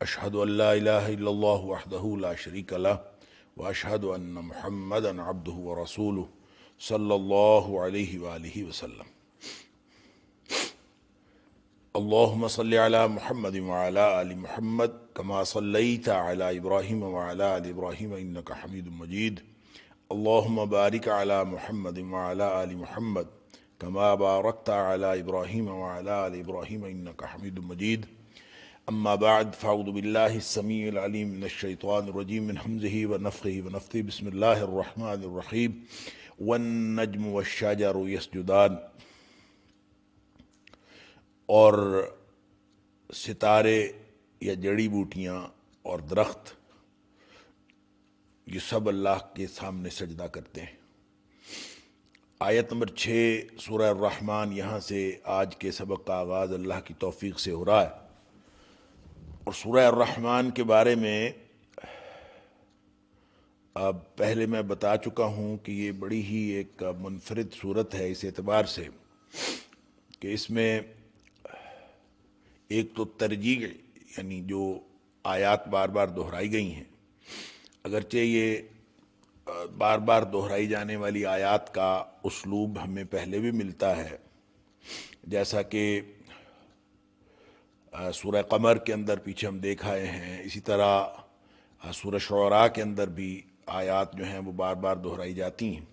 اشہد ان لا الہ الا اللہ وحدہ لا شریک لہ واشہد ان محمدا عبدہ ورسولہ صلی اللہ علیہ وآلہ وسلم۔ اللہم صلی علی محمد وعلی آل محمد کما صلیت علی ابراہیم وعلی آل ابراہیم انکا حمید مجید۔ اللہم بارک علی محمد وعلی آل محمد کما بارکت علی ابراہیم وعلی آل ابراہیم انکا حمید مجید۔ اما بعد فاعوذ باللہ السمیع العلیم من الشیطان الرجیم من حمزہ ونفخہ ونفثہ بسم اللہ الرحمن الرحیم والنجم والشجر یسجدان۔ اور ستارے یا جڑی بوٹیاں اور درخت یہ سب اللہ کے سامنے سجدہ کرتے ہیں۔ آیت نمبر 6 سورہ الرحمن، یہاں سے آج کے سبق کا آغاز اللہ کی توفیق سے ہو رہا ہے۔ اور سورہ الرحمن کے بارے میں اب پہلے میں بتا چکا ہوں کہ یہ بڑی ہی ایک منفرد صورت ہے اس اعتبار سے کہ اس میں ایک تو ترجیح یعنی جو آیات بار بار دہرائی گئی ہیں، اگرچہ یہ بار بار دہرائی جانے والی آیات کا اسلوب ہمیں پہلے بھی ملتا ہے، جیسا کہ سورہ قمر کے اندر پیچھے ہم دیکھ آئے ہیں، اسی طرح سورہ شعراء کے اندر بھی آیات جو ہیں وہ بار بار دہرائی جاتی ہیں،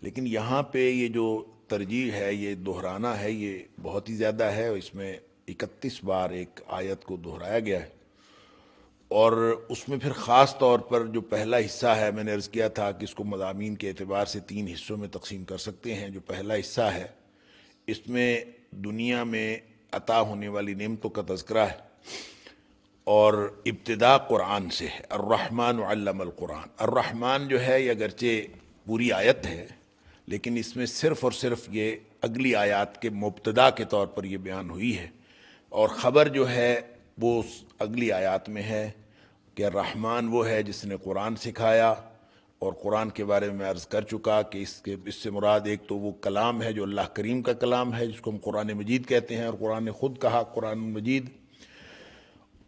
لیکن یہاں پہ یہ جو ترجیح ہے، یہ دہرانا ہے، یہ بہت ہی زیادہ ہے، اور اس میں 31 بار ایک آیت کو دہرایا گیا ہے۔ اور اس میں پھر خاص طور پر جو پہلا حصہ ہے، میں نے عرض کیا تھا کہ اس کو مضامین کے اعتبار سے 3 حصوں میں تقسیم کر سکتے ہیں۔ جو پہلا حصہ ہے اس میں دنیا میں عطا ہونے والی نعمتوں کا تذکرہ ہے، اور ابتدا قرآن سے ہے۔ الرحمن علم القرآن، الرحمن جو ہے یہ اگرچہ پوری آیت ہے، لیکن اس میں صرف اور صرف یہ اگلی آیات کے مبتدا کے طور پر یہ بیان ہوئی ہے، اور خبر جو ہے وہ اگلی آیات میں ہے کہ الرحمن وہ ہے جس نے قرآن سکھایا۔ اور قرآن کے بارے میں عرض کر چکا کہ اس سے مراد ایک تو وہ کلام ہے جو اللہ کریم کا کلام ہے، جس کو ہم قرآن مجید کہتے ہیں، اور قرآن نے خود کہا قرآن مجید۔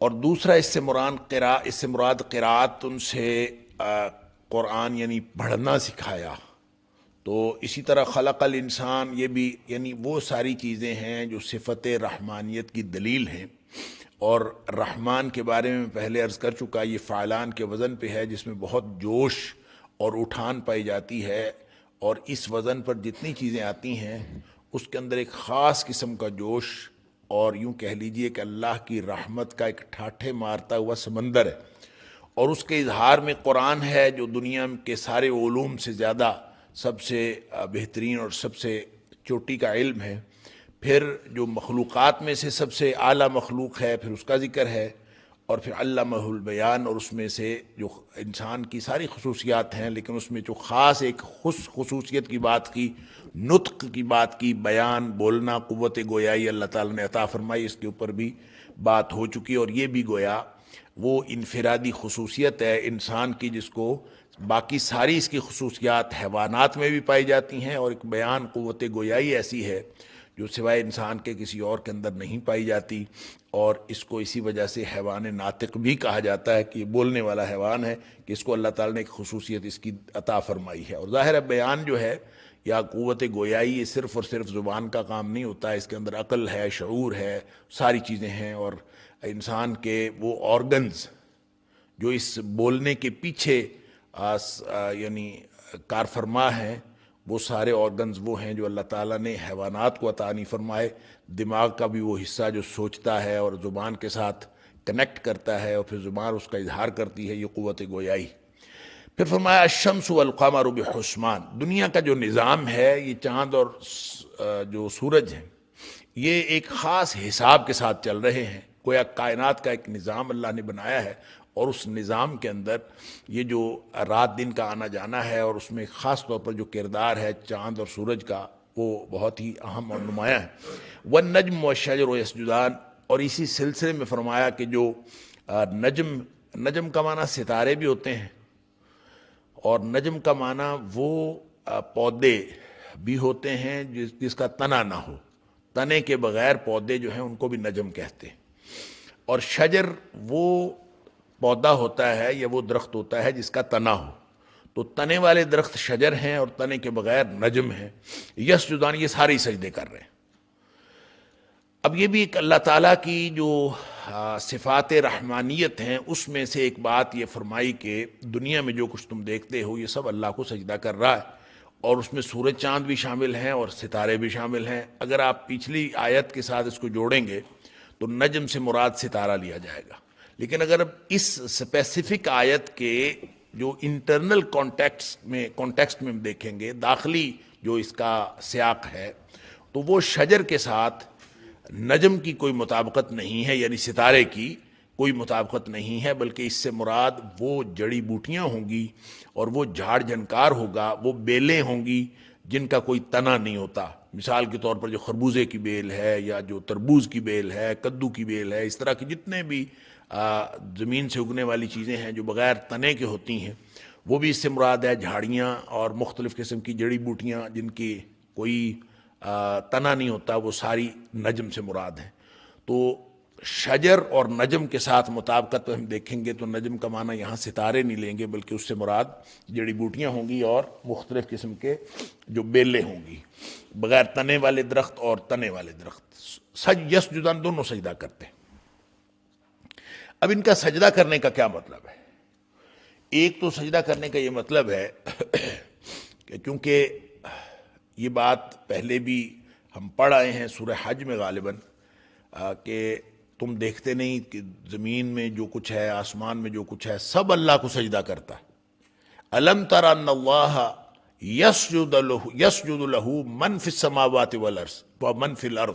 اور دوسرا اس سے مراد قراءت، ان سے قرآن یعنی پڑھنا سکھایا۔ تو اسی طرح خلق الانسان، یہ بھی یعنی وہ ساری چیزیں ہیں جو صفت رحمانیت کی دلیل ہیں۔ اور رحمان کے بارے میں پہلے عرض کر چکا، یہ فعلان کے وزن پہ ہے، جس میں بہت جوش اور اٹھان پائی جاتی ہے، اور اس وزن پر جتنی چیزیں آتی ہیں اس کے اندر ایک خاص قسم کا جوش، اور یوں کہہ لیجئے کہ اللہ کی رحمت کا ایک ٹھاٹھے مارتا ہوا سمندر ہے، اور اس کے اظہار میں قرآن ہے جو دنیا کے سارے علوم سے زیادہ سب سے بہترین اور سب سے چوٹی کا علم ہے۔ پھر جو مخلوقات میں سے سب سے اعلیٰ مخلوق ہے، پھر اس کا ذکر ہے، اور پھر علمہ البیان، اور اس میں سے جو انسان کی ساری خصوصیات ہیں، لیکن اس میں جو خاص ایک خصوصیت کی بات کی، نطق کی بات کی، بیان، بولنا، قوت گویائی اللہ تعالیٰ نے عطا فرمائی، اس کے اوپر بھی بات ہو چکی، اور یہ بھی گویا وہ انفرادی خصوصیت ہے انسان کی، جس کو باقی ساری اس کی خصوصیات حیوانات میں بھی پائی جاتی ہیں، اور ایک بیان، قوت گویائی ایسی ہے جو سوائے انسان کے کسی اور کے اندر نہیں پائی جاتی، اور اس کو اسی وجہ سے حیوان ناطق بھی کہا جاتا ہے کہ یہ بولنے والا حیوان ہے، کہ اس کو اللہ تعالیٰ نے ایک خصوصیت اس کی عطا فرمائی ہے۔ اور ظاہر ہے بیان جو ہے یا قوت گویائی، یہ صرف اور صرف زبان کا کام نہیں ہوتا ہے، اس کے اندر عقل ہے، شعور ہے، ساری چیزیں ہیں، اور انسان کے وہ آرگنز جو اس بولنے کے پیچھے یعنی کارفرما ہیں، وہ سارے آرگنز وہ ہیں جو اللہ تعالیٰ نے حیوانات کو عطا نہیں فرمائے۔ دماغ کا بھی وہ حصہ جو سوچتا ہے اور زبان کے ساتھ کنیکٹ کرتا ہے، اور پھر زبان اس کا اظہار کرتی ہے، یہ قوت گویائی۔ پھر فرمایا الشمس والقمر بحسبان، دنیا کا جو نظام ہے، یہ چاند اور جو سورج ہیں، یہ ایک خاص حساب کے ساتھ چل رہے ہیں، گویا کائنات کا ایک نظام اللہ نے بنایا ہے، اور اس نظام کے اندر یہ جو رات دن کا آنا جانا ہے، اور اس میں خاص طور پر جو کردار ہے چاند اور سورج کا، وہ بہت ہی اہم اور نمایاں ہے۔ والنجم والشجر یسجدان، اور اسی سلسلے میں فرمایا کہ جو نجم کا معنی ستارے بھی ہوتے ہیں، اور نجم کا معنی وہ پودے بھی ہوتے ہیں جس کا تنا نہ ہو، تنے کے بغیر پودے جو ہیں ان کو بھی نجم کہتے ہیں۔ اور شجر وہ پودا ہوتا ہے یا وہ درخت ہوتا ہے جس کا تنا ہو، تو تنے والے درخت شجر ہیں اور تنے کے بغیر نجم ہیں۔ یسجدان، یہ سارے سجدے کر رہے ہیں۔ اب یہ بھی ایک اللہ تعالیٰ کی جو صفات رحمانیت ہیں اس میں سے ایک بات یہ فرمائی کہ دنیا میں جو کچھ تم دیکھتے ہو یہ سب اللہ کو سجدہ کر رہا ہے، اور اس میں سورج چاند بھی شامل ہیں اور ستارے بھی شامل ہیں۔ اگر آپ پچھلی آیت کے ساتھ اس کو جوڑیں گے تو نجم سے مراد ستارہ لیا جائے گا، لیکن اگر اس اسپیسیفک آیت کے جو انٹرنل کانٹیکسٹ میں ہم دیکھیں گے، داخلی جو اس کا سیاق ہے، تو وہ شجر کے ساتھ نجم کی کوئی مطابقت نہیں ہے، یعنی ستارے کی کوئی مطابقت نہیں ہے، بلکہ اس سے مراد وہ جڑی بوٹیاں ہوں گی اور وہ جھاڑ جھنکار ہوگا، وہ بیلیں ہوں گی جن کا کوئی تنا نہیں ہوتا۔ مثال کے طور پر جو خربوزے کی بیل ہے یا جو تربوز کی بیل ہے، کدو کی بیل ہے، اس طرح کی جتنے بھی زمین سے اگنے والی چیزیں ہیں جو بغیر تنے کے ہوتی ہیں، وہ بھی اس سے مراد ہے۔ جھاڑیاں اور مختلف قسم کی جڑی بوٹیاں جن کی کوئی تنا نہیں ہوتا، وہ ساری نجم سے مراد ہیں۔ تو شجر اور نجم کے ساتھ مطابقت ہم دیکھیں گے تو نجم کا معنی یہاں ستارے نہیں لیں گے، بلکہ اس سے مراد جڑی بوٹیاں ہوں گی اور مختلف قسم کے جو بیلیں ہوں گی، بغیر تنے والے درخت اور تنے والے درخت۔ یسجدان، دونوں سجدہ کرتے ہیں۔ اب ان کا سجدہ کرنے کا کیا مطلب ہے؟ ایک تو سجدہ کرنے کا یہ مطلب ہے کہ کیونکہ یہ بات پہلے بھی ہم پڑھ آئے ہیں سورہ حج میں غالباً، کہ تم دیکھتے نہیں کہ زمین میں جو کچھ ہے، آسمان میں جو کچھ ہے، سب اللہ کو سجدہ کرتا ہے۔ الم تر ان اللہ یسجد لہ من فی السماوات والارض ومن فی الارض،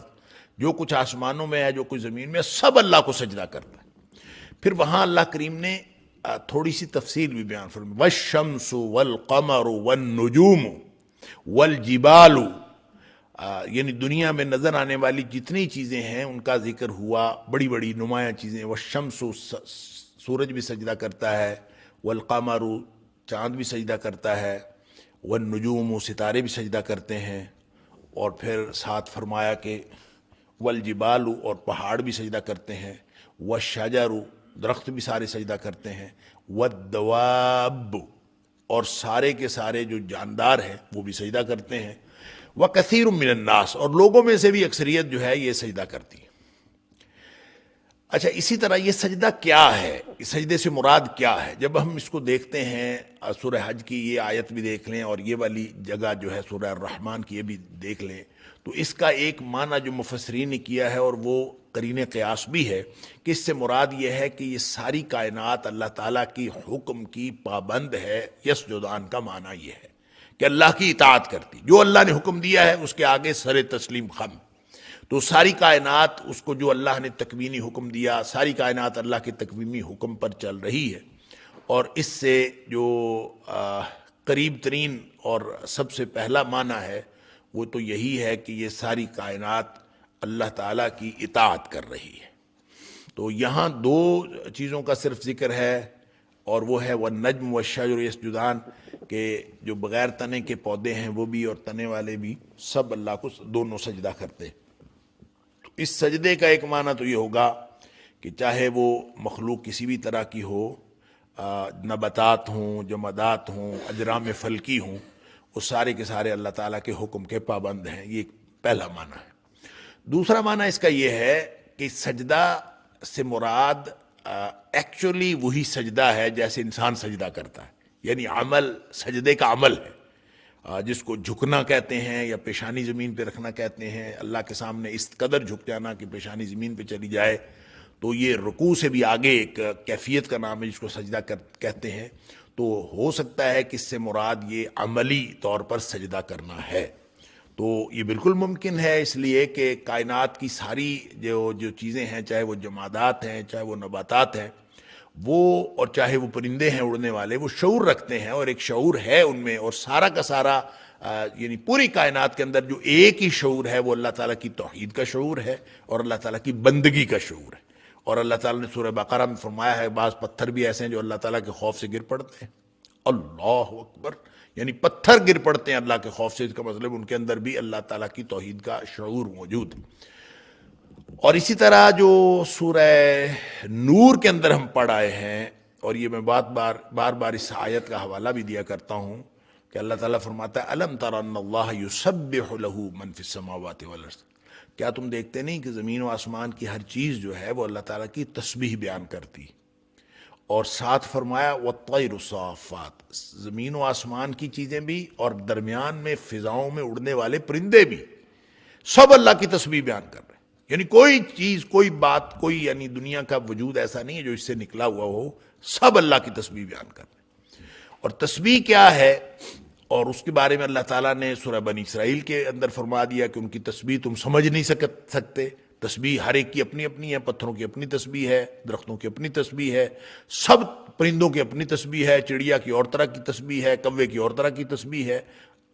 جو کچھ آسمانوں میں ہے، جو کچھ زمین میں، سب اللہ کو سجدہ کرتا ہے۔ پھر وہاں اللہ کریم نے تھوڑی سی تفصیل بھی بیان فرمائی، والشمس والقمر والنجوم والجبال، یعنی دنیا میں نظر آنے والی جتنی چیزیں ہیں ان کا ذکر ہوا، بڑی بڑی نمایاں چیزیں۔ والشمس، سورج بھی سجدہ کرتا ہے، والقمر، چاند بھی سجدہ کرتا ہے، والنجوم، ستارے بھی سجدہ کرتے ہیں، اور پھر ساتھ فرمایا کہ والجبال، اور پہاڑ بھی سجدہ کرتے ہیں، والشجر، درخت بھی سارے سجدہ کرتے ہیں، والدواب، اور سارے کے سارے جو جاندار ہیں وہ بھی سجدہ کرتے ہیں، وَكَثِيرٌ مِّنَ النَّاسِ، اور لوگوں میں سے بھی اکثریت جو ہے یہ سجدہ کرتی ہے۔ اچھا، اسی طرح یہ سجدہ کیا ہے؟ اس سجدے سے مراد کیا ہے؟ جب ہم اس کو دیکھتے ہیں، سورہ حج کی یہ آیت بھی دیکھ لیں اور یہ والی جگہ جو ہے سورہ الرحمن کی یہ بھی دیکھ لیں، تو اس کا ایک معنی جو مفسرین نے کیا ہے، اور وہ قرین قیاس بھی ہے، کہ اس سے مراد یہ ہے کہ یہ ساری کائنات اللہ تعالیٰ کی حکم کی پابند ہے۔ یسجدان کا معنی یہ ہے کہ اللہ کی اطاعت کرتی، جو اللہ نے حکم دیا ہے اس کے آگے سر تسلیم خم۔ تو ساری کائنات اس کو جو اللہ نے تکوینی حکم دیا، ساری کائنات اللہ کے تکوینی حکم پر چل رہی ہے، اور اس سے جو قریب ترین اور سب سے پہلا معنی ہے وہ تو یہی ہے کہ یہ ساری کائنات اللہ تعالیٰ کی اطاعت کر رہی ہے۔ تو یہاں دو چیزوں کا صرف ذکر ہے، اور وہ ہے والنجم والشجر یسجدان، کہ جو بغیر تنے کے پودے ہیں وہ بھی اور تنے والے بھی، سب اللہ کو دونوں سجدہ کرتے ہیں۔ تو اس سجدے کا ایک معنی تو یہ ہوگا کہ چاہے وہ مخلوق کسی بھی طرح کی ہو، نباتات ہوں، جمادات ہوں، اجرام فلکی ہوں، وہ سارے کے سارے اللہ تعالیٰ کے حکم کے پابند ہیں۔ یہ ایک پہلا معنی ہے۔ دوسرا معنی اس کا یہ ہے کہ سجدہ سے مراد ایکچولی وہی سجدہ ہے جیسے انسان سجدہ کرتا ہے، یعنی عمل، سجدے کا عمل ہے، جس کو جھکنا کہتے ہیں یا پیشانی زمین پہ رکھنا کہتے ہیں۔ اللہ کے سامنے اس قدر جھک جانا کہ پیشانی زمین پہ چلی جائے، تو یہ رکوع سے بھی آگے ایک کیفیت کا نام ہے جس کو سجدہ کہتے ہیں۔ تو ہو سکتا ہے کہ اس سے مراد یہ عملی طور پر سجدہ کرنا ہے۔ تو یہ بالکل ممکن ہے، اس لیے کہ کائنات کی ساری جو چیزیں ہیں، چاہے وہ جمادات ہیں، چاہے وہ نباتات ہیں، وہ اور چاہے وہ پرندے ہیں اڑنے والے، وہ شعور رکھتے ہیں، اور ایک شعور ہے ان میں، اور سارا کا سارا یعنی پوری کائنات کے اندر جو ایک ہی شعور ہے وہ اللہ تعالیٰ کی توحید کا شعور ہے اور اللہ تعالیٰ کی بندگی کا شعور ہے۔ اور اللہ تعالیٰ نے سورہ بقرہ میں فرمایا ہے بعض پتھر بھی ایسے ہیں جو اللہ تعالیٰ کے خوف سے گر پڑتے ہیں۔ اللہ اکبر، یعنی پتھر گر پڑتے ہیں اللہ کے خوف سے، اس کا مطلب ان کے اندر بھی اللہ تعالیٰ کی توحید کا شعور موجود ہے۔ اور اسی طرح جو سورہ نور کے اندر ہم پڑھ آئے ہیں، اور یہ میں بار بار اس آیت کا حوالہ بھی دیا کرتا ہوں کہ اللہ تعالیٰ فرماتا ہے الم تر ان اللہ یسبح لہ من فی السماوات والارض، کیا تم دیکھتے نہیں کہ زمین و آسمان کی ہر چیز جو ہے وہ اللہ تعالیٰ کی تسبیح بیان کرتی، اور ساتھ فرمایا والطیر صافات، زمین و آسمان کی چیزیں بھی اور درمیان میں فضاؤں میں اڑنے والے پرندے بھی سب اللہ کی تسبیح بیان کر رہے ہیں۔ یعنی کوئی چیز، کوئی بات، کوئی یعنی دنیا کا وجود ایسا نہیں ہے جو اس سے نکلا ہوا ہو، سب اللہ کی تسبیح بیان کر رہے ہیں۔ اور تسبیح کیا ہے، اور اس کے بارے میں اللہ تعالیٰ نے سورہ بنی اسرائیل کے اندر فرما دیا کہ ان کی تسبیح تم سمجھ نہیں سکتے۔ تسبیح ہر ایک کی اپنی اپنی ہے، پتھروں کی اپنی تسبیح ہے، درختوں کی اپنی تسبیح ہے، سب پرندوں کی اپنی تسبیح ہے، چڑیا کی اور طرح کی تسبیح ہے، کوے کی اور طرح کی تسبیح ہے،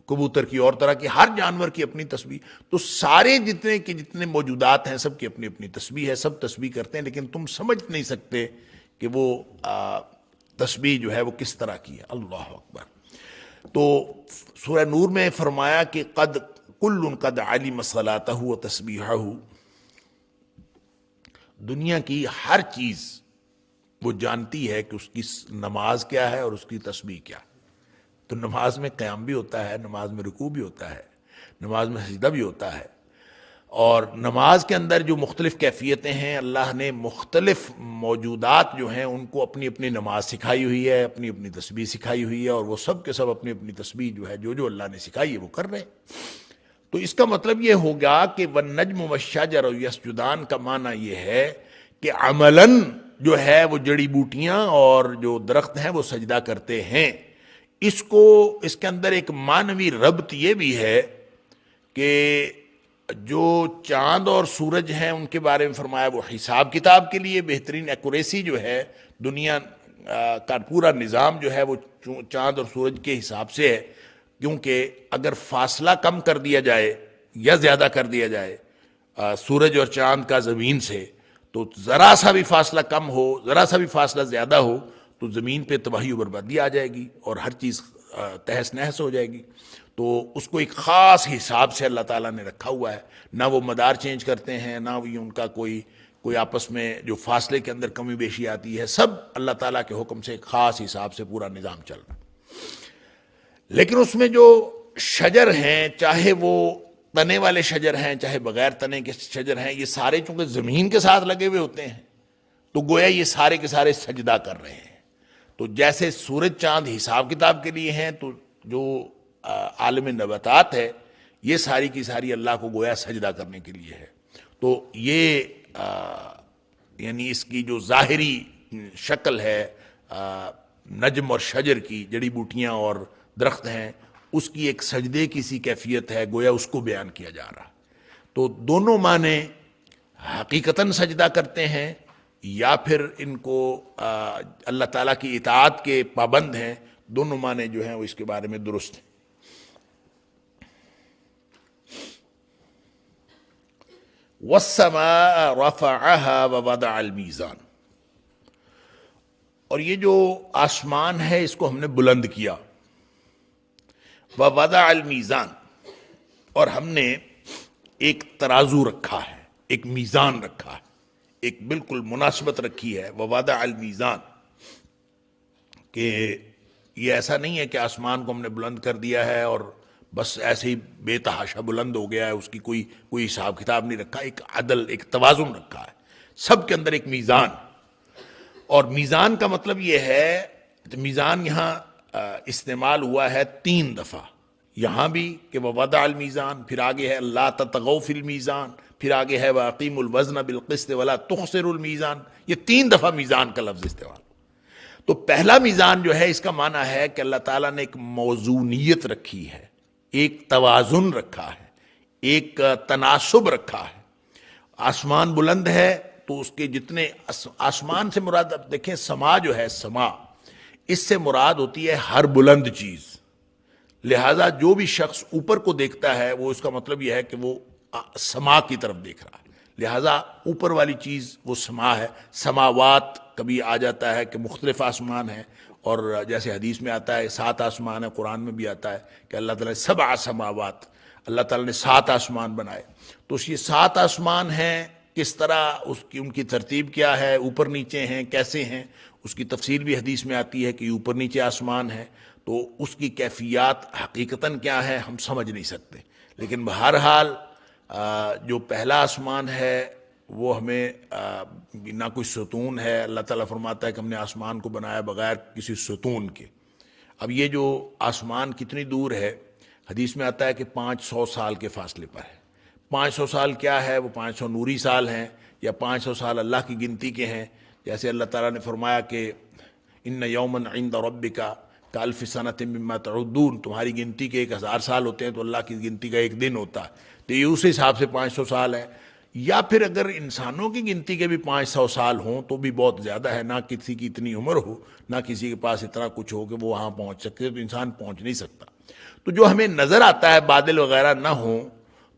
کبوتر کی اور طرح کی، ہر جانور کی اپنی تسبیح۔ تو سارے جتنے موجودات ہیں سب کی اپنی اپنی تسبیح ہے، سب تسبیح کرتے ہیں، لیکن تم سمجھ نہیں سکتے کہ وہ تسبیح جو ہے وہ کس طرح کی ہے۔ اللہ اکبر۔ تو سورہ نور میں فرمایا کہ قد علم صلاتہ و تسبیحہ، دنیا کی ہر چیز وہ جانتی ہے کہ اس کی نماز کیا ہے اور اس کی تسبیح کیا ہے۔ تو نماز میں قیام بھی ہوتا ہے، نماز میں رکوع بھی ہوتا ہے، نماز میں سجدہ بھی ہوتا ہے، اور نماز کے اندر جو مختلف کیفیتیں ہیں، اللہ نے مختلف موجودات جو ہیں ان کو اپنی اپنی نماز سکھائی ہوئی ہے، اپنی اپنی تسبیح سکھائی ہوئی ہے، اور وہ سب کے سب اپنی اپنی تسبیح جو ہے جو اللہ نے سکھائی ہے وہ کر رہے ہیں۔ تو اس کا مطلب یہ ہوگا کہ والنجم والشجر یسجدان کا معنی یہ ہے کہ عملاً جو ہے وہ جڑی بوٹیاں اور جو درخت ہیں وہ سجدہ کرتے ہیں۔ اس کے اندر ایک معنوی ربط یہ بھی ہے کہ جو چاند اور سورج ہیں ان کے بارے میں فرمایا وہ حساب کتاب کے لیے بہترین ایکوریسی جو ہے، دنیا کا پورا نظام جو ہے وہ چاند اور سورج کے حساب سے ہے، کیونکہ اگر فاصلہ کم کر دیا جائے یا زیادہ کر دیا جائے سورج اور چاند کا زمین سے، تو ذرا سا بھی فاصلہ کم ہو، ذرا سا بھی فاصلہ زیادہ ہو تو زمین پہ تباہی و بربادی آ جائے گی اور ہر چیز تہس نہس ہو جائے گی۔ تو اس کو ایک خاص حساب سے اللہ تعالیٰ نے رکھا ہوا ہے، نہ وہ مدار چینج کرتے ہیں، نہ وہ ان کا کوئی آپس میں جو فاصلے کے اندر کمی بیشی آتی ہے، سب اللہ تعالیٰ کے حکم سے ایک خاص حساب سے پورا نظام چل رہا ہے۔ لیکن اس میں جو شجر ہیں، چاہے وہ تنے والے شجر ہیں چاہے بغیر تنے کے شجر ہیں، یہ سارے چونکہ زمین کے ساتھ لگے ہوئے ہوتے ہیں تو گویا یہ سارے کے سارے سجدہ کر رہے ہیں۔ تو جیسے سورج چاند حساب کتاب کے لیے ہیں، تو جو عالم نباتات ہے یہ ساری کی ساری اللہ کو گویا سجدہ کرنے کے لیے ہے۔ تو یہ یعنی اس کی جو ظاہری شکل ہے نجم اور شجر کی، جڑی بوٹیاں اور درخت ہیں، اس کی ایک سجدے کی سی کیفیت ہے، گویا اس کو بیان کیا جا رہا۔ تو دونوں معنی حقیقتاً سجدہ کرتے ہیں یا پھر ان کو اللہ تعالیٰ کی اطاعت کے پابند ہیں، دونوں معنی جو ہیں وہ اس کے بارے میں درست ہیں۔ وَالسَّمَاءَ رَفَعَهَا وَوَضَعَ الْمِيزَانَ، اور یہ جو آسمان ہے اس کو ہم نے بلند کیا، وَوَضَعَ الْمِيزَانَ، اور ہم نے ایک ترازو رکھا ہے، ایک میزان رکھا ہے، ایک بالکل مناسبت رکھی ہے، وَوَضَعَ الْمِيزَانَ، کہ یہ ایسا نہیں ہے کہ آسمان کو ہم نے بلند کر دیا ہے اور بس ایسے ہی بے تحاشا بلند ہو گیا ہے، اس کی کوئی حساب کتاب نہیں رکھا، ایک عدل، ایک توازن رکھا ہے، سب کے اندر ایک میزان۔ اور میزان کا مطلب یہ ہے، میزان یہاں استعمال ہوا ہے 3 دفعہ، یہاں بھی کہ وَوَضَعَ الْمِيزَانَ، پھر آگے ہے لَا تَطْغَوْا فِي الْمِيزَانِ، پھر آگے ہے وَأَقِيمُوا الْوَزْنَ بِالْقِسْطِ وَلَا تُخْسِرُوا الْمِيزَانَ، یہ 3 دفعہ میزان کا لفظ استعمال۔ تو پہلا میزان جو ہے اس کا معنی ہے کہ اللہ تعالیٰ نے ایک موزونیت رکھی ہے، ایک توازن رکھا ہے، ایک تناسب رکھا ہے۔ آسمان بلند ہے تو اس کے جتنے آسمان سے مراد، اب دیکھیں سما جو ہے، سما اس سے مراد ہوتی ہے ہر بلند چیز، لہذا جو بھی شخص اوپر کو دیکھتا ہے وہ اس کا مطلب یہ ہے کہ وہ سما کی طرف دیکھ رہا ہے، لہذا اوپر والی چیز وہ سما ہے۔ سماوات کبھی آ جاتا ہے کہ مختلف آسمان ہیں، اور جیسے حدیث میں آتا ہے 7 آسمان ہے، قرآن میں بھی آتا ہے کہ اللہ تعالیٰ نے 7 سماوات، اللہ تعالیٰ نے 7 آسمان بنائے۔ تو یہ 7 آسمان ہیں کس طرح اس کی ان کی ترتیب کیا ہے، اوپر نیچے ہیں کیسے ہیں، اس کی تفصیل بھی حدیث میں آتی ہے کہ اوپر نیچے آسمان ہے، تو اس کی کیفیات حقیقتاً کیا ہے ہم سمجھ نہیں سکتے، لیکن بہرحال جو پہلا آسمان ہے وہ ہمیں نہ کوئی ستون ہے، اللہ تعالیٰ فرماتا ہے کہ ہم نے آسمان کو بنایا بغیر کسی ستون کے۔ اب یہ جو آسمان کتنی دور ہے، حدیث میں آتا ہے کہ 500 سال کے فاصلے پر ہے۔ 500 سال کیا ہے؟ وہ 500 نوری سال ہیں یا 500 سال اللہ کی گنتی کے ہیں، جیسے اللہ تعالیٰ نے فرمایا کہ ان یومن عند ربک کالف سنۃ مما تعدون، تمہاری گنتی کے 1000 سال ہوتے ہیں تو اللہ کی گنتی کا ایک دن ہوتا ہے، تو یہ اس حساب سے 500 سال ہے۔ یا پھر اگر انسانوں کی گنتی کے بھی 500 سال ہوں تو بھی بہت زیادہ ہے، نہ کسی کی اتنی عمر ہو، نہ کسی کے پاس اتنا کچھ ہو کہ وہ وہاں پہنچ سکے، تو انسان پہنچ نہیں سکتا۔ تو جو ہمیں نظر آتا ہے بادل وغیرہ نہ ہوں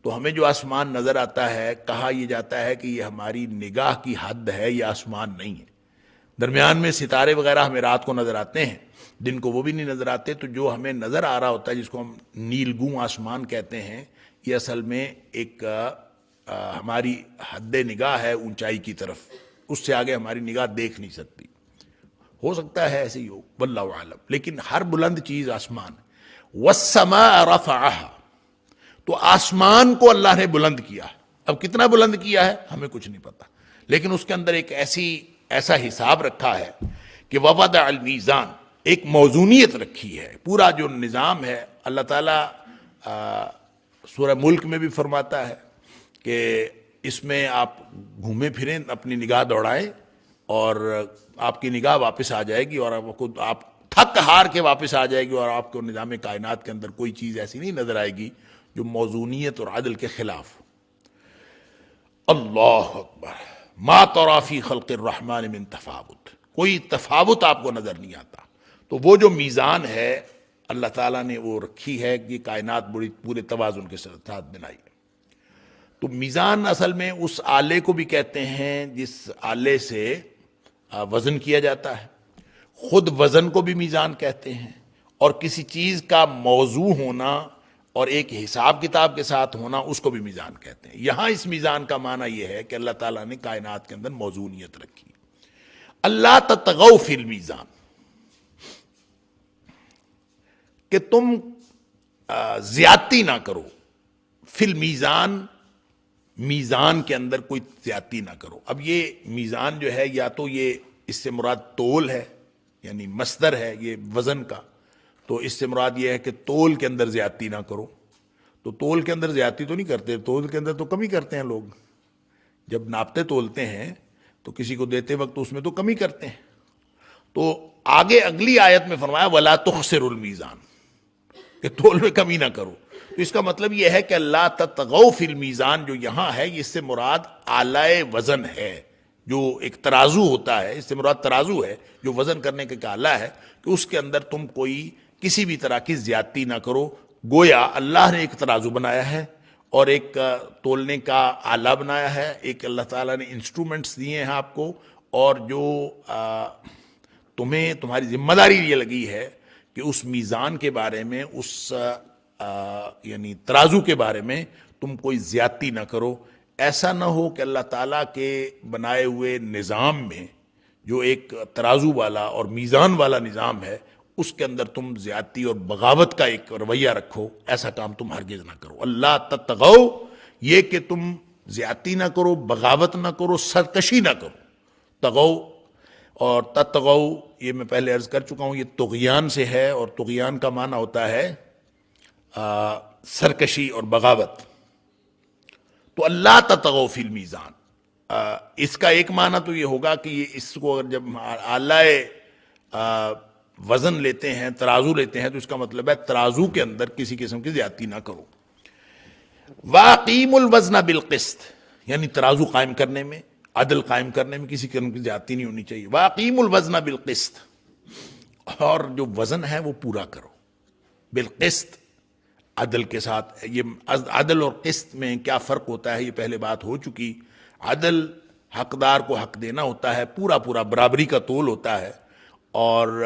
تو ہمیں جو آسمان نظر آتا ہے، کہا یہ جاتا ہے کہ یہ ہماری نگاہ کی حد ہے، یہ آسمان نہیں ہے۔ درمیان میں ستارے وغیرہ ہمیں رات کو نظر آتے ہیں، دن کو وہ بھی نہیں نظر آتے، تو جو ہمیں نظر آ رہا ہوتا ہے جس کو ہم نیلگوں آسمان کہتے ہیں، یہ اصل میں ایک ہماری حد نگاہ ہے اونچائی کی طرف، اس سے آگے ہماری نگاہ دیکھ نہیں سکتی۔ ہو سکتا ہے ایسے ہی ہو، واللہ اعلم، لیکن ہر بلند چیز آسمان ہے۔ والسماء رفعها، تو آسمان کو اللہ نے بلند کیا ہے۔ اب کتنا بلند کیا ہے ہمیں کچھ نہیں پتا، لیکن اس کے اندر ایک ایسا حساب رکھا ہے کہ ووضع المیزان، ایک موزونیت رکھی ہے۔ پورا جو نظام ہے اللہ تعالیٰ سورہ ملک میں بھی فرماتا ہے کہ اس میں آپ گھومے پھریں، اپنی نگاہ دوڑائیں اور آپ کی نگاہ واپس آ جائے گی، اور آپ تھک ہار کے واپس آ جائے گی، اور آپ کو نظام کائنات کے اندر کوئی چیز ایسی نہیں نظر آئے گی جو موزونیت اور عدل کے خلاف۔ اللہ اکبر، ما تری فی خلق الرحمن من تفاوت، کوئی تفاوت آپ کو نظر نہیں آتا۔ تو وہ جو میزان ہے اللہ تعالیٰ نے وہ رکھی ہے کہ کائنات بڑی پورے توازن کے ساتھ بنائی ہے۔ تو میزان اصل میں اس آلے کو بھی کہتے ہیں جس آلے سے وزن کیا جاتا ہے، خود وزن کو بھی میزان کہتے ہیں، اور کسی چیز کا موضوع ہونا اور ایک حساب کتاب کے ساتھ ہونا اس کو بھی میزان کہتے ہیں۔ یہاں اس میزان کا معنی یہ ہے کہ اللہ تعالیٰ نے کائنات کے اندر موزونیت رکھی۔ اللہ تطغوا فی المیزان، کہ تم زیادتی نہ کرو، فی المیزان، میزان کے اندر کوئی زیادتی نہ کرو۔ اب یہ میزان جو ہے یا تو یہ اس سے مراد تول ہے، یعنی مصدر ہے یہ وزن کا، تو اس سے مراد یہ ہے کہ تول کے اندر زیادتی نہ کرو۔ تو تول کے اندر زیادتی تو نہیں کرتے، تول کے اندر تو کمی کرتے ہیں لوگ، جب ناپتے تولتے ہیں تو کسی کو دیتے وقت اس میں تو کمی کرتے ہیں۔ تو آگے اگلی آیت میں فرمایا وَلَا تُخْسِرُ الْمِيزَانَ، کہ تول میں کمی نہ کرو۔ تو اس کا مطلب یہ ہے کہ اللہ تطغوا فی المیزان جو یہاں ہے، اس سے مراد آلائے وزن ہے، جو ایک ترازو ہوتا ہے، اس سے مراد ترازو ہے جو وزن کرنے کا ایک آلہ ہے، کہ اس کے اندر تم کوئی کسی بھی طرح کی زیادتی نہ کرو۔ گویا اللہ نے ایک ترازو بنایا ہے اور ایک تولنے کا آلہ بنایا ہے، ایک اللہ تعالیٰ نے انسٹرومنٹس دیے ہیں آپ کو، اور جو تمہیں تمہاری ذمہ داری یہ لگی ہے کہ اس میزان کے بارے میں، اس یعنی ترازو کے بارے میں تم کوئی زیادتی نہ کرو۔ ایسا نہ ہو کہ اللہ تعالیٰ کے بنائے ہوئے نظام میں جو ایک ترازو والا اور میزان والا نظام ہے، اس کے اندر تم زیادتی اور بغاوت کا ایک رویہ رکھو، ایسا کام تم ہرگز نہ کرو۔ اللہ تطغوا، یہ کہ تم زیادتی نہ کرو، بغاوت نہ کرو، سرکشی نہ کرو۔ تغو اور تطغوا یہ میں پہلے عرض کر چکا ہوں، یہ طغیان سے ہے، اور طغیان کا معنی ہوتا ہے سرکشی اور بغاوت۔ تو اللہ تطغوا فی المیزان، اس کا ایک معنی تو یہ ہوگا کہ یہ اس کو اگر جب آلہ وزن لیتے ہیں، ترازو لیتے ہیں، تو اس کا مطلب ہے ترازو کے اندر کسی قسم کی زیادتی نہ کرو۔ وَأَقِیمُوا الْوَزْنَ بِالْقِسْطِ، یعنی ترازو قائم کرنے میں، عدل قائم کرنے میں کسی قسم کی زیادتی نہیں ہونی چاہیے۔ وَأَقِیمُوا الْوَزْنَ بِالْقِسْطِ، اور جو وزن ہے وہ پورا کرو، بالقسط، عدل کے ساتھ۔ یہ عدل اور قسط میں کیا فرق ہوتا ہے یہ پہلے بات ہو چکی۔ عدل حقدار کو حق دینا ہوتا ہے، پورا پورا برابری کا تول ہوتا ہے، اور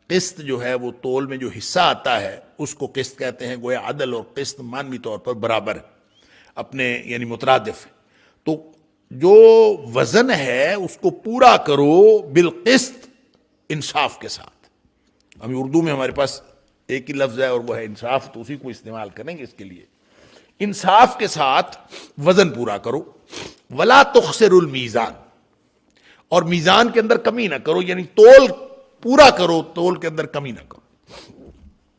قسط جو ہے وہ تول میں جو حصہ آتا ہے اس کو قسط کہتے ہیں۔ گویا عدل اور قسط مانوی طور پر برابر ہے، اپنے یعنی مترادف ہے۔ تو جو وزن ہے اس کو پورا کرو بالقسط، انصاف کے ساتھ. ہم اردو میں ہمارے پاس ایک ہی لفظ ہے اور وہ ہے انصاف، تو اسی کو استعمال کریں گے اس کے لیے. انصاف کے ساتھ وزن پورا کرو. ولا تخسر المیزان، اور میزان کے اندر کمی نہ کرو، یعنی تول پورا کرو، تول کے اندر کمی نہ کرو.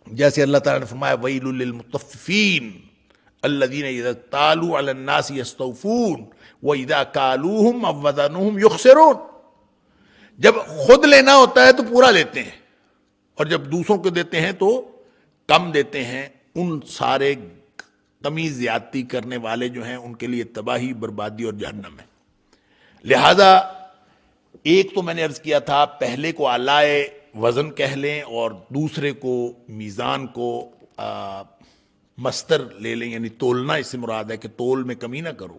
جیسے اللہ تعالیٰ نے فرمایا ویل للمطففین الذین اذا اکتالوا علی الناس یستوفون واذا کالوہم او وزنوہم یخسرون. جب خود لینا ہوتا ہے تو پورا لیتے ہیں، اور جب دوسروں کو دیتے ہیں تو کم دیتے ہیں. ان سارے کمی زیادتی کرنے والے جو ہیں ان کے لیے تباہی، بربادی اور جہنم ہے. لہذا ایک تو میں نے عرض کیا تھا، پہلے کو آلائے وزن کہہ لیں اور دوسرے کو میزان کو مصدر لے لیں، یعنی تولنا اس سے مراد ہے کہ تول میں کمی نہ کرو.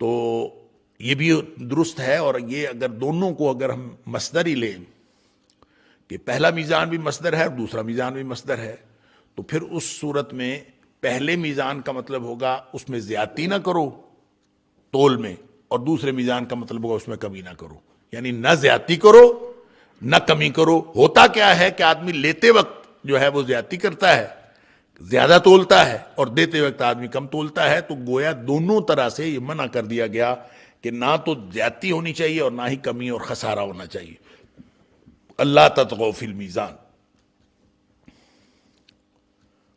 تو یہ بھی درست ہے. اور یہ اگر دونوں کو اگر ہم مصدر ہی لیں کہ پہلا میزان بھی مصدر ہے اور دوسرا میزان بھی مصدر ہے، تو پھر اس صورت میں پہلے میزان کا مطلب ہوگا اس میں زیادتی نہ کرو تول میں، اور دوسرے میزان کا مطلب ہوگا اس میں کمی نہ کرو، یعنی نہ زیادتی کرو نہ کمی کرو. ہوتا کیا ہے کہ آدمی لیتے وقت جو ہے وہ زیادتی کرتا ہے، زیادہ تولتا ہے، اور دیتے وقت آدمی کم تولتا ہے. تو گویا دونوں طرح سے یہ منع کر دیا گیا کہ نہ تو زیادتی ہونی چاہیے اور نہ ہی کمی اور خسارہ ہونا چاہیے. اللہ تطغوا فی المیزان.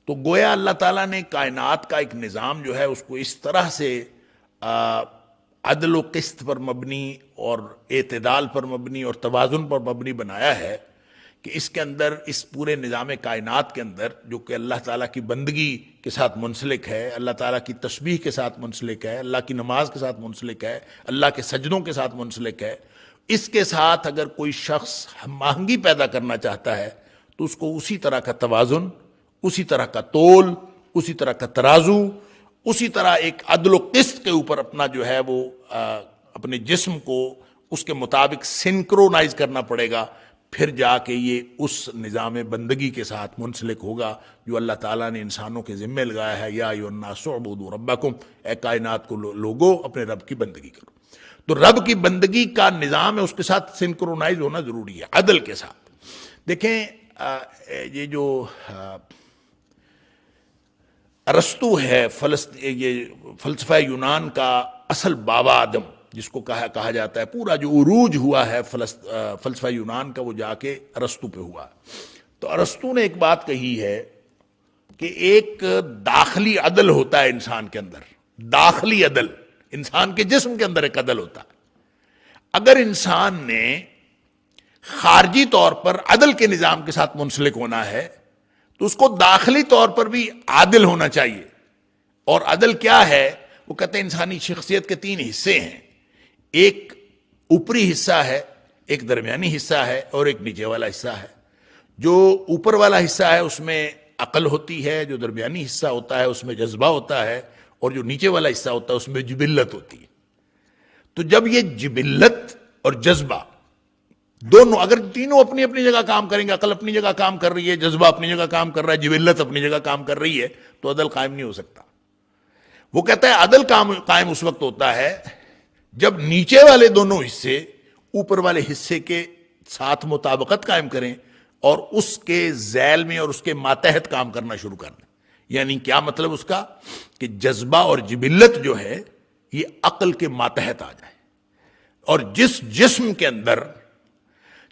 تو گویا اللہ تعالیٰ نے کائنات کا ایک نظام جو ہے اس کو اس طرح سے عدل و قسط پر مبنی اور اعتدال پر مبنی اور توازن پر مبنی بنایا ہے کہ اس کے اندر، اس پورے نظام کائنات کے اندر، جو کہ اللہ تعالیٰ کی بندگی کے ساتھ منسلک ہے، اللہ تعالیٰ کی تسبیح کے ساتھ منسلک ہے، اللہ کی نماز کے ساتھ منسلک ہے، اللہ کے سجدوں کے ساتھ منسلک ہے، اس کے ساتھ اگر کوئی شخص ہم آہنگی پیدا کرنا چاہتا ہے تو اس کو اسی طرح کا توازن، اسی طرح کا تول، اسی طرح کا ترازو، اسی طرح ایک عدل و قسط کے اوپر اپنا جو ہے وہ اپنے جسم کو اس کے مطابق سنکرونائز کرنا پڑے گا. پھر جا کے یہ اس نظام بندگی کے ساتھ منسلک ہوگا جو اللہ تعالیٰ نے انسانوں کے ذمے لگایا ہے. یا ایھا الناس اعبدوا ربکم، اے کائنات کو لوگوں اپنے رب کی بندگی کرو. تو رب کی بندگی کا نظام ہے، اس کے ساتھ سنکرونائز ہونا ضروری ہے، عدل کے ساتھ. دیکھیں یہ جو ارسطو ہے، یہ فلسفہ یونان کا اصل بابا آدم جس کو کہا جاتا ہے، پورا جو عروج ہوا ہے فلسفہ یونان کا وہ جا کے ارسطو پہ ہوا. تو ارسطو نے ایک بات کہی ہے کہ ایک داخلی عدل ہوتا ہے انسان کے اندر. داخلی عدل، انسان کے جسم کے اندر ایک عدل ہوتا ہے. اگر انسان نے خارجی طور پر عدل کے نظام کے ساتھ منسلک ہونا ہے تو اس کو داخلی طور پر بھی عادل ہونا چاہیے. اور عدل کیا ہے؟ وہ کہتے ہیں انسانی شخصیت کے 3 حصے ہیں. ایک اوپری حصہ ہے، ایک درمیانی حصہ ہے اور ایک نیچے والا حصہ ہے. جو اوپر والا حصہ ہے اس میں عقل ہوتی ہے، جو درمیانی حصہ ہوتا ہے اس میں جذبہ ہوتا ہے، اور جو نیچے والا حصہ ہوتا ہے اس میں جبلت ہوتی ہے. تو جب یہ جبلت اور جذبہ دونوں، اگر تینوں اپنی اپنی جگہ کام کریں گے، عقل اپنی جگہ کام کر رہی ہے، جذبہ اپنی جگہ کام کر رہا ہے، جبلت اپنی جگہ کام کر رہی ہے، تو عدل قائم نہیں ہو سکتا. وہ کہتا ہے عدل قائم اس وقت ہوتا ہے جب نیچے والے دونوں حصے اوپر والے حصے کے ساتھ مطابقت قائم کریں اور اس کے ذیل میں اور اس کے ماتحت کام کرنا شروع کر دیں. یعنی کیا مطلب اس کا؟ کہ جذبہ اور جبلت جو ہے یہ عقل کے ماتحت آ جائے. اور جس جسم کے اندر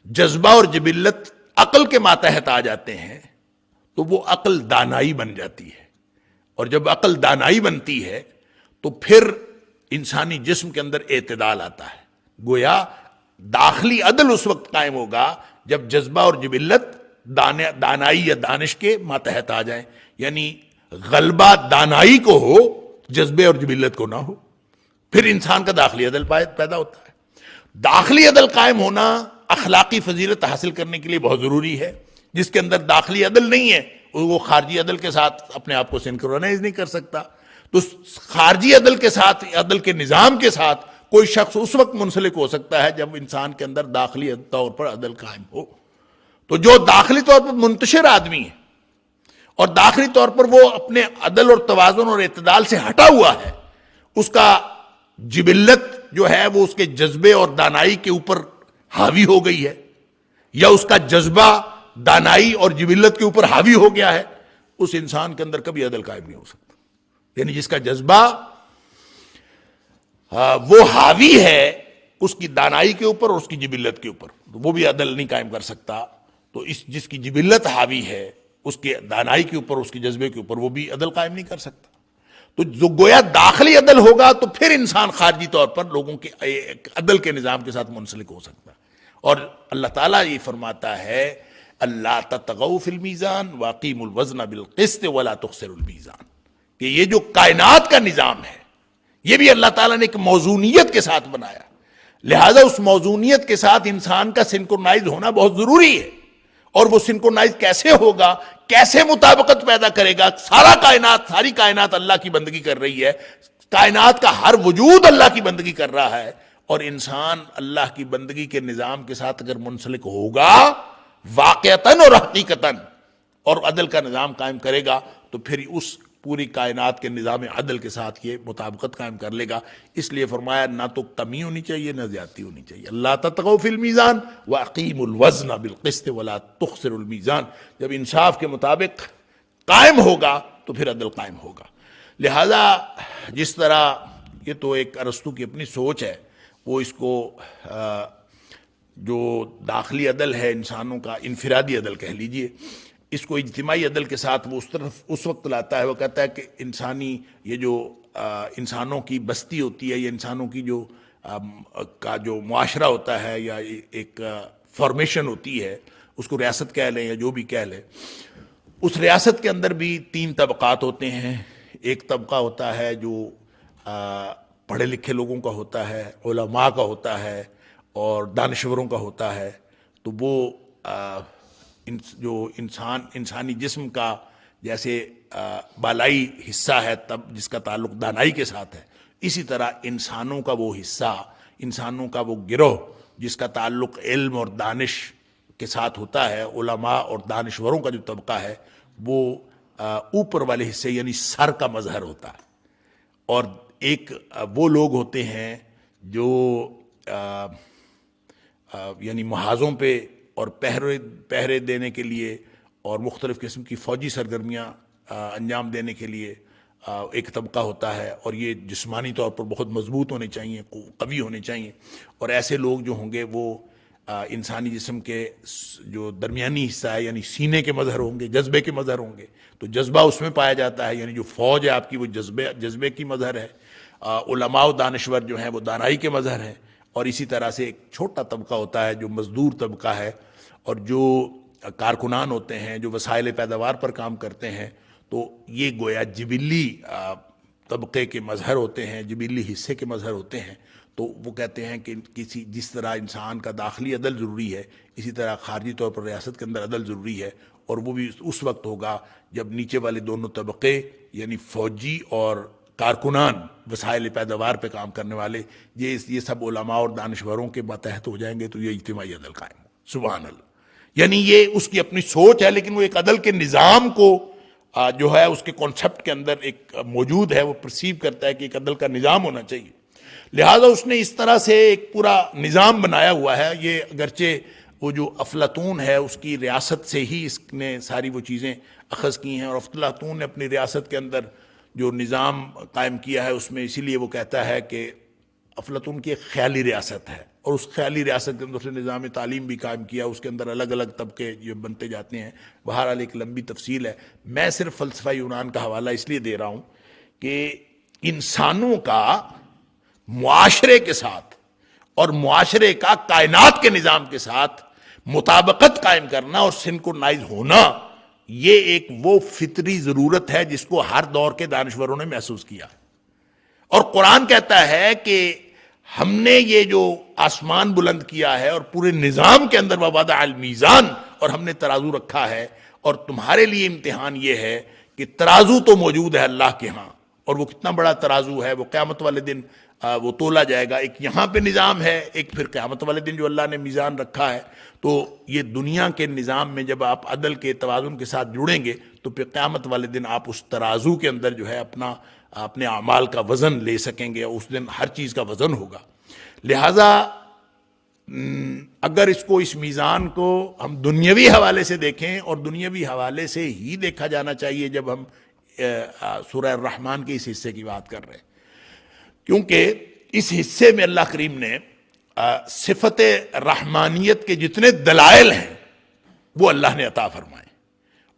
جذبہ اور جبلت عقل کے ماتحت آ جاتے ہیں تو وہ عقل دانائی بن جاتی ہے. اور جب عقل دانائی بنتی ہے تو پھر انسانی جسم کے اندر اعتدال آتا ہے. گویا داخلی عدل اس وقت قائم ہوگا جب جذبہ اور جبلت دانائی یا دانش کے ماتحت آ جائیں. یعنی غلبہ دانائی کو ہو، جذبے اور جبلت کو نہ ہو، پھر انسان کا داخلی عدل پیدا ہوتا ہے. داخلی عدل قائم ہونا اخلاقی فضیلت حاصل کرنے کے لیے بہت ضروری ہے. جس کے اندر داخلی عدل نہیں ہے وہ خارجی عدل کے ساتھ اپنے آپ کو سنکرونائز نہیں کر سکتا. تو خارجی عدل کے ساتھ، عدل کے نظام کے ساتھ کوئی شخص اس وقت منسلک ہو سکتا ہے جب انسان کے اندر داخلی طور پر عدل قائم ہو. تو جو داخلی طور پر منتشر آدمی ہے اور داخلی طور پر وہ اپنے عدل اور توازن اور اعتدال سے ہٹا ہوا ہے، اس کا جبلت جو ہے وہ اس کے جذبے اور دانائی کے اوپر حاوی ہو گئی ہے، یا اس کا جذبہ دانائی اور جبلت کے اوپر حاوی ہو گیا ہے، اس انسان کے اندر کبھی عدل قائم نہیں ہو سکتا. یعنی جس کا جذبہ وہ حاوی ہے اس کی دانائی کے اوپر اور اس کی جبلت کے اوپر، وہ بھی عدل نہیں قائم کر سکتا. تو جس کی جبلت حاوی ہے اس کے دانائی کے اوپر، اس کے جذبے کے اوپر، وہ بھی عدل قائم نہیں کر سکتا. تو جو گویا داخلی عدل ہوگا تو پھر انسان خارجی طور پر لوگوں کے عدل کے نظام کے ساتھ منسلک ہو سکتا ہے. اور اللہ تعالیٰ یہ فرماتا ہے اللہ تطغوا فی المیزان واقیموا الوزن بالقسط ولا تخسروا المیزان، کہ یہ جو کائنات کا نظام ہے یہ بھی اللہ تعالیٰ نے ایک موزونیت کے ساتھ بنایا، لہذا اس موزونیت کے ساتھ انسان کا سنکرونائز ہونا بہت ضروری ہے. اور وہ سنکرونائز کیسے ہوگا، کیسے مطابقت پیدا کرے گا؟ ساری کائنات اللہ کی بندگی کر رہی ہے، کائنات کا ہر وجود اللہ کی بندگی کر رہا ہے، اور انسان اللہ کی بندگی کے نظام کے ساتھ اگر منسلک ہوگا واقعتاً اور حقیقتاً اور عدل کا نظام قائم کرے گا تو پھر اس پوری کائنات کے نظام عدل کے ساتھ یہ مطابقت قائم کر لے گا. اس لیے فرمایا نہ تو کمی ہونی چاہیے نہ زیادتی ہونی چاہیے. اللہ تطغوا فی المیزان واقیموا الوزن بالقسط ولا تخسروا المیزان. جب انصاف کے مطابق قائم ہوگا تو پھر عدل قائم ہوگا. لہذا جس طرح یہ تو ایک ارسطو کی اپنی سوچ ہے، وہ اس کو جو داخلی عدل ہے انسانوں کا، انفرادی عدل کہہ لیجئے، اس کو اجتماعی عدل کے ساتھ وہ اس وقت لاتا ہے. وہ کہتا ہے کہ انسانی یہ جو انسانوں کی بستی ہوتی ہے، یا انسانوں کی جو معاشرہ ہوتا ہے، یا ایک فارمیشن ہوتی ہے، اس کو ریاست کہہ لیں یا جو بھی کہہ لیں، اس ریاست کے اندر بھی 3 طبقات ہوتے ہیں. ایک طبقہ ہوتا ہے جو پڑھے لکھے لوگوں کا ہوتا ہے، علماء کا ہوتا ہے اور دانشوروں کا ہوتا ہے. تو وہ جو انسانی جسم کا جیسے بالائی حصہ ہے تب جس کا تعلق دانائی کے ساتھ ہے، اسی طرح انسانوں کا وہ حصہ، انسانوں کا وہ گروہ جس کا تعلق علم اور دانش کے ساتھ ہوتا ہے، علماء اور دانشوروں کا جو طبقہ ہے، وہ اوپر والے حصے یعنی سر کا مظہر ہوتا ہے. اور ایک وہ لوگ ہوتے ہیں جو یعنی محاذوں پہ اور پہرے دینے کے لیے اور مختلف قسم کی فوجی سرگرمیاں انجام دینے کے لیے ایک طبقہ ہوتا ہے. اور یہ جسمانی طور پر بہت مضبوط ہونے چاہیے، قوی ہونے چاہیے. اور ایسے لوگ جو ہوں گے وہ انسانی جسم کے جو درمیانی حصہ ہے یعنی سینے کے مظہر ہوں گے، جذبے کے مظہر ہوں گے. تو جذبہ اس میں پایا جاتا ہے، یعنی جو فوج ہے آپ کی وہ جذبے کی مظہر ہے. علماء و دانشور جو ہیں وہ دانائی کے مظہر ہیں. اور اسی طرح سے ایک چھوٹا طبقہ ہوتا ہے جو مزدور طبقہ ہے، اور جو کارکنان ہوتے ہیں جو وسائل پیداوار پر کام کرتے ہیں. تو یہ گویا جبلی طبقے کے مظہر ہوتے ہیں، جبلی حصے کے مظہر ہوتے ہیں. تو وہ کہتے ہیں کہ جس طرح انسان کا داخلی عدل ضروری ہے، اسی طرح خارجی طور پر ریاست کے اندر عدل ضروری ہے. اور وہ بھی اس وقت ہوگا جب نیچے والے دونوں طبقے یعنی فوجی اور کارکنان وسائل پیداوار پہ کام کرنے والے، یہ سب علماء اور دانشوروں کے ماتحت ہو جائیں گے تو یہ اجتماعی عدل قائم ہو. سبحان اللہ. یعنی یہ اس کی اپنی سوچ ہے، لیکن وہ ایک عدل کے نظام کو جو ہے اس کے کانسیپٹ کے اندر ایک موجود ہے، وہ پرسیو کرتا ہے کہ ایک عدل کا نظام ہونا چاہیے. لہذا اس نے اس طرح سے ایک پورا نظام بنایا ہوا ہے. یہ اگرچہ وہ جو افلاطون ہے اس کی ریاست سے ہی اس نے ساری وہ چیزیں اخذ کی ہیں، اور افلاطون نے اپنی ریاست کے اندر جو نظام قائم کیا ہے اس میں اسی لیے وہ کہتا ہے کہ افلاطون کی ایک خیالی ریاست ہے، اور اس خیالی ریاست کے اندر اس نے نظام تعلیم بھی قائم کیا. اس کے اندر الگ الگ طبقے جو بنتے جاتے ہیں. بہرحال ایک لمبی تفصیل ہے. میں صرف فلسفہ یونان کا حوالہ اس لیے دے رہا ہوں کہ انسانوں کا معاشرے کے ساتھ اور معاشرے کا کائنات کے نظام کے ساتھ مطابقت قائم کرنا اور سنکرونائز ہونا، یہ ایک وہ فطری ضرورت ہے جس کو ہر دور کے دانشوروں نے محسوس کیا. اور قرآن کہتا ہے کہ ہم نے یہ جو آسمان بلند کیا ہے اور پورے نظام کے اندر ووضع المیزان، اور ہم نے ترازو رکھا ہے، اور تمہارے لیے امتحان یہ ہے کہ ترازو تو موجود ہے اللہ کے ہاں، اور وہ کتنا بڑا ترازو ہے، وہ قیامت والے دن وہ تولا جائے گا. ایک یہاں پہ نظام ہے، ایک پھر قیامت والے دن جو اللہ نے میزان رکھا ہے. تو یہ دنیا کے نظام میں جب آپ عدل کے توازن کے ساتھ جڑیں گے تو پھر قیامت والے دن آپ اس ترازو کے اندر جو ہے اپنا اپنے اعمال کا وزن لے سکیں گے، اس دن ہر چیز کا وزن ہوگا۔ لہٰذا اگر اس میزان کو ہم دنیاوی حوالے سے دیکھیں، اور دنیاوی حوالے سے ہی دیکھا جانا چاہیے جب ہم سورہ الرحمن کے اس حصے کی بات کر رہے ہیں، کیونکہ اس حصے میں اللہ کریم نے صفت رحمانیت کے جتنے دلائل ہیں وہ اللہ نے عطا فرمائے،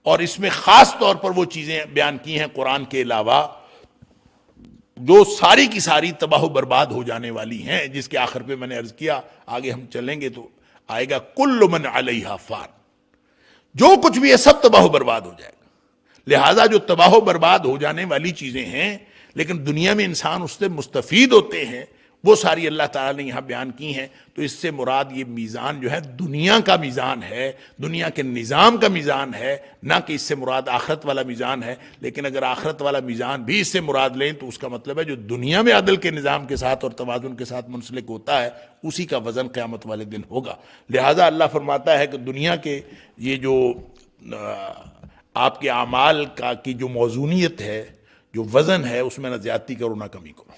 اور اس میں خاص طور پر وہ چیزیں بیان کی ہیں قرآن کے علاوہ جو ساری کی ساری تباہ و برباد ہو جانے والی ہیں، جس کے آخر پہ میں نے عرض کیا، آگے ہم چلیں گے تو آئے گا کل من علیہا فان، جو کچھ بھی ہے سب تباہ و برباد ہو جائے گا۔ لہذا جو تباہ و برباد ہو جانے والی چیزیں ہیں لیکن دنیا میں انسان اس سے مستفید ہوتے ہیں، وہ ساری اللہ تعالیٰ نے یہاں بیان کی ہیں۔ تو اس سے مراد یہ میزان جو ہے دنیا کا میزان ہے، دنیا کے نظام کا میزان ہے، نہ کہ اس سے مراد آخرت والا میزان ہے۔ لیکن اگر آخرت والا میزان بھی اس سے مراد لیں تو اس کا مطلب ہے جو دنیا میں عدل کے نظام کے ساتھ اور توازن کے ساتھ منسلک ہوتا ہے اسی کا وزن قیامت والے دن ہوگا۔ لہٰذا اللہ فرماتا ہے کہ دنیا کے یہ جو آپ کے اعمال کی جو موزونیت ہے، جو وزن ہے، اس میں نہ زیادتی کرو نہ کمی کرو،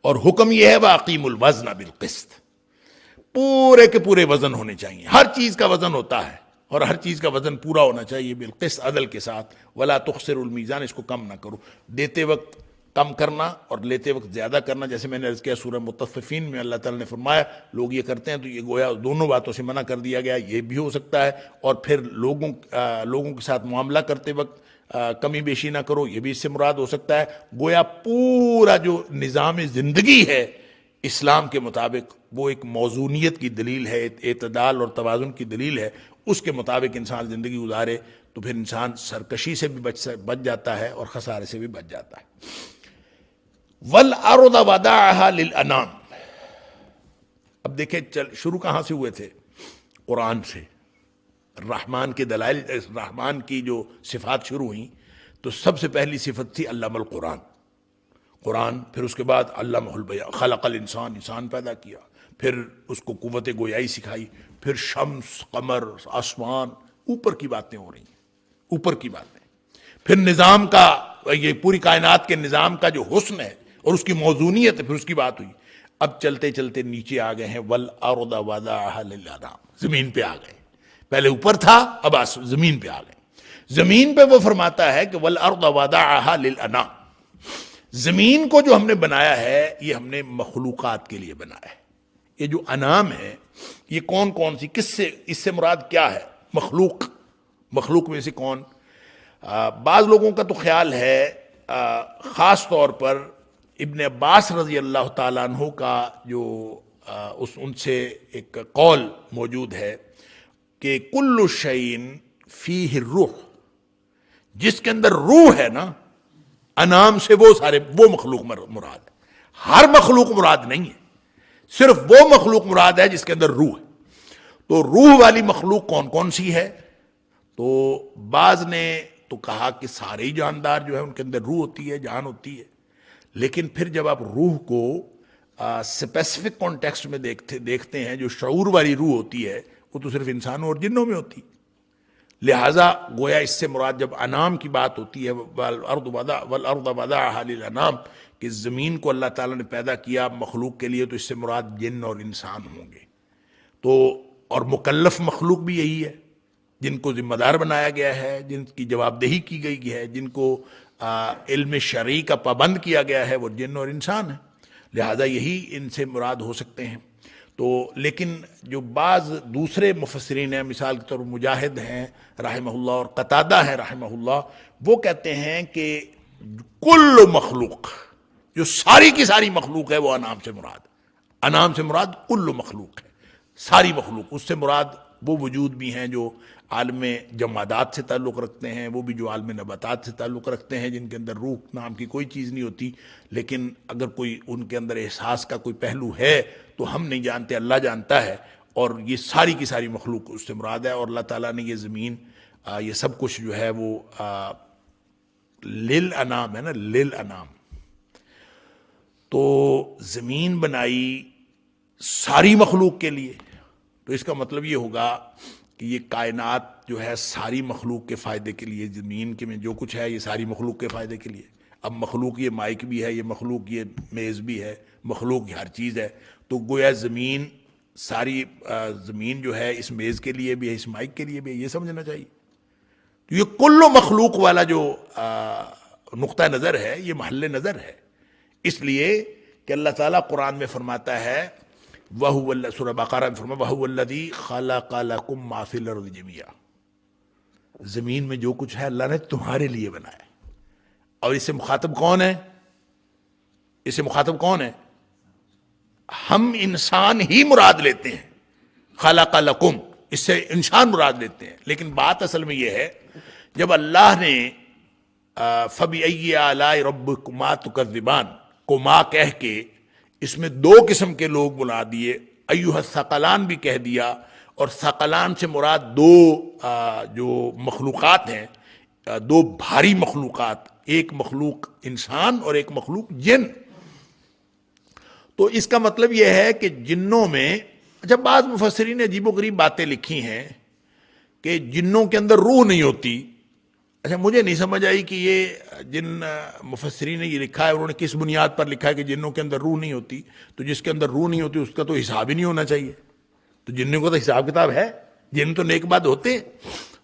اور حکم یہ ہے وَأَقِيمُوا الْوَزْنَ بِالْقِسْطِ، پورے کے پورے وزن ہونے چاہیے، ہر چیز کا وزن ہوتا ہے اور ہر چیز کا وزن پورا ہونا چاہیے بالقسط، عدل کے ساتھ۔ وَلَا تُخْسِرُوا الْمِيزَانَ، اس کو کم نہ کرو، دیتے وقت کم کرنا اور لیتے وقت زیادہ کرنا، جیسے میں نے عرض کیا سورہ مطففین میں اللہ تعالیٰ نے فرمایا لوگ یہ کرتے ہیں، تو یہ گویا دونوں باتوں سے منع کر دیا گیا، یہ بھی ہو سکتا ہے، اور پھر لوگوں کے ساتھ معاملہ کرتے وقت کمی بیشی نہ کرو، یہ بھی اس سے مراد ہو سکتا ہے۔ گویا پورا جو نظام زندگی ہے اسلام کے مطابق وہ ایک موزونیت کی دلیل ہے، اعتدال اور توازن کی دلیل ہے، اس کے مطابق انسان زندگی گزارے تو پھر انسان سرکشی سے بھی بچ جاتا ہے اور خسارے سے بھی بچ جاتا ہے۔ وَالْأَرْضَ وَضَعَهَا لِلْأَنَامِ، اب دیکھیں شروع کہاں سے ہوئے تھے؟ قرآن سے، رحمان کے دلائل، رحمان کی جو صفات شروع ہوئیں تو سب سے پہلی صفت تھی علم القرآن، قرآن، پھر اس کے بعد علمہ البیان، خلق الانسان، انسان پیدا کیا، پھر اس کو قوت گویائی سکھائی، پھر شمس، قمر، آسمان، اوپر کی باتیں ہو رہی ہیں، اوپر کی باتیں، پھر نظام کا، یہ پوری کائنات کے نظام کا جو حسن ہے اور اس کی موزونیت ہے، پھر اس کی بات ہوئی۔ اب چلتے چلتے نیچے آ گئے ہیں وَالْأَرْضَ وَضَعَهَا لِلْأَنَامِ، زمین پہ آ گئے، پہلے اوپر تھا اب زمین پہ آ گئے۔ زمین پہ وہ فرماتا ہے کہ وَالْأَرْضَ وَضَعَهَا لِلْأَنَامِ، زمین کو جو ہم نے بنایا ہے یہ ہم نے مخلوقات کے لیے بنایا ہے۔ یہ جو انعام ہے یہ کون کون سی، کس سے، اس سے مراد کیا ہے؟ مخلوق، مخلوق میں سے کون؟ بعض لوگوں کا تو خیال ہے، خاص طور پر ابن عباس رضی اللہ تعالیٰ عنہ کا جو ان سے ایک قول موجود ہے کہ کل شیء فیہ الروح، جس کے اندر روح ہے نا، انعام سے وہ مخلوق مراد ہے، ہر مخلوق مراد نہیں ہے، صرف وہ مخلوق مراد ہے جس کے اندر روح ہے۔ تو روح والی مخلوق کون کون سی ہے؟ تو بعض نے تو کہا کہ سارے ہی جاندار جو ہے ان کے اندر روح ہوتی ہے، جان ہوتی ہے، لیکن پھر جب آپ روح کو اسپیسیفک کانٹیکسٹ میں دیکھتے ہیں، جو شعور والی روح ہوتی ہے وہ تو صرف انسانوں اور جنوں میں ہوتی ہے۔ لہٰذا گویا اس سے مراد جب انعام کی بات ہوتی ہے وَالْأَرْضَ وَضَعَهَا لِلْأَنَامِ، کہ زمین کو اللہ تعالیٰ نے پیدا کیا مخلوق کے لیے، تو اس سے مراد جن اور انسان ہوں گے۔ تو اور مکلف مخلوق بھی یہی ہے، جن کو ذمہ دار بنایا گیا ہے، جن کی جواب دہی کی گئی ہے، جن کو علم شرعی کا پابند کیا گیا ہے، وہ جن اور انسان ہیں۔ لہذا یہی ان سے مراد ہو سکتے ہیں۔ تو لیکن جو بعض دوسرے مفسرین ہیں، مثال کے طور پر مجاہد ہیں رحمہ اللہ اور قتادہ ہیں رحمہ اللہ، وہ کہتے ہیں کہ کل مخلوق، جو ساری کی ساری مخلوق ہے، وہ انعام سے مراد، انعام سے مراد کل مخلوق ہے، ساری مخلوق۔ اس سے مراد وہ وجود بھی ہیں جو عالم جمادات سے تعلق رکھتے ہیں، وہ بھی جو عالم نباتات سے تعلق رکھتے ہیں، جن کے اندر روح نام کی کوئی چیز نہیں ہوتی، لیکن اگر کوئی ان کے اندر احساس کا کوئی پہلو ہے تو ہم نہیں جانتے، اللہ جانتا ہے، اور یہ ساری کی ساری مخلوق اس سے مراد ہے۔ اور اللہ تعالیٰ نے یہ زمین، یہ سب کچھ جو ہے وہ للانام ہے نا، للانام، تو زمین بنائی ساری مخلوق کے لیے، تو اس کا مطلب یہ ہوگا کہ یہ کائنات جو ہے ساری مخلوق کے فائدے کے لیے، زمین کے میں جو کچھ ہے یہ ساری مخلوق کے فائدے کے لیے۔ اب مخلوق یہ مائک بھی ہے، یہ مخلوق یہ میز بھی ہے، مخلوق یہ ہر چیز ہے، تو گویا زمین ساری زمین جو ہے اس میز کے لیے بھی ہے، اس مائک کے لیے بھی ہے، یہ سمجھنا چاہیے۔ تو یہ کل و مخلوق والا جو نقطہ نظر ہے یہ محل نظر ہے، اس لیے کہ اللہ تعالیٰ قرآن میں فرماتا ہے وَهُوَ سورہ بقرہ میں فرماتا وَهُوَ الَّذِي خَلَقَ لَكُم مَّا فِي الْأَرْضِ جَمِيعًا، زمین میں جو کچھ ہے اللہ نے تمہارے لیے بنایا۔ اور اس سے مخاطب کون ہے؟ اس سے مخاطب کون ہے؟ ہم انسان ہی مراد لیتے ہیں، خلق لکم اس سے انسان مراد لیتے ہیں، لیکن بات اصل میں یہ ہے جب اللہ نے فَبِأَيِّ آلَاءِ رَبِّكُمَا تُكَذِّبَانِ کو ماں کہہ کے اس میں دو قسم کے لوگ بلا دیے، ایھا الثقلان بھی کہہ دیا، اور ثقلان سے مراد دو جو مخلوقات ہیں، دو بھاری مخلوقات، ایک مخلوق انسان اور ایک مخلوق جن۔ تو اس کا مطلب یہ ہے کہ جنوں میں اچھا بعض مفسرین نے عجیب و غریب باتیں لکھی ہیں کہ جنوں کے اندر روح نہیں ہوتی۔ اچھا مجھے نہیں سمجھ آئی کہ یہ جن مفسرین نے یہ لکھا ہے انہوں نے کس بنیاد پر لکھا ہے کہ جنوں کے اندر روح نہیں ہوتی، تو جس کے اندر روح نہیں ہوتی اس کا تو حساب ہی نہیں ہونا چاہیے، تو جنوں کا تو حساب کتاب ہے، جن تو نیک بد ہوتے ہیں،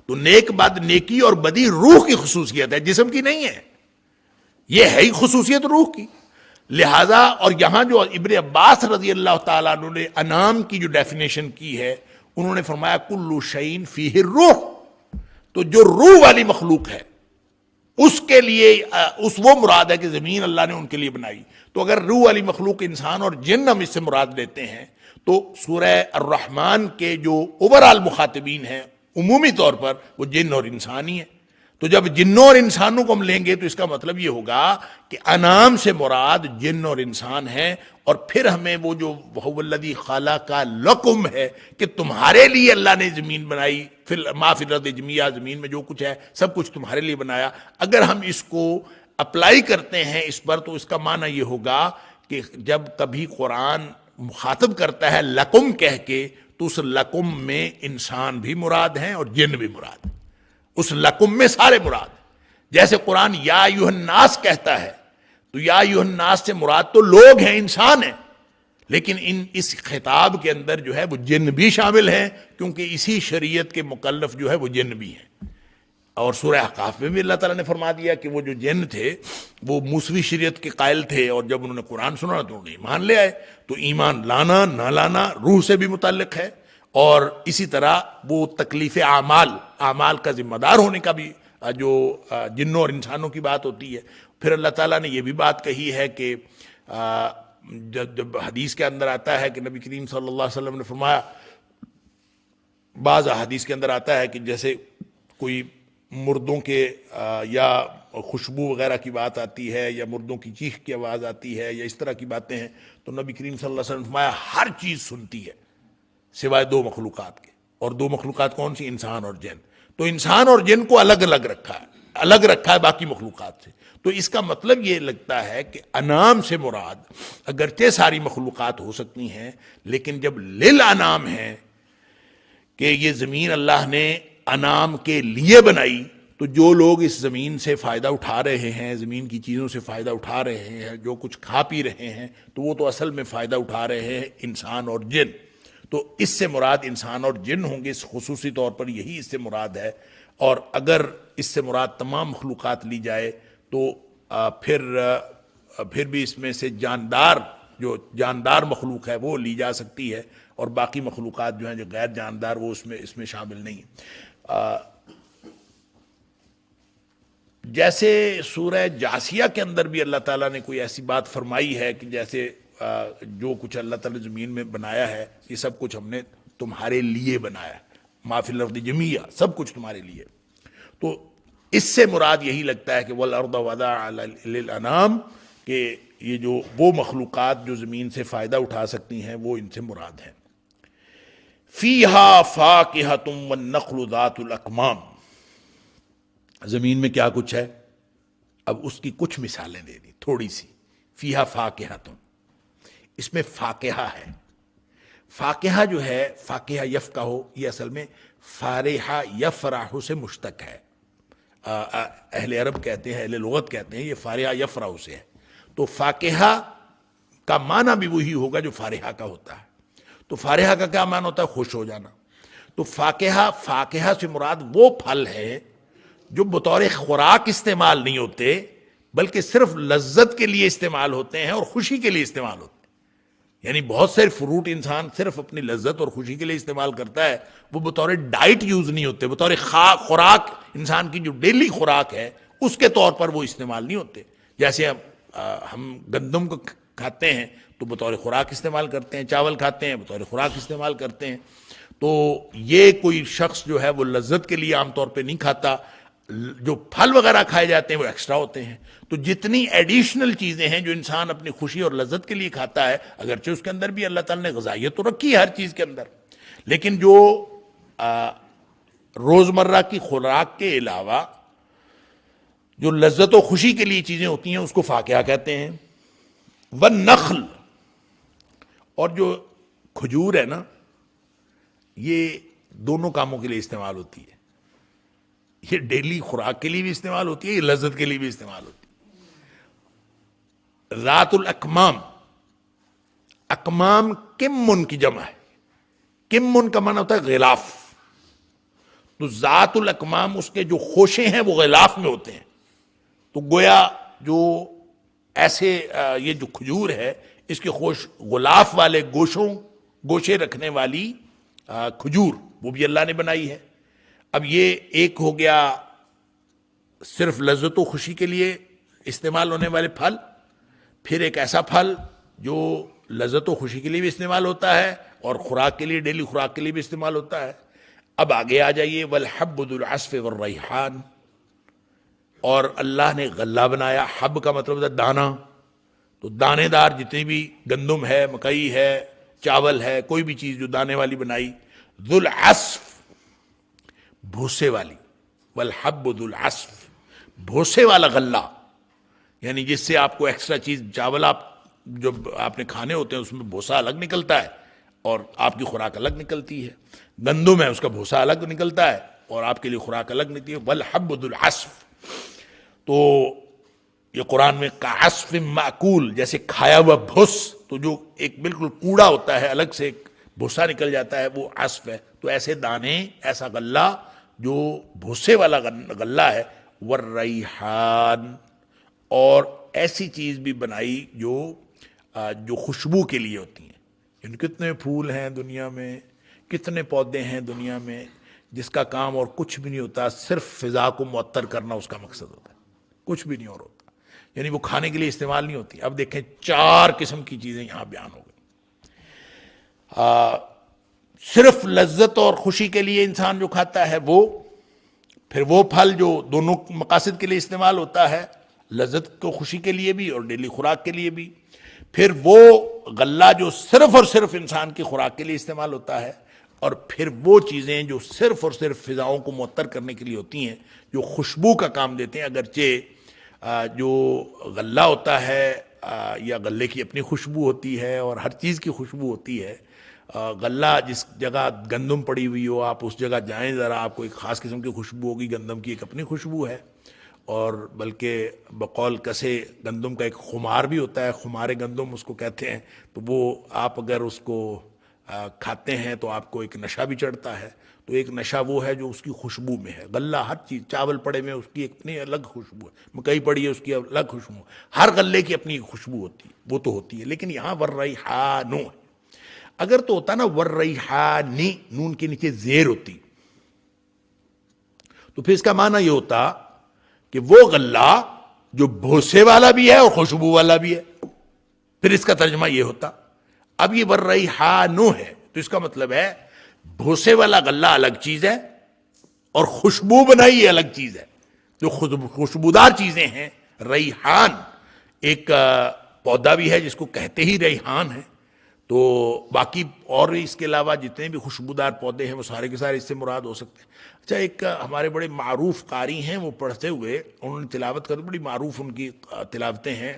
تو نیک بد نیکی اور بدی روح کی خصوصیت ہے، جسم کی نہیں ہے، یہ ہے ہی خصوصیت روح کی۔ لہذا اور یہاں جو ابن عباس رضی اللہ تعالیٰ عنہ نے انعام کی جو ڈیفینیشن کی ہے انہوں نے فرمایا کل شیء فیہ الروح، تو جو روح والی مخلوق ہے اس کے لیے وہ مراد ہے کہ زمین اللہ نے ان کے لیے بنائی۔ تو اگر روح والی مخلوق انسان اور جن ہم اس سے مراد لیتے ہیں تو سورہ الرحمن کے جو اوورآل مخاطبین ہیں عمومی طور پر وہ جن اور انسان ہی ہیں۔ تو جب جنوں اور انسانوں کو ہم لیں گے تو اس کا مطلب یہ ہوگا کہ انعام سے مراد جن اور انسان ہیں، اور پھر ہمیں وہ جو وَهُوَ الَّذِي خَلَقَ لَكُم ہے کہ تمہارے لیے اللہ نے زمین بنائی، مَا فِي الْأَرْضِ جَمِيعًا، زمین میں جو کچھ ہے سب کچھ تمہارے لیے بنایا۔ اگر ہم اس کو اپلائی کرتے ہیں اس پر تو اس کا معنی یہ ہوگا کہ جب کبھی قرآن مخاطب کرتا ہے لکم کہہ کے تو اس لکم میں انسان بھی مراد ہیں اور جن بھی مراد ہیں، اس لکم میں سارے مراد ہیں۔ جیسے قرآن یا ایھا الناس کہتا ہے تو یا ایھا الناس سے مراد تو لوگ ہیں، انسان ہیں، لیکن اس خطاب کے اندر جو ہے وہ جن بھی شامل ہیں، کیونکہ اسی شریعت کے مکلف جو ہے وہ جن بھی ہیں۔ اور سورہ احقاف میں بھی اللہ تعالیٰ نے فرما دیا کہ وہ جو جن تھے وہ موسوی شریعت کے قائل تھے، اور جب انہوں نے قرآن سنا تو انہوں نے ایمان لے آئے۔ تو ایمان لانا نہ لانا روح سے بھی متعلق ہے، اور اسی طرح وہ تکلیف اعمال کا ذمہ دار ہونے کا بھی جو جنوں اور انسانوں کی بات ہوتی ہے۔ پھر اللہ تعالیٰ نے یہ بھی بات کہی ہے کہ جب حدیث کے اندر آتا ہے کہ نبی کریم صلی اللہ علیہ وسلم نے فرمایا، بعض حدیث کے اندر آتا ہے کہ جیسے کوئی مردوں کے یا خوشبو وغیرہ کی بات آتی ہے یا مردوں کی چیخ کی آواز آتی ہے یا اس طرح کی باتیں ہیں، تو نبی کریم صلی اللہ علیہ وسلم نے فرمایا ہر چیز سنتی ہے سوائے دو مخلوقات کے، اور دو مخلوقات کون سی؟ انسان اور جن۔ تو انسان اور جن کو الگ رکھا ہے باقی مخلوقات سے۔ تو اس کا مطلب یہ لگتا ہے کہ انعام سے مراد اگرچہ ساری مخلوقات ہو سکتی ہیں، لیکن جب للانعام ہے کہ یہ زمین اللہ نے انعام کے لیے بنائی، تو جو لوگ اس زمین سے فائدہ اٹھا رہے ہیں، زمین کی چیزوں سے فائدہ اٹھا رہے ہیں، جو کچھ کھا پی رہے ہیں، تو وہ تو اصل میں فائدہ اٹھا رہے ہیں انسان اور جن۔ تو اس سے مراد انسان اور جن ہوں گے، اس خصوصی طور پر یہی اس سے مراد ہے۔ اور اگر اس سے مراد تمام مخلوقات لی جائے تو پھر بھی اس میں سے جو جاندار مخلوق ہے وہ لی جا سکتی ہے، اور باقی مخلوقات جو ہیں جو غیر جاندار وہ اس میں شامل نہیں ہیں۔ جیسے سورہ جاسیہ کے اندر بھی اللہ تعالیٰ نے کوئی ایسی بات فرمائی ہے کہ جیسے جو کچھ اللہ تعالیٰ زمین میں بنایا ہے یہ سب کچھ ہم نے تمہارے لیے بنایا ہے، ما فی الارض جمیعا، سب کچھ تمہارے لیے۔ تو اس سے مراد یہی لگتا ہے کہ والارض وضعها للانام، کہ یہ جو وہ مخلوقات جو زمین سے فائدہ اٹھا سکتی ہیں وہ ان سے مراد ہیں۔ فیہا فاکہۃ والنخل ذات الاکمام، زمین میں کیا کچھ ہے؟ اب اس کی کچھ مثالیں دے دی تھوڑی سی۔ فیہا فاکہۃ، اس میں فاکہہ ہے۔ فاکہہ جو ہے، فاکہہ یفقہ، یہ اصل میں فارحہ یفرح سے مشتق ہے۔ اہل عرب کہتے ہیں، اہل لغت کہتے ہیں، یہ فارحہ یفرح سے ہے، تو فاقہہ کا معنی بھی وہی ہوگا جو فارحہ کا ہوتا ہے۔ تو فارحہ کا کیا معنی ہوتا ہے؟ خوش ہو جانا۔ تو فاقہہ سے مراد وہ پھل ہے جو بطور خوراک استعمال نہیں ہوتے بلکہ صرف لذت کے لیے استعمال ہوتے ہیں اور خوشی کے لیے استعمال ہوتے ہیں۔ یعنی بہت سارے فروٹ انسان صرف اپنی لذت اور خوشی کے لیے استعمال کرتا ہے، وہ بطور ڈائٹ یوز نہیں ہوتے، بطور خوراک انسان کی جو ڈیلی خوراک ہے اس کے طور پر وہ استعمال نہیں ہوتے۔ جیسے ہم گندم کو کھاتے ہیں تو بطور خوراک استعمال کرتے ہیں، چاول کھاتے ہیں بطور خوراک استعمال کرتے ہیں۔ تو یہ کوئی شخص جو ہے وہ لذت کے لیے عام طور پہ نہیں کھاتا، جو پھل وغیرہ کھائے جاتے ہیں وہ ایکسٹرا ہوتے ہیں۔ تو جتنی ایڈیشنل چیزیں ہیں جو انسان اپنی خوشی اور لذت کے لیے کھاتا ہے، اگرچہ اس کے اندر بھی اللہ تعالیٰ نے غذائیت تو رکھی ہے ہر چیز کے اندر، لیکن جو روزمرہ کی خوراک کے علاوہ جو لذت و خوشی کے لیے چیزیں ہوتی ہیں اس کو فاقہ کہتے ہیں۔ والنخل، اور جو کھجور ہے نا، یہ دونوں کاموں کے لیے استعمال ہوتی ہے۔ یہ ڈیلی خوراک کے لیے بھی استعمال ہوتی ہے، یہ لذت کے لیے بھی استعمال ہوتی ہے۔ ذات الاکمام، اکمام کمن کی جمع ہے، کمن کا معنی ہوتا ہے غلاف، تو ذات الاکمام اس کے جو خوشے ہیں وہ غلاف میں ہوتے ہیں۔ تو گویا جو ایسے یہ جو کھجور ہے اس کے خوش غلاف والے گوشے رکھنے والی کھجور وہ بھی اللہ نے بنائی ہے۔ اب یہ ایک ہو گیا صرف لذت و خوشی کے لیے استعمال ہونے والے پھل، پھر ایک ایسا پھل جو لذت و خوشی کے لیے بھی استعمال ہوتا ہے اور خوراک کے لیے، ڈیلی خوراک کے لیے بھی استعمال ہوتا ہے۔ اب آگے آ جائیے، والحب ذو العصف والریحان، اور اللہ نے غلہ بنایا۔ حب کا مطلب ہے دانہ، تو دانے دار جتنی بھی گندم ہے، مکئی ہے، چاول ہے، کوئی بھی چیز جو دانے والی بنائی۔ ذو العصف، بھوسے والی، والحب ذو العصف، بھوسے والا غلہ، یعنی جس سے آپ کو ایکسٹرا چیز، چاول آپ جو آپ نے کھانے ہوتے ہیں اس میں بھوسا الگ نکلتا ہے اور آپ کی خوراک الگ نکلتی ہے۔ گندم ہے، اس کا بھوسا الگ نکلتا ہے اور آپ کے لیے خوراک الگ نکلتی ہے۔ والحب ذو العصف، تو یہ قرآن میں کعصف معقول، جیسے کھایا ہوا بھس، تو جو ایک بالکل کوڑا ہوتا ہے الگ سے ایک بھوسا نکل جاتا ہے وہ عصف ہے۔ تو ایسے دانے، ایسا غلہ جو بھوسے والا غلہ ہے۔ والریحان، اور ایسی چیز بھی بنائی جو خوشبو کے لیے ہوتی ہیں۔ یعنی کتنے پھول ہیں دنیا میں، کتنے پودے ہیں دنیا میں جس کا کام اور کچھ بھی نہیں ہوتا، صرف فضا کو معطر کرنا اس کا مقصد ہوتا ہے، کچھ بھی نہیں اور ہوتا، یعنی وہ کھانے کے لیے استعمال نہیں ہوتی۔ اب دیکھیں 4 قسم کی چیزیں یہاں بیان ہو گئی۔ صرف لذت اور خوشی کے لیے انسان جو کھاتا ہے وہ، پھر وہ پھل جو دونوں مقاصد کے لیے استعمال ہوتا ہے، لذت کو خوشی کے لیے بھی اور ڈیلی خوراک کے لیے بھی، پھر وہ غلہ جو صرف اور صرف انسان کی خوراک کے لیے استعمال ہوتا ہے، اور پھر وہ چیزیں جو صرف اور صرف فضاؤں کو معطر کرنے کے لیے ہوتی ہیں، جو خوشبو کا کام دیتے ہیں۔ اگرچہ جو غلہ ہوتا ہے یا غلے کی اپنی خوشبو ہوتی ہے اور ہر چیز کی خوشبو ہوتی ہے، غلہ جس جگہ گندم پڑی ہوئی ہو آپ اس جگہ جائیں ذرا، آپ کو ایک خاص قسم کی خوشبو ہوگی، گندم کی ایک اپنی خوشبو ہے، اور بلکہ بقول کسے گندم کا ایک خمار بھی ہوتا ہے، خمار گندم اس کو کہتے ہیں، تو وہ آپ اگر اس کو کھاتے ہیں تو آپ کو ایک نشہ بھی چڑھتا ہے۔ تو ایک نشہ وہ ہے جو اس کی خوشبو میں ہے۔ غلہ ہر چیز، چاول پڑے میں اس کی ایک اپنی الگ خوشبو ہے، مکئی پڑی ہے اس کی الگ خوشبو ہے، ہر غلے کی اپنی خوشبو ہوتی ہے، وہ تو ہوتی ہے۔ لیکن یہاں والریحان ہے، اگر تو ہوتا نا والریحانی، نون کے نیچے زیر ہوتی، تو پھر اس کا معنی یہ ہوتا کہ وہ غلہ جو بھوسے والا بھی ہے اور خوشبو والا بھی ہے، پھر اس کا ترجمہ یہ ہوتا۔ اب یہ والریحانو ہے تو اس کا مطلب ہے بھوسے والا غلہ الگ چیز ہے اور خوشبو بنائی یہ الگ چیز ہے۔ جو خوشبودار چیزیں ہیں، ریحان ایک پودا بھی ہے جس کو کہتے ہی ریحان ہے، تو باقی اور اس کے علاوہ جتنے بھی خوشبودار پودے ہیں وہ سارے کے سارے اس سے مراد ہو سکتے ہیں۔ اچھا، ایک ہمارے بڑے معروف قاری ہیں، وہ پڑھتے ہوئے انہوں نے تلاوت کر، بڑی معروف ان کی تلاوتیں ہیں،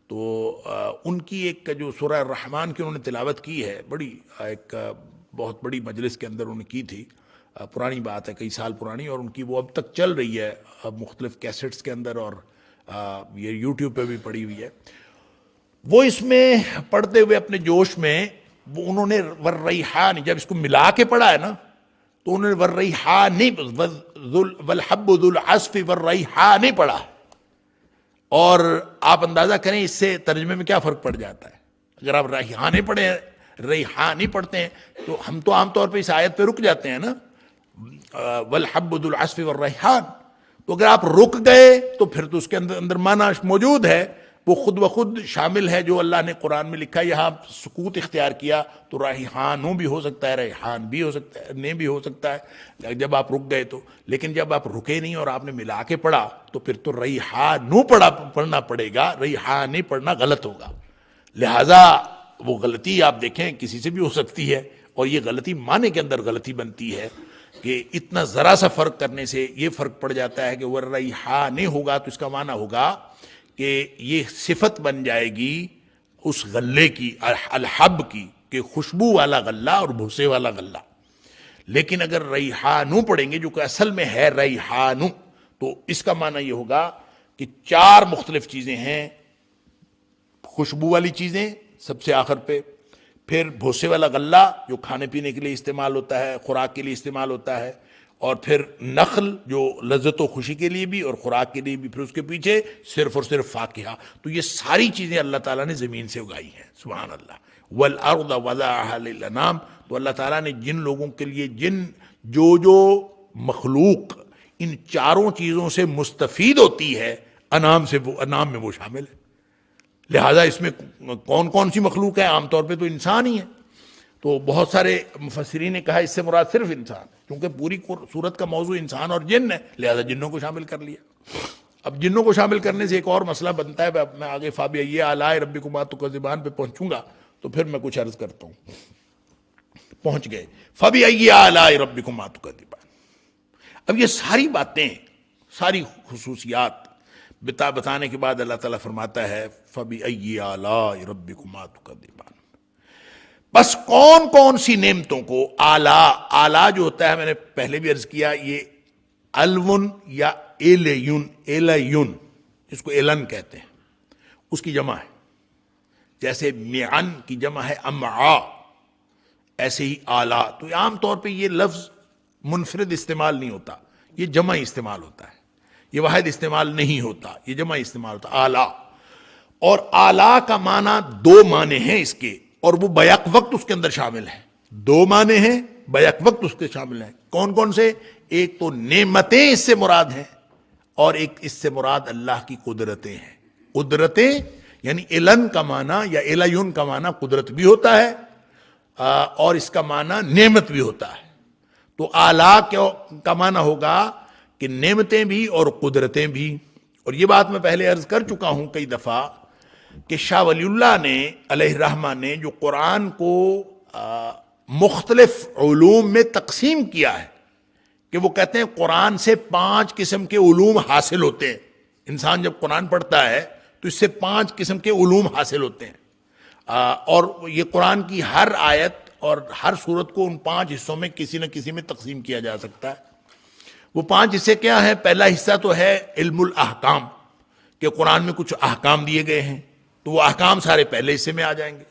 تو ان کی ایک جو سورہ الرحمن کی انہوں نے تلاوت کی ہے، بڑی ایک بہت بڑی مجلس کے اندر انہوں نے کی تھی، پرانی بات ہے، کئی سال پرانی، اور ان کی وہ اب تک چل رہی ہے مختلف کیسٹس کے اندر، اور یہ یوٹیوب پہ بھی پڑی ہوئی ہے۔ وہ اس میں پڑھتے ہوئے اپنے جوش میں وہ انہوں نے والریحان، جب اس کو ملا کے پڑھا ہے نا تو انہوں نے والریحان والحب ذو العصف والریحان پڑھا، اور آپ اندازہ کریں اس سے ترجمے میں کیا فرق پڑ جاتا ہے۔ اگر آپ ریحانے پڑھیں، ریحانی پڑھتے ہیں تو ہم تو عام طور پہ اس آیت پہ رک جاتے ہیں نا، والحب ذو العصف والریحان، تو اگر آپ رک گئے تو پھر تو اس کے اندر معنی موجود ہے، وہ خود بخود شامل ہے جو اللہ نے قرآن میں لکھا ہے۔ یہاں سکوت اختیار کیا تو ریحانوں بھی ہو سکتا ہے، ریحان بھی ہو سکتا ہے، نے بھی ہو سکتا ہے جب آپ رک گئے تو، لیکن جب آپ رکے نہیں اور آپ نے ملا کے پڑھا تو پھر تو ریحانوں پڑھنا پڑے گا، ریحانی پڑھنا غلط ہوگا۔ لہذا وہ غلطی آپ دیکھیں کسی سے بھی ہو سکتی ہے، اور یہ غلطی معنی کے اندر غلطی بنتی ہے کہ اتنا ذرا سا فرق کرنے سے یہ فرق پڑ جاتا ہے کہ وہ ریحانی ہوگا تو اس کا معنی ہوگا کہ یہ صفت بن جائے گی اس غلے کی، الحب کی، کہ خوشبو والا غلہ اور بھوسے والا غلہ۔ لیکن اگر ریحانو پڑھیں گے جو کہ اصل میں ہے ریحانو، تو اس کا معنی یہ ہوگا کہ چار مختلف چیزیں ہیں، خوشبو والی چیزیں سب سے آخر پہ، پھر بھوسے والا غلہ جو کھانے پینے کے لیے استعمال ہوتا ہے، خوراک کے لیے استعمال ہوتا ہے، اور پھر نخل جو لذت و خوشی کے لیے بھی اور خوراک کے لیے بھی، پھر اس کے پیچھے صرف اور صرف فاکہہ۔ تو یہ ساری چیزیں اللہ تعالیٰ نے زمین سے اگائی ہیں، سبحان اللہ۔ والارض وضعها للانام، تو اللہ تعالیٰ نے جن لوگوں کے لیے، جو مخلوق ان چاروں چیزوں سے مستفید ہوتی ہے، انعام میں وہ شامل ہے۔ لہذا اس میں کون کون سی مخلوق ہے؟ عام طور پہ تو انسان ہی ہے، تو بہت سارے مفسرین نے کہا اس سے مراد صرف انسان، کیونکہ پوری صورت کا موضوع انسان اور جن ہے، لہذا جنوں کو شامل کر لیا۔ اب جنوں کو شامل کرنے سے ایک اور مسئلہ بنتا ہے، میں آگے فَبِأَيِّ آلَاءِ رَبِّكُمَا تُكَذِّبَانِ پہ پہنچوں گا، تو پھر میں کچھ عرض کرتا ہوں۔ پہنچ گئے فَبِأَيِّ آلَاءِ رَبِّكُمَا تُكَذِّبَانِ۔ اب یہ ساری باتیں، ساری خصوصیات بتانے کے بعد اللہ تعالیٰ فرماتا ہے فَبِأَيِّ آلَاءِ رَبِّكُمَا تُكَذِّبَانِ۔ بس کون کون سی نعمتوں کو، آلہ جو ہوتا ہے، میں نے پہلے بھی عرض کیا، یہ الون یا ایلیون، اس کو ایلن کہتے ہیں، اس کی جمع ہے۔ جیسے معن کی جمع ہے امعا، ایسے ہی آلہ۔ تو عام طور پہ یہ لفظ منفرد استعمال نہیں ہوتا، یہ جمع استعمال ہوتا ہے، یہ واحد استعمال نہیں ہوتا، یہ جمع استعمال ہوتا ہے، آلہ۔ اور آلہ کا معنی دو معنی ہیں اس کے، اور وہ بیک وقت اس کے اندر شامل ہیں، دو معنی ہیں بیک وقت اس کے شامل ہیں۔ کون کون سے؟ ایک تو نعمتیں اس سے مراد ہیں، اور ایک اس سے مراد اللہ کی قدرتیں ہیں۔ قدرتیں یعنی علن کا معنی یا الیون کا معنی قدرت بھی ہوتا ہے، اور اس کا معنی نعمت بھی ہوتا ہے۔ تو آلہ کا معنی ہوگا کہ نعمتیں بھی اور قدرتیں بھی۔ اور یہ بات میں پہلے عرض کر چکا ہوں کئی دفعہ کہ شاہ ولی اللہ نے علیہ الرحمہ نے جو قرآن کو مختلف علوم میں تقسیم کیا ہے، کہ وہ کہتے ہیں قرآن سے 5 قسم کے علوم حاصل ہوتے ہیں۔ انسان جب قرآن پڑھتا ہے تو اس سے 5 قسم کے علوم حاصل ہوتے ہیں، اور یہ قرآن کی ہر آیت اور ہر سورت کو ان 5 حصوں میں کسی نہ کسی میں تقسیم کیا جا سکتا ہے۔ وہ 5 حصے کیا ہیں؟ پہلا حصہ تو ہے علم الاحکام، کہ قرآن میں کچھ احکام دیے گئے ہیں، تو وہ احکام سارے پہلے حصے میں آ جائیں گے۔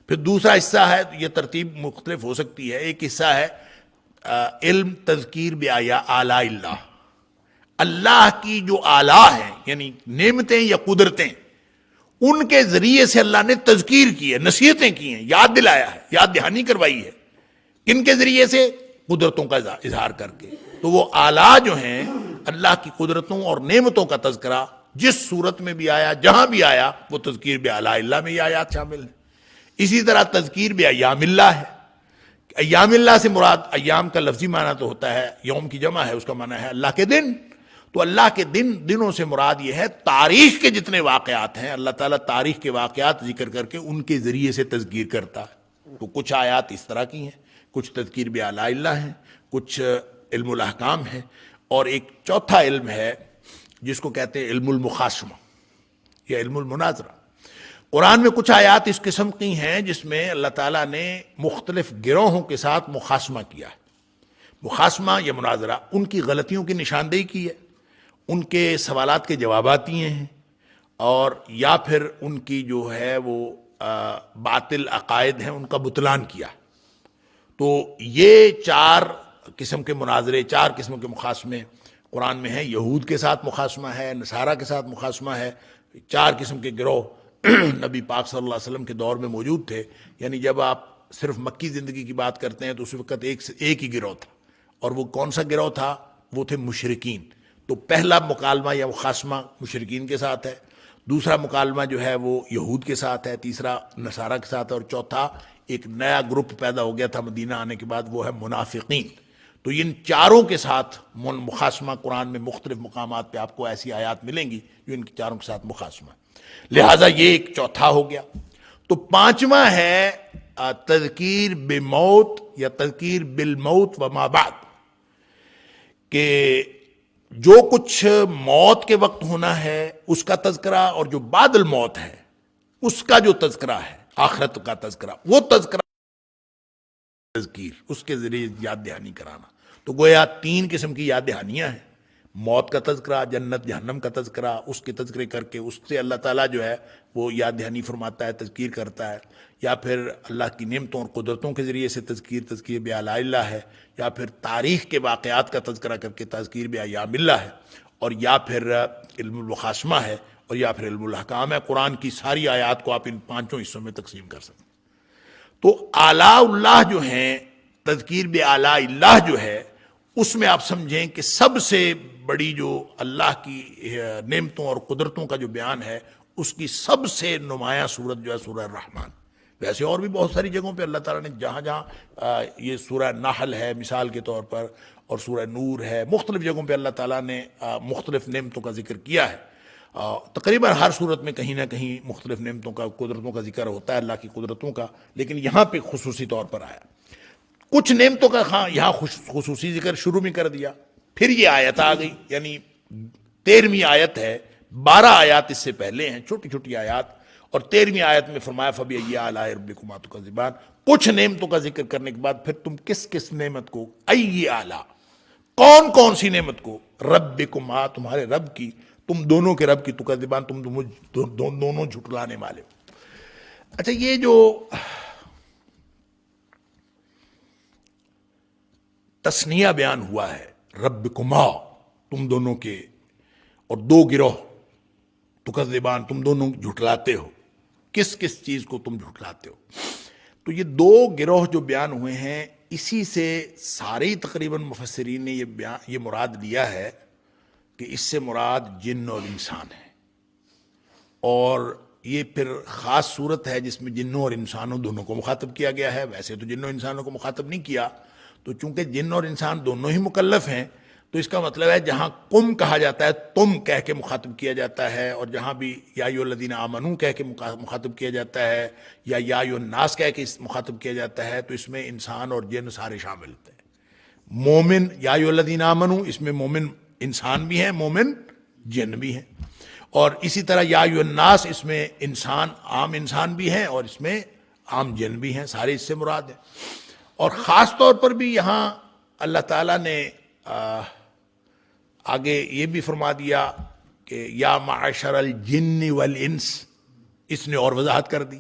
پھر دوسرا حصہ ہے، یہ ترتیب مختلف ہو سکتی ہے، ایک حصہ ہے علم تذکیر آلاء اللہ، اللہ کی جو آلاء ہیں یعنی نعمتیں یا قدرتیں، ان کے ذریعے سے اللہ نے تذکیر کی ہے، نصیحتیں کی ہیں، یاد دلایا ہے، یاد دہانی کروائی ہے۔ کن کے ذریعے سے؟ قدرتوں کا اظہار کر کے۔ تو وہ آلاء جو ہیں، اللہ کی قدرتوں اور نعمتوں کا تذکرہ جس صورت میں بھی آیا، جہاں بھی آیا، وہ تذکیر بآلاء اللہ میں یہ آیات شامل ہیں۔ اسی طرح تذکیر بایام اللہ ہے۔ ایام اللہ سے مراد، ایام کا لفظی معنی تو ہوتا ہے، یوم کی جمع ہے، اس کا معنی ہے اللہ کے دن۔ تو اللہ کے دنوں سے مراد یہ ہے تاریخ کے جتنے واقعات ہیں، اللہ تعالیٰ تاریخ کے واقعات ذکر کر کے ان کے ذریعے سے تذکیر کرتا ہے۔ تو کچھ آیات اس طرح کی ہیں، کچھ تذکیر بآلاء اللہ ہیں، کچھ علم الاحکام ہے، اور ایک چوتھا علم ہے جس کو کہتے ہیں علم المخاصمہ یا علم المناظرہ۔ قرآن میں کچھ آیات اس قسم کی ہیں جس میں اللہ تعالیٰ نے مختلف گروہوں کے ساتھ مخاصمہ کیا ہے۔ مخاصمہ یا مناظرہ ان کی غلطیوں کی نشاندہی کی ہے، ان کے سوالات کے جوابات دیے ہیں، اور یا پھر ان کی جو ہے وہ باطل عقائد ہیں ان کا بطلان کیا۔ تو یہ چار قسم کے مناظرے، چار قسم کے مخاصمے قرآن میں ہیں۔ یہود کے ساتھ مخاصمہ ہے، نصارہ کے ساتھ مخاصمہ ہے، چار قسم کے گروہ نبی پاک صلی اللہ علیہ وسلم کے دور میں موجود تھے۔ یعنی جب آپ صرف مکی زندگی کی بات کرتے ہیں تو اس وقت ایک ہی گروہ تھا، اور وہ کون سا گروہ تھا؟ وہ تھے مشرکین۔ تو پہلا مکالمہ یا مخاصمہ مشرکین کے ساتھ ہے، دوسرا مکالمہ جو ہے وہ یہود کے ساتھ ہے، تیسرا نصارہ کے ساتھ ہے، اور چوتھا ایک نیا گروپ پیدا ہو گیا تھا مدینہ آنے کے بعد، وہ ہے منافقین۔ تو ان چاروں کے ساتھ مخاصمہ قرآن میں مختلف مقامات پہ آپ کو ایسی آیات ملیں گی جو ان چاروں کے ساتھ مخاصمہ، لہٰذا یہ ایک چوتھا ہو گیا۔ تو پانچواں ہے تذکیر بموت یا تذکیر بالموت وما بعد، کہ جو کچھ موت کے وقت ہونا ہے اس کا تذکرہ، اور جو بعد الموت ہے اس کا جو تذکرہ ہے، آخرت کا تذکرہ، وہ تذکرہ تذکیر، اس کے ذریعے یاد دہانی کرانا۔ تو گویا تین قسم کی یاد دہانیاں ہیں، موت کا تذکرہ، جنت جہنم کا تذکرہ، اس کے تذکرے کر کے اس سے اللہ تعالیٰ جو ہے وہ یاد دہانی فرماتا ہے، تذکیر کرتا ہے، یا پھر اللہ کی نعمتوں اور قدرتوں کے ذریعے سے تذکیر بآلاء اللہ ہے، یا پھر تاریخ کے واقعات کا تذکرہ کر کے تذکیر بایام اللہ ہے، اور یا پھر علم المخاصمہ ہے، اور یا پھر علم الاحکام ہے۔ قرآن کی ساری آیات کو آپ ان پانچوں حصوں میں تقسیم کر سکتے ہیں۔ تو آلاء اللہ جو ہیں، تذکیر بآلاء اللہ جو ہے، اس میں آپ سمجھیں کہ سب سے بڑی جو اللہ کی نعمتوں اور قدرتوں کا جو بیان ہے، اس کی سب سے نمایاں صورت جو ہے سورہ الرحمن۔ ویسے اور بھی بہت ساری جگہوں پہ اللہ تعالیٰ نے جہاں جہاں یہ سورہ نحل ہے مثال کے طور پر، اور سورہ نور ہے، مختلف جگہوں پہ اللہ تعالیٰ نے مختلف نعمتوں کا ذکر کیا ہے۔ تقریباً ہر صورت میں کہیں نہ کہیں مختلف نعمتوں کا، قدرتوں کا ذکر ہوتا ہے، اللہ کی قدرتوں کا، لیکن یہاں پہ خصوصی طور پر آیا۔ کچھ نعمتوں کا یہاں خصوصی ذکر شروع میں کر دیا، پھر یہ آیت آ گئی، یعنی 13ویں آیت ہے، 12 آیات اس سے پہلے ہیں، چھوٹی چھوٹی آیات، اور 13ویں آیت میں فرمایا فَبِأَيِّ آلَاءِ رَبِّكُمَا تُكَذِّبَانِ۔ کچھ نعمتوں کا ذکر کرنے کے بعد پھر تم کس کس نعمت کو، ائی آلہ، کون کون سی نعمت کو، ربکما، تمہارے رب کی، تم دونوں کے رب کی، تکذبان، تم دونوں جھٹلانے والے۔ اچھا، یہ جو تثنیہ بیان ہوا ہے، ربکما، تم دونوں کے، اور دو گروہ، تکذبان، تم دونوں جھٹلاتے ہو، کس کس چیز کو تم جھٹلاتے ہو؟ تو یہ دو گروہ جو بیان ہوئے ہیں، اسی سے سارے تقریباً مفسرین نے یہ مراد لیا ہے کہ اس سے مراد جن اور انسان ہے، اور یہ پھر خاص صورت ہے جس میں جنوں اور انسانوں دونوں کو مخاطب کیا گیا ہے۔ ویسے تو جنوں انسانوں کو مخاطب نہیں کیا، تو چونکہ جن اور انسان دونوں ہی مکلف ہیں، تو اس کا مطلب ہے جہاں قم کہا جاتا ہے، تم کہہ کے مخاطب کیا جاتا ہے، اور جہاں بھی یا ایھا الذین آمنوا کہہ کے مخاطب کیا جاتا ہے، یا ایھا الناس کہہ کے مخاطب کیا جاتا ہے، تو اس میں انسان اور جن سارے شامل ہوتے ہیں۔ مومن، یا ایھا الذین آمنوا، اس میں مومن انسان بھی ہیں، مومن جن بھی ہیں، اور اسی طرح یا ایھا الناس، اس میں انسان، عام انسان بھی ہیں، اور اس میں عام جن بھی ہیں، سارے اس سے مراد ہیں۔ اور خاص طور پر بھی یہاں اللہ تعالیٰ نے آگے یہ بھی فرما دیا کہ یا معشر الجن والانس، اس نے اور وضاحت کر دی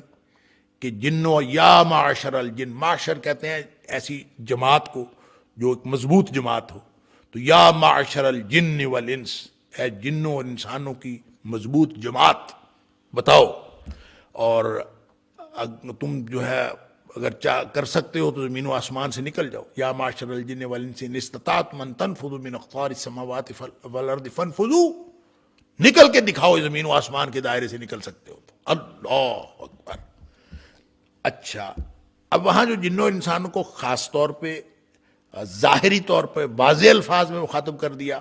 کہ جنوں، یا معشر الجن، معشر کہتے ہیں ایسی جماعت کو جو ایک مضبوط جماعت ہو، تو یا معشر الجن والانس، اے جنوں اور انسانوں کی مضبوط جماعت بتاؤ، اور تم جو ہے اگر کر سکتے ہو تو زمین و آسمان سے نکل جاؤ، یا معشر الجن والانس ان استطعتم ان تنفذوا من اقطار السماوات والارض فانفذوا، نکل کے دکھاؤ، زمین و آسمان کے دائرے سے نکل سکتے ہو تو۔ اللہ اکبر۔ اچھا، اب وہاں جو جنوں اور انسانوں کو خاص طور پہ ظاہری طور پہ واضح الفاظ میں مخاطب کر دیا،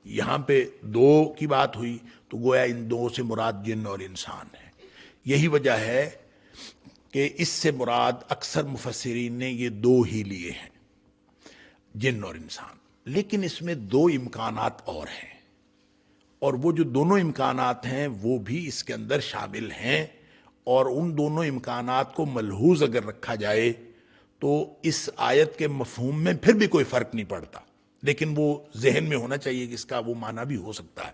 یہاں پہ دو کی بات ہوئی، تو گویا ان دو سے مراد جن اور انسان ہے۔ یہی وجہ ہے کہ اس سے مراد اکثر مفسرین نے یہ دو ہی لیے ہیں، جن اور انسان، لیکن اس میں دو امکانات اور ہیں، اور وہ جو دونوں امکانات ہیں وہ بھی اس کے اندر شامل ہیں، اور ان دونوں امکانات کو ملحوظ اگر رکھا جائے تو اس آیت کے مفہوم میں پھر بھی کوئی فرق نہیں پڑتا، لیکن وہ ذہن میں ہونا چاہیے کہ اس کا وہ معنی بھی ہو سکتا ہے۔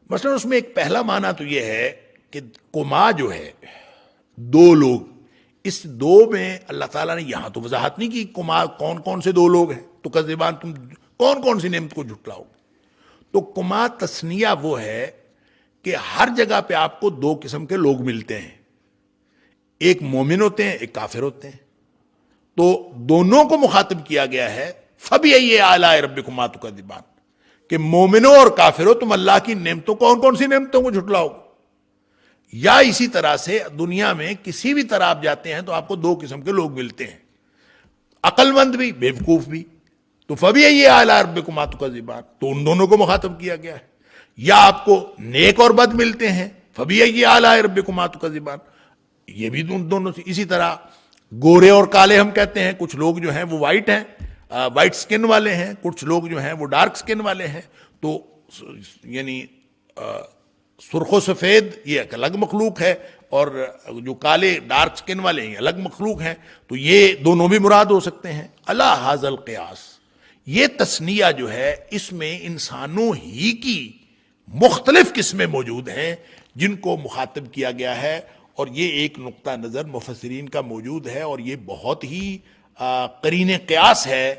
مثلا اس میں ایک پہلا معنی تو یہ ہے کہ کما جو ہے دو لوگ، اس دو میں اللہ تعالیٰ نے یہاں تو وضاحت نہیں کی کما کون کون سے دو لوگ ہیں، تو کذبان تم کون کون سی نعمت کو جھٹلاؤ۔ تو کما تثنیہ وہ ہے کہ ہر جگہ پہ آپ کو دو قسم کے لوگ ملتے ہیں، ایک مومن ہوتے ہیں ایک کافر ہوتے ہیں، تو دونوں کو مخاطب کیا گیا ہے فَبِأَيِّ آلَاءِ رَبِّكُمَا تُكَذِّبَانِ، کہ مومنوں اور کافروں تم اللہ کی نعمتوں کون کون سی نعمتوں کو جھٹلاؤ۔ یا اسی طرح سے دنیا میں کسی بھی طرح آپ جاتے ہیں تو آپ کو دو قسم کے لوگ ملتے ہیں، عقل مند بھی بیوقوف بھی، تو فَبِأَيِّ آلَاءِ رَبِّكُمَا تُكَذِّبَانِ، تو ان دونوں کو مخاطب کیا گیا ہے۔ یا آپ کو نیک اور بد ملتے ہیں، فَبِأَيِّ آلَاءِ رَبِّكُمَا تُكَذِّبَانِ، یہ بھی دونوں سے۔ اسی طرح گورے اور کالے ہم کہتے ہیں، کچھ لوگ جو ہیں وہ وائٹ ہیں، وائٹ سکن والے ہیں، کچھ لوگ جو ہیں وہ ڈارک سکن والے ہیں، تو یعنی سرخ و سفید یہ ایک الگ مخلوق ہے، اور جو کالے ڈارک سکن والے ہیں الگ مخلوق ہیں، تو یہ دونوں بھی مراد ہو سکتے ہیں۔ علی ھذا القیاس، یہ تثنیہ جو ہے اس میں انسانوں ہی کی مختلف قسمیں موجود ہیں جن کو مخاطب کیا گیا ہے، اور یہ ایک نقطہ نظر مفسرین کا موجود ہے، اور یہ بہت ہی قرین قیاس ہے۔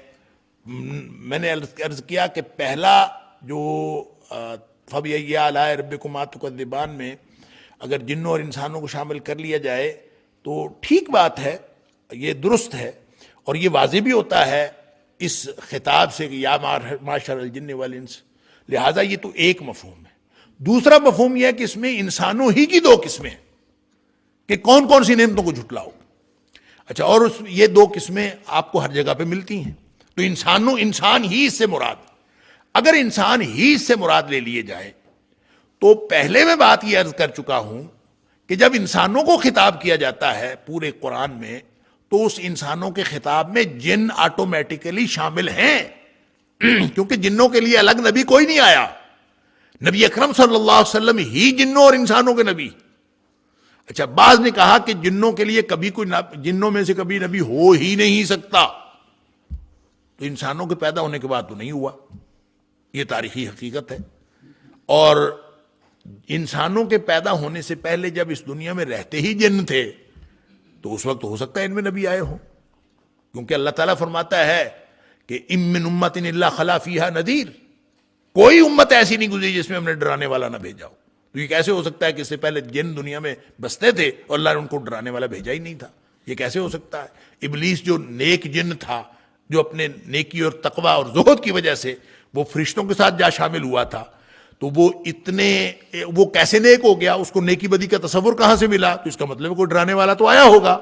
میں نے عرض کیا کہ پہلا جو فَبِأَيِّ آلَاءِ رَبِّكُمَا تُكَذِّبَانِ میں اگر جنوں اور انسانوں کو شامل کر لیا جائے تو ٹھیک بات ہے، یہ درست ہے، اور یہ واضح بھی ہوتا ہے اس خطاب سے کہ یا معشر الجن والانس، لہٰذا یہ تو ایک مفہوم ہے۔ دوسرا مفہوم یہ ہے کہ اس میں انسانوں ہی کی دو قسمیں ہیں کہ کون کون سی نعمتوں کو جھٹلاؤ۔ اچھا، اور یہ دو قسمیں آپ کو ہر جگہ پہ ملتی ہیں، تو انسان ہی اس سے مراد، اگر انسان ہی اس سے مراد لے لیے جائے تو پہلے میں بات یہ عرض کر چکا ہوں کہ جب انسانوں کو خطاب کیا جاتا ہے پورے قرآن میں تو اس انسانوں کے خطاب میں جن آٹومیٹیکلی شامل ہیں، کیونکہ جنوں کے لیے الگ نبی کوئی نہیں آیا، نبی اکرم صلی اللہ علیہ وسلم ہی جنوں اور انسانوں کے نبی۔ اچھا، بعض نے کہا کہ جنوں کے لیے کبھی کوئی جنوں میں سے کبھی نبی ہو ہی نہیں سکتا، تو انسانوں کے پیدا ہونے کے بعد تو نہیں ہوا، یہ تاریخی حقیقت ہے۔ اور انسانوں کے پیدا ہونے سے پہلے جب اس دنیا میں رہتے ہی جن تھے تو اس وقت ہو سکتا ہے ان میں نبی آئے ہوں، کیونکہ اللہ تعالیٰ فرماتا ہے کہ ام من امت الا خلا فیہا نذیر، کوئی امت ایسی نہیں گزری جس میں ہم نے ڈرانے والا نہ بھیجا ہو۔ تو یہ کیسے ہو سکتا ہے کہ اس سے پہلے جن دنیا میں بستے تھے اور اللہ نے ان کو ڈرانے والا بھیجا ہی نہیں تھا؟ یہ کیسے ہو سکتا ہے؟ ابلیس جو نیک جن تھا، جو اپنے نیکی اور تقوی اور زہد کی وجہ سے وہ فرشتوں کے ساتھ جا شامل ہوا تھا، تو وہ کیسے نیک ہو گیا؟ اس کو نیکی بدی کا تصور کہاں سے ملا؟ تو اس کا مطلب کوئی ڈرانے والا تو آیا ہوگا۔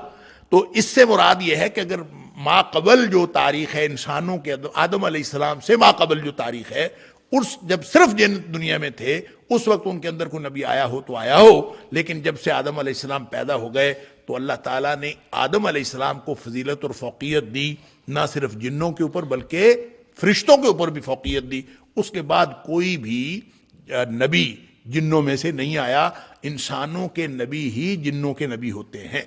تو اس سے مراد یہ ہے کہ اگر ما قبل جو تاریخ ہے انسانوں کے، آدم علیہ السلام سے ما قبل جو تاریخ ہے، اس جب صرف جن دنیا میں تھے اس وقت ان کے اندر کوئی نبی آیا ہو تو آیا ہو، لیکن جب سے آدم علیہ السلام پیدا ہو گئے تو اللہ تعالیٰ نے آدم علیہ السلام کو فضیلت اور فوقیت دی، نہ صرف جنوں کے اوپر بلکہ فرشتوں کے اوپر بھی فوقیت دی۔ اس کے بعد کوئی بھی نبی جنوں میں سے نہیں آیا، انسانوں کے نبی ہی جنوں کے نبی ہوتے ہیں،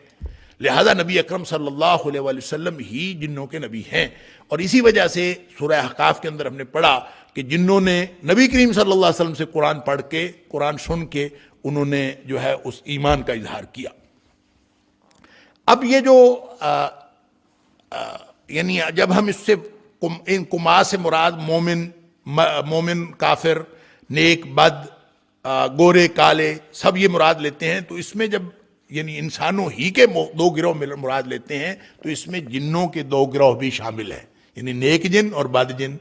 لہذا نبی اکرم صلی اللہ علیہ وآلہ وسلم ہی جنوں کے نبی ہیں۔ اور اسی وجہ سے سورہ احقاف کے اندر ہم نے پڑھا کہ جنوں نے نبی کریم صلی اللہ علیہ وسلم سے قرآن پڑھ کے، قرآن سن کے انہوں نے جو ہے اس ایمان کا اظہار کیا۔ اب یہ جو یعنی جب ہم اس سے ان کما سے مراد مومن کافر، نیک بد، گورے کالے سب یہ مراد لیتے ہیں، تو اس میں جب یعنی انسانوں ہی کے دو گروہ مراد لیتے ہیں تو اس میں جنوں کے دو گروہ بھی شامل ہیں، یعنی نیک جن اور بد جن،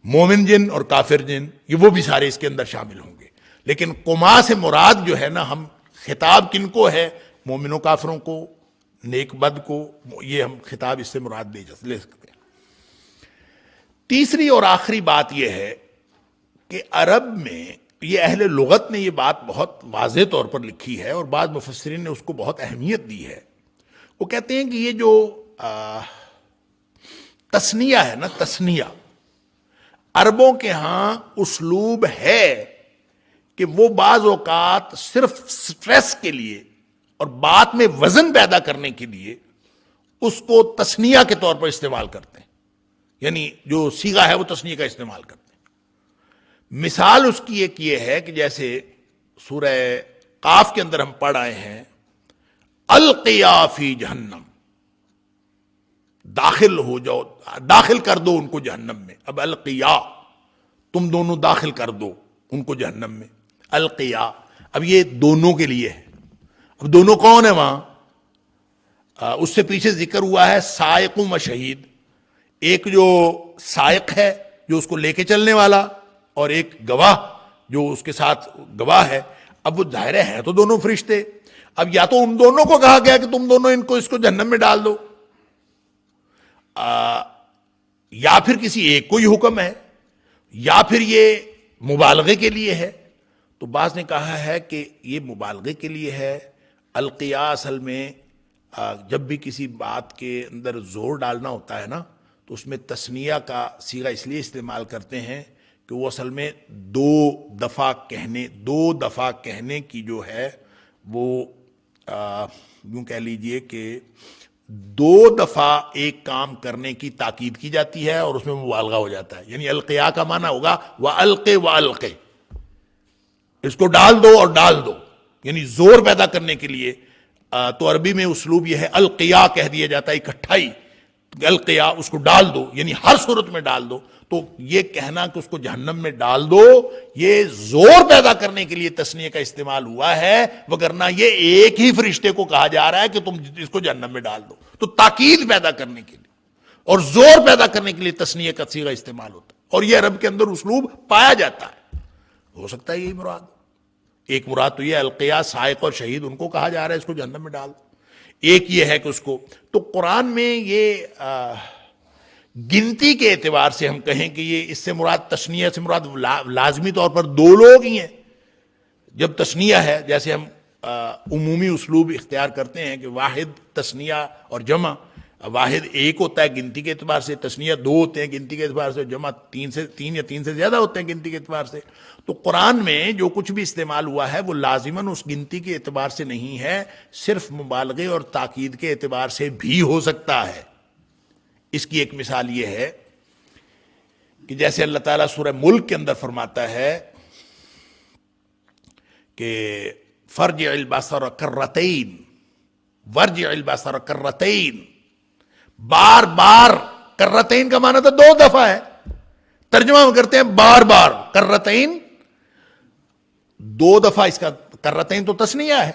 مومن جن اور کافر جن، یہ وہ بھی سارے اس کے اندر شامل ہوں گے۔ لیکن کما سے مراد جو ہے نا، ہم خطاب کن کو ہے؟ مومنوں کافروں کو، نیک بد کو، یہ ہم خطاب اس سے مراد لے سکتے ہیں۔ تیسری اور آخری بات یہ ہے کہ عرب میں یہ اہل لغت نے یہ بات بہت واضح طور پر لکھی ہے اور بعض مفسرین نے اس کو بہت اہمیت دی ہے۔ وہ کہتے ہیں کہ یہ جو تثنیہ ہے نا، تثنیہ عربوں کے ہاں اسلوب ہے کہ وہ بعض اوقات صرف سٹریس کے لیے اور بات میں وزن پیدا کرنے کے لیے اس کو تثنیہ کے طور پر استعمال کرتے ہیں، یعنی جو صیغہ ہے وہ تثنیہ کا استعمال کرتے ہیں۔ مثال اس کی ایک یہ ہے کہ جیسے سورہ قاف کے اندر ہم پڑھ آئے ہیں القیا فی جہنم، داخل ہو جاؤ، داخل کر دو ان کو جہنم میں۔ اب القیا، تم دونوں داخل کر دو ان کو جہنم میں، القیا، اب یہ دونوں کے لیے ہے۔ اب دونوں کون ہیں وہاں؟ اس سے پیچھے ذکر ہوا ہے سائق و شہید، ایک جو سائق ہے جو اس کو لے کے چلنے والا، اور ایک گواہ جو اس کے ساتھ گواہ ہے۔ اب وہ ظاہر ہے تو دونوں فرشتے، اب یا تو ان دونوں کو کہا گیا کہ تم دونوں اس کو جہنم میں ڈال دو، یا پھر کسی ایک کو ہی حکم ہے، یا پھر یہ مبالغے کے لیے ہے۔ تو بعض نے کہا ہے کہ یہ مبالغے کے لیے ہے۔ القیا اصل میں جب بھی کسی بات کے اندر زور ڈالنا ہوتا ہے نا، تو اس میں تثنیہ کا صیغہ اس لیے استعمال کرتے ہیں کہ وہ اصل میں دو دفعہ کہنے کی جو ہے وہ یوں کہہ لیجئے کہ دو دفعہ ایک کام کرنے کی تاکید کی جاتی ہے اور اس میں مبالغہ ہو جاتا ہے۔ یعنی القیا کا معنی ہوگا وَأَلْقِ، اس کو ڈال دو اور ڈال دو، یعنی زور پیدا کرنے کے لیے۔ تو عربی میں اسلوب یہ ہے القیا کہہ دیا جاتا ہے اکٹھا ہی، القیا، اس کو ڈال دو، یعنی ہر صورت میں ڈال دو۔ تو یہ کہنا کہ اس کو جہنم میں ڈال دو، یہ زور پیدا کرنے کے لیے تثنیہ کا استعمال ہوا ہے، وگرنہ یہ ایک ہی فرشتے کو کہا جا رہا ہے کہ تم اس کو جہنم میں ڈال دو۔ تو تاکید پیدا کرنے کے لیے اور زور پیدا کرنے کے لیے تثنیہ کا صیغہ استعمال ہوتا ہے، اور یہ عرب کے اندر اسلوب پایا جاتا ہے۔ ہو سکتا ہے یہی مراد، ایک مراد تو یہ القیا، سائق اور شہید، ان کو کہا جا رہا ہے اس کو جہنم میں ڈال دو، ایک یہ ہے کہ اس کو۔ تو قرآن میں یہ گنتی کے اعتبار سے ہم کہیں کہ یہ اس سے مراد، تثنیہ سے مراد لازمی طور پر دو لوگ ہی ہیں۔ جب تثنیہ ہے، جیسے ہم عمومی اسلوب اختیار کرتے ہیں کہ واحد، تثنیہ اور جمع، واحد ایک ہوتا ہے گنتی کے اعتبار سے، تثنیہ دو ہوتے ہیں گنتی کے اعتبار سے، جمع تین یا تین سے زیادہ ہوتے ہیں گنتی کے اعتبار سے۔ تو قرآن میں جو کچھ بھی استعمال ہوا ہے وہ لازماً اس گنتی کے اعتبار سے نہیں ہے، صرف مبالغے اور تاکید کے اعتبار سے بھی ہو سکتا ہے۔ اس کی ایک مثال یہ ہے کہ جیسے اللہ تعالیٰ سورہ ملک کے اندر فرماتا ہے کہ فرجع البصر کرتین، ورجع البصر کرتین، بار بار، کرتین کا معنی تو دو دفعہ ہے، ترجمہ ہم کرتے ہیں بار بار، کرتین دو دفعہ، اس کا کرتین تو تثنیہ ہے،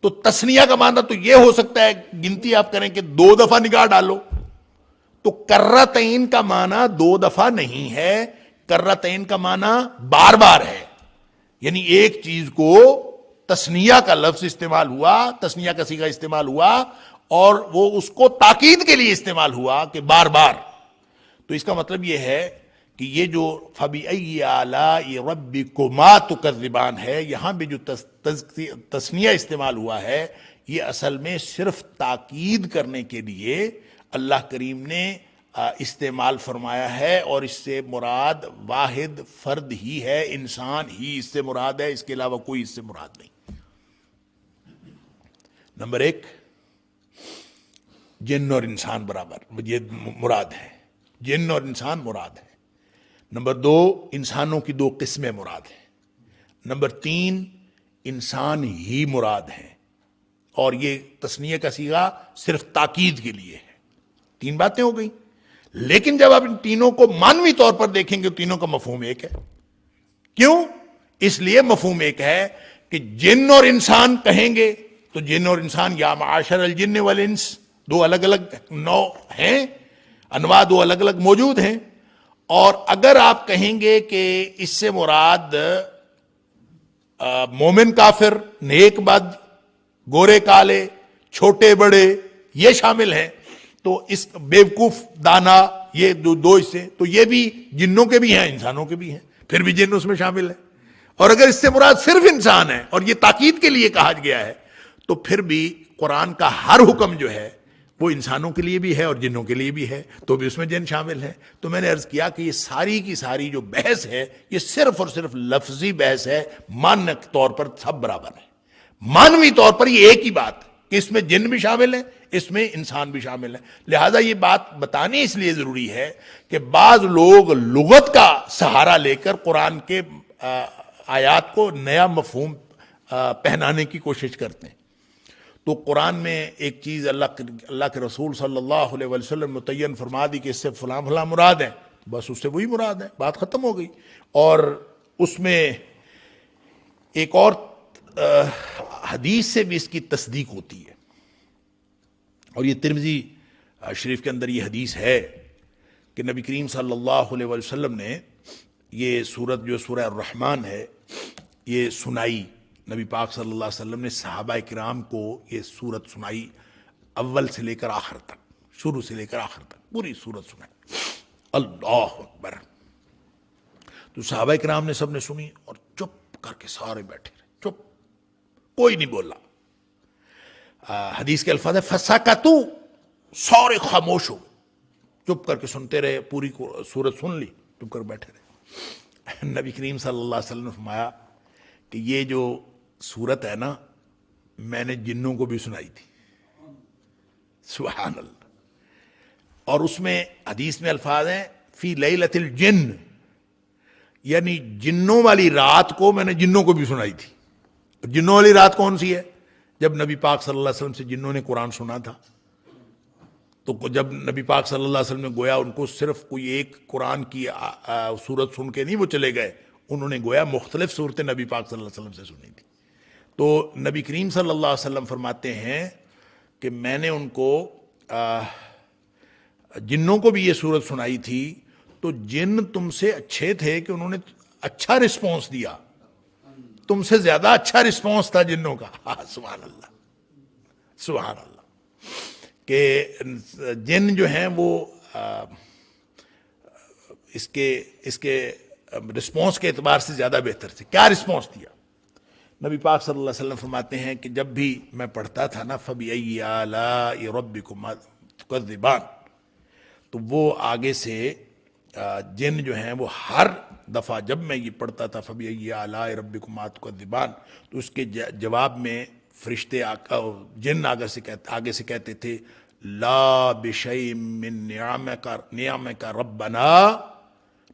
تو تثنیہ کا معنی تو یہ ہو سکتا ہے، گنتی آپ کریں کہ دو دفعہ نگاہ ڈالو، تو کرتین کا معنی دو دفعہ نہیں ہے، کرتین کا معنی بار بار ہے، یعنی ایک چیز کو تثنیہ کا لفظ استعمال ہوا، تثنیہ کا صیغہ استعمال ہوا، اور وہ اس کو تاکید کے لیے استعمال ہوا کہ بار بار۔ تو اس کا مطلب یہ ہے کہ یہ جو فَبِأَيِّ آلَاءِ رَبِّكُمَا تُكَذِّبَانِ ہے، یہاں بھی جو تثنیہ استعمال ہوا ہے، یہ اصل میں صرف تاکید کرنے کے لیے اللہ کریم نے استعمال فرمایا ہے، اور اس سے مراد واحد فرد ہی ہے، انسان ہی اس سے مراد ہے، اس کے علاوہ کوئی اس سے مراد نہیں۔ نمبر ایک، جن اور انسان برابر، یہ مراد ہے، جن اور انسان مراد ہے۔ نمبر دو، انسانوں کی دو قسمیں مراد ہیں۔ نمبر تین، انسان ہی مراد ہیں، اور یہ تثنیہ کا صیغہ صرف تاکید کے لیے ہے۔ تین باتیں ہو گئیں، لیکن جب آپ ان تینوں کو معنوی طور پر دیکھیں گے، تینوں کا مفہوم ایک ہے۔ کیوں؟ اس لیے مفہوم ایک ہے کہ جن اور انسان کہیں گے تو جن اور انسان، یا معاشر الجن والانس، دو الگ الگ نوع ہیں، انواع دو الگ الگ موجود ہیں۔ اور اگر آپ کہیں گے کہ اس سے مراد مومن کافر، نیک بد، گورے کالے، چھوٹے بڑے، یہ شامل ہیں، تو اس بیوقوف دانا، یہ دو حصے، تو یہ بھی جنوں کے بھی ہیں، انسانوں کے بھی ہیں، پھر بھی جن اس میں شامل ہے۔ اور اگر اس سے مراد صرف انسان ہے اور یہ تاکید کے لیے کہا گیا ہے، تو پھر بھی قرآن کا ہر حکم جو ہے وہ انسانوں کے لیے بھی ہے اور جنوں کے لیے بھی ہے، تو بھی اس میں جن شامل ہے۔ تو میں نے عرض کیا کہ یہ ساری کی ساری جو بحث ہے، یہ صرف اور صرف لفظی بحث ہے، معنی طور پر سب برابر ہے، معنوی طور پر یہ ایک ہی بات کہ اس میں جن بھی شامل ہیں، اس میں انسان بھی شامل ہیں۔ لہٰذا یہ بات بتانی اس لیے ضروری ہے کہ بعض لوگ لغت کا سہارا لے کر قرآن کے آیات کو نیا مفہوم پہنانے کی کوشش کرتے ہیں۔ تو قرآن میں ایک چیز اللہ کے رسول صلی اللہ علیہ وسلم متعین فرما دی کہ اس سے فلاں فلاں مراد ہے، بس اس سے وہی مراد ہے، بات ختم ہو گئی۔ اور اس میں ایک اور حدیث سے بھی اس کی تصدیق ہوتی ہے، اور یہ ترمذی شریف کے اندر یہ حدیث ہے کہ نبی کریم صلی اللہ علیہ وسلم نے یہ سورت جو سورہ الرحمن ہے یہ سنائی، نبی پاک صلی اللہ علیہ وسلم نے صحابہ کرام کو یہ سورت سنائی، اول سے لے کر آخر تک، شروع سے لے کر آخر تک پوری سورت سنائی۔ اللہ اکبر! تو صحابہ کرام نے سب نے سنی اور چپ کر کے سارے بیٹھے رہے، چپ، کوئی نہیں بولا۔ حدیث کے الفاظ ہے فسکتوا، سارے خاموش ہو، چپ کر کے سنتے رہے، پوری سورت سن لی، چپ کر بیٹھے رہے۔ نبی کریم صلی اللہ علیہ وسلم نے فرمایا کہ یہ جو سورت ہے نا، میں نے جنوں کو بھی سنائی تھی۔ سبحان اللہ! اور اس میں حدیث میں الفاظ ہیں فی لیلۃ الجن، یعنی جنوں والی رات کو میں نے جنوں کو بھی سنائی تھی۔ جنوں والی رات کون سی ہے؟ جب نبی پاک صلی اللہ علیہ وسلم سے جنوں نے قرآن سنا تھا۔ تو جب نبی پاک صلی اللہ علیہ وسلم نے گویا ان کو صرف کوئی ایک قرآن کی سورت سن کے نہیں وہ چلے گئے، انہوں نے گویا مختلف صورتیں نبی پاک صلی اللہ علیہ وسلم سے سنی تھی۔ تو نبی کریم صلی اللہ علیہ وسلم فرماتے ہیں کہ میں نے ان کو جنوں کو بھی یہ سورت سنائی تھی، تو جن تم سے اچھے تھے کہ انہوں نے اچھا رسپانس دیا، تم سے زیادہ اچھا رسپانس تھا جنوں کا۔ سبحان اللہ، سبحان اللہ! کہ جن جو ہیں وہ اس کے رسپانس کے اعتبار سے زیادہ بہتر تھے۔ کیا رسپانس دیا؟ نبی پاک صلی اللہ علیہ وسلم فرماتے ہیں کہ جب بھی میں پڑھتا تھا نا فَبِأَيِّ آلَاءِ رَبِّكُمَا تُكَذِّبَانِ، تو وہ آگے سے جن جو ہیں وہ ہر دفعہ جب میں یہ پڑھتا تھا فَبِأَيِّ آلَاءِ رَبِّكُمَا تُكَذِّبَانِ، تو اس کے جواب میں فرشتے جن آگے سے کہتے تھے لا بشیء من نعمک ربنا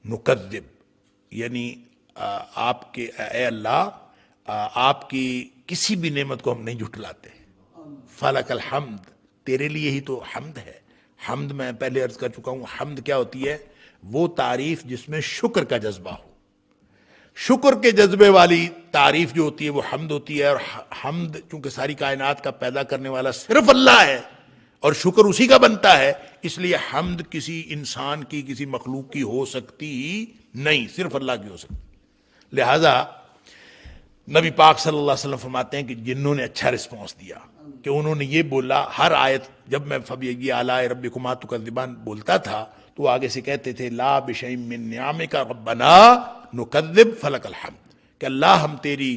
نکذب، یعنی آپ کے اے اللہ آپ کی کسی بھی نعمت کو ہم نہیں جھٹلاتے۔ فلک الحمد، تیرے لیے ہی تو حمد ہے۔ حمد میں پہلے عرض کر چکا ہوں، حمد کیا ہوتی ہے؟ وہ تعریف جس میں شکر کا جذبہ ہو۔ شکر کے جذبے والی تعریف جو ہوتی ہے وہ حمد ہوتی ہے، اور حمد چونکہ ساری کائنات کا پیدا کرنے والا صرف اللہ ہے اور شکر اسی کا بنتا ہے، اس لیے حمد کسی انسان کی کسی مخلوق کی ہو سکتی ہی نہیں، صرف اللہ کی ہو سکتی۔ لہذا نبی پاک صلی اللہ علیہ وسلم فرماتے ہیں کہ جنوں نے اچھا رسپانس دیا کہ انہوں نے یہ بولا، ہر آیت جب میں فَبِأَيِّ آلَاءِ رَبِّكُمَا تُكَذِّبَانِ بولتا تھا تو آگے سے کہتے تھے لا بشیء من نعمک ربنا نکذب فلک الحمد، کہ اللہ ہم تیری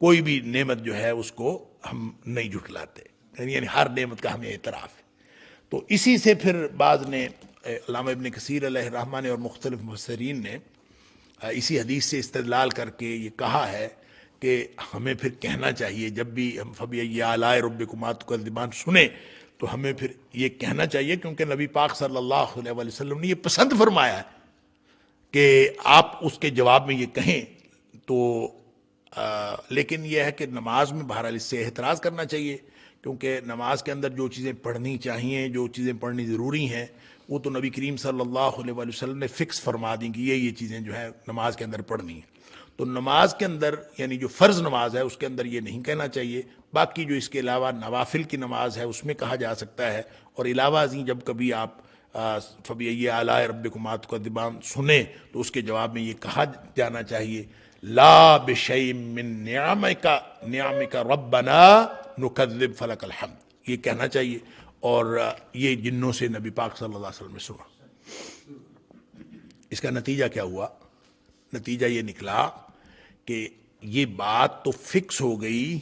کوئی بھی نعمت جو ہے اس کو ہم نہیں جھٹلاتے، یعنی ہر نعمت کا ہمیں اعتراف ہے۔ تو اسی سے پھر بعض نے علامہ ابن کثیر علیہ رحمہ نے اور مختلف مفسرین نے اسی حدیث سے استدلال کر کے یہ کہا ہے کہ ہمیں پھر کہنا چاہیے جب بھی ہم فَبِأَيِّ آلَاءِ رَبِّكُمَا تُكَذِّبَانِ سنیں تو ہمیں پھر یہ کہنا چاہیے، کیونکہ نبی پاک صلی اللہ علیہ وسلم نے یہ پسند فرمایا ہے کہ آپ اس کے جواب میں یہ کہیں۔ تو لیکن یہ ہے کہ نماز میں بہرحال اس سے احتراز کرنا چاہیے، کیونکہ نماز کے اندر جو چیزیں پڑھنی چاہیے، جو چیزیں پڑھنی ضروری ہیں، وہ تو نبی کریم صلی اللہ علیہ وسلم نے فکس فرما دیں کہ یہ چیزیں جو ہے نماز کے اندر پڑھنی ہیں۔ تو نماز کے اندر یعنی جو فرض نماز ہے اس کے اندر یہ نہیں کہنا چاہیے، باقی جو اس کے علاوہ نوافل کی نماز ہے اس میں کہا جا سکتا ہے۔ اور علاوہ ازیں جب کبھی آپ فَبِأَيِّ آلَاءِ رَبِّكُمَا تُكَذِّبَانِ سنیں تو اس کے جواب میں یہ کہا جانا چاہیے لا بشیء من نعمک ربنا نکذب فلک الحمد، یہ کہنا چاہیے۔ اور یہ جنوں سے نبی پاک صلی اللہ علیہ وسلم نے سنا۔ اس کا نتیجہ کیا ہوا؟ نتیجہ یہ نکلا کہ یہ بات تو فکس ہو گئی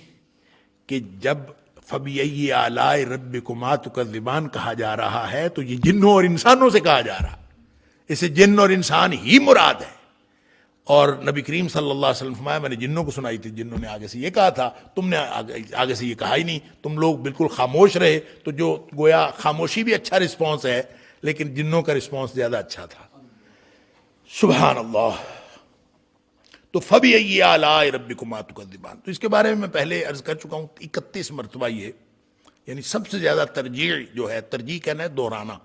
کہ جب فَبِأَيِّ آلَاءِ رَبِّكُمَا تُكَذِّبَانِ کہا جا رہا ہے تو یہ جنوں اور انسانوں سے کہا جا رہا ہے، اسے جن اور انسان ہی مراد ہے۔ اور نبی کریم صلی اللہ علیہ وسلم فرمایا میں نے جنوں کو سنائی تھی، جنوں نے آگے سے یہ کہا تھا، تم نے آگے سے یہ کہا ہی نہیں، تم لوگ بالکل خاموش رہے، تو جو گویا خاموشی بھی اچھا رسپانس ہے، لیکن جنوں کا رسپانس زیادہ اچھا تھا۔ سبحان اللہ۔ تو فَبِأَيِّ آلَاءِ رَبِّكُمَا تُكَذِّبَانِ، تو اس کے بارے میں پہلے عرض کر چکا ہوں 31 مرتبہ یہ، یعنی سب سے زیادہ ترجیح جو ہے، ترجیح کہنا ہے دہرانا،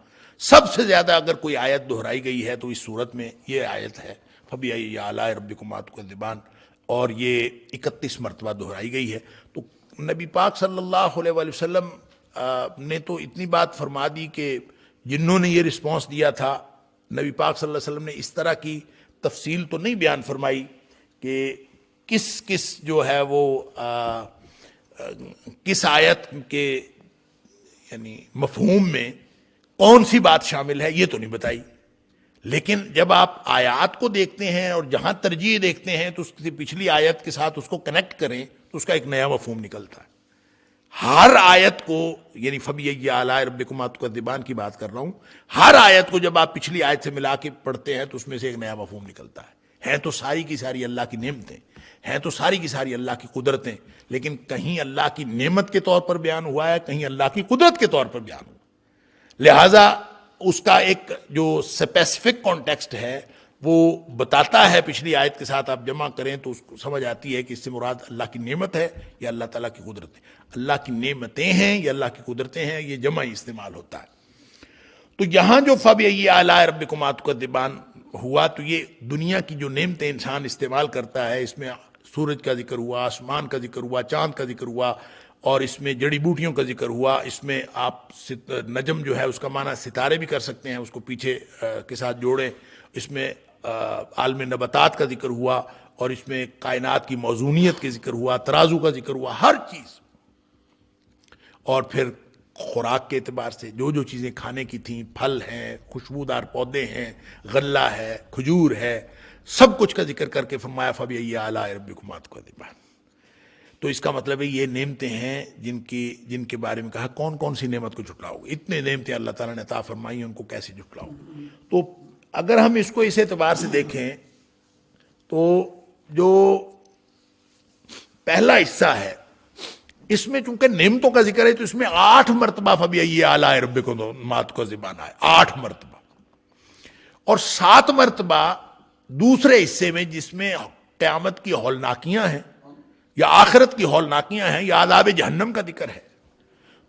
سب سے زیادہ اگر کوئی آیت دہرائی گئی ہے تو اس صورت میں یہ آیت ہے فَبِأَيِّ آلَاءِ رَبِّكُمَا تُكَذِّبَانِ، اور یہ 31 مرتبہ دہرائی گئی ہے۔ تو نبی پاک صلی اللہ علیہ وآلہ وسلم نے تو اتنی بات فرما دی کہ جنہوں نے یہ رسپانس دیا تھا، نبی پاک صلی اللہ علیہ وسلم نے اس طرح کی تفصیل تو نہیں بیان فرمائی کہ کس کس جو ہے وہ کس آیت کے یعنی مفہوم میں کون سی بات شامل ہے، یہ تو نہیں بتائی، لیکن جب آپ آیات کو دیکھتے ہیں اور جہاں ترجیح دیکھتے ہیں تو اس کی پچھلی آیت کے ساتھ اس کو کنیکٹ کریں تو اس کا ایک نیا مفہوم نکلتا ہے۔ ہر آیت کو، یعنی فَبِأَيِّ آلَاءِ رَبِّكُمَا تُكَذِّبَانِ کی بات کر رہا ہوں، ہر آیت کو جب آپ پچھلی آیت سے ملا کے پڑھتے ہیں تو اس میں سے ایک نیا مفہوم نکلتا ہے۔ ہیں تو ساری کی ساری اللہ کی نعمتیں، ہیں تو ساری کی ساری اللہ کی قدرتیں، لیکن کہیں اللہ کی نعمت کے طور پر بیان ہوا ہے، کہیں اللہ کی قدرت کے طور پر بیان ہوا، لہٰذا اس کا ایک جو اسپیسیفک کانٹیکسٹ ہے وہ بتاتا ہے، پچھلی آیت کے ساتھ آپ جمع کریں تو اس کو سمجھ آتی ہے کہ اس سے مراد اللہ کی نعمت ہے یا اللہ تعالیٰ کی قدرت ہے، اللہ کی نعمتیں ہیں یا اللہ کی قدرتیں ہیں، یہ جمع ہی استعمال ہوتا ہے۔ تو یہاں جو فَبِأَيِّ آلَاءِ رَبِّكُمَا تُكَذِّبَانِ ہوا، تو یہ دنیا کی جو نعمتیں انسان استعمال کرتا ہے، اس میں سورج کا ذکر ہوا، آسمان کا ذکر ہوا، چاند کا ذکر ہوا، اور اس میں جڑی بوٹیوں کا ذکر ہوا، اس میں آپ نجم جو ہے اس کا معنی ستارے بھی کر سکتے ہیں، اس کو پیچھے کے ساتھ جوڑیں، اس میں عالم نباتات کا ذکر ہوا، اور اس میں کائنات کی موزونیت کے ذکر ہوا، ترازو کا ذکر ہوا، ہر چیز، اور پھر خوراک کے اعتبار سے جو جو چیزیں کھانے کی تھیں، پھل ہیں، خوشبودار پودے ہیں، غلہ ہے، کھجور ہے، سب کچھ کا ذکر کر کے فرمایا فَبِأَيِّ آلَاءِ رَبِّكُمَا تُكَذِّبَانِ۔ تو اس کا مطلب ہے یہ نعمتیں ہیں جن کے بارے میں کہا کون کون سی نعمت کو جھٹلاؤ گے، اتنے نعمتیں اللہ تعالیٰ نے عطا فرمائی ہیں، ان کو کیسے جھٹلاؤ؟ تو اگر ہم اس کو اس اعتبار سے دیکھیں تو جو پہلا حصہ ہے اس میں چونکہ نعمتوں کا ذکر ہے تو اس میں 8 مرتبہ فَبِأَيِّ آلَاءِ رَبِّكُمَا تُكَذِّبَانِ ہے، 8 مرتبہ، اور 7 مرتبہ دوسرے حصے میں جس میں قیامت کی ہولناکیاں ہیں یا آخرت کی ہولناکیاں ہیں یا عذاب جہنم کا ذکر ہے۔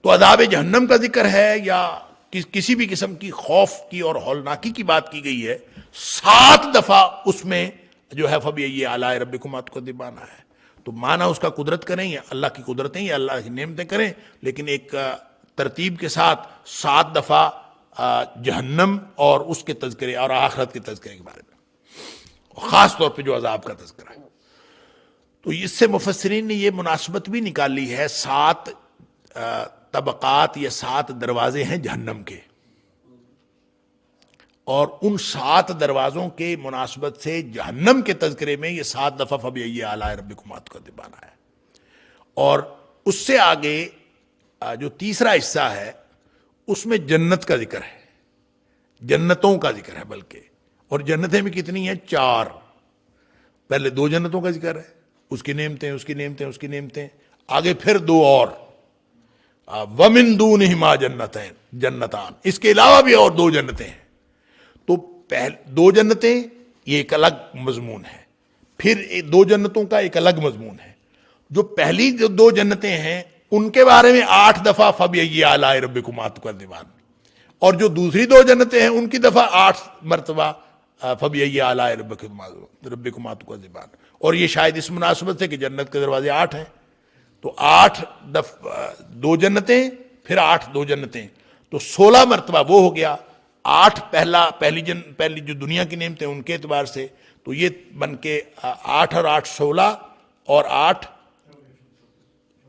تو عذاب جہنم کا ذکر ہے یا کسی بھی قسم کی خوف کی اور ہولناکی کی بات کی گئی ہے، 7 دفعہ اس میں جو ہے فَبِأَيِّ آلَاءِ رَبِّكُمَا تُكَذِّبَانِ ہے۔ تو معنی اس کا قدرت کریں یا اللہ کی قدرتیں یا اللہ کی نعمتیں کریں، لیکن ایک ترتیب کے ساتھ 7 دفعہ جہنم اور اس کے تذکرے اور آخرت کے تذکرے کے بارے میں، خاص طور پہ جو عذاب کا تذکرہ ہے۔ تو اس سے مفسرین نے یہ مناسبت بھی نکالی ہے، 7 طبقات یا 7 دروازے ہیں جہنم کے، اور ان 7 دروازوں کے مناسبت سے جہنم کے تذکرے میں یہ 7 دفعہ فَبِأَيِّ آلَاءِ رَبِّكُمَا تُكَذِّبَانِ ہے۔ اور اس سے آگے جو تیسرا حصہ ہے اس میں جنت کا ذکر ہے، جنتوں کا ذکر ہے بلکہ، اور جنتیں بھی کتنی ہیں؟ 4۔ پہلے 2 جنتوں کا ذکر ہے، اس کی نعمتیں، اس کی نعمتیں، اس کی نعمتیں، آگے پھر 2 اور، وَمِن دُونِهِمَا جَنَّتَانِ، اس کے علاوہ بھی اور 2 جنتیں ہیں۔ تو 2 جنتیں یہ ایک الگ مضمون ہے، پھر 2 جنتوں کا ایک الگ مضمون ہے۔ جو پہلی جو 2 جنتیں ہیں ان کے بارے میں 8 دفعہ فَبِأَيِّ آلَاءِ رَبِّكُمَا تُكَذِّبَانِ، اور جو دوسری 2 جنتیں ہیں ان کی دفعہ 8 مرتبہ فَبِأَيِّ آلَاءِ رَبِّكُمَا تُكَذِّبَانِ، اور یہ شاید اس مناسبت سے کہ جنت کے دروازے 8 ہیں، تو 8 دفعہ 2 جنتیں، پھر 8 2 جنتیں، تو 16 مرتبہ وہ ہو گیا۔ 8 پہلی جو دنیا کی نعمتیں ان کے اعتبار سے، تو یہ بن کے 8 اور 8 16 اور 8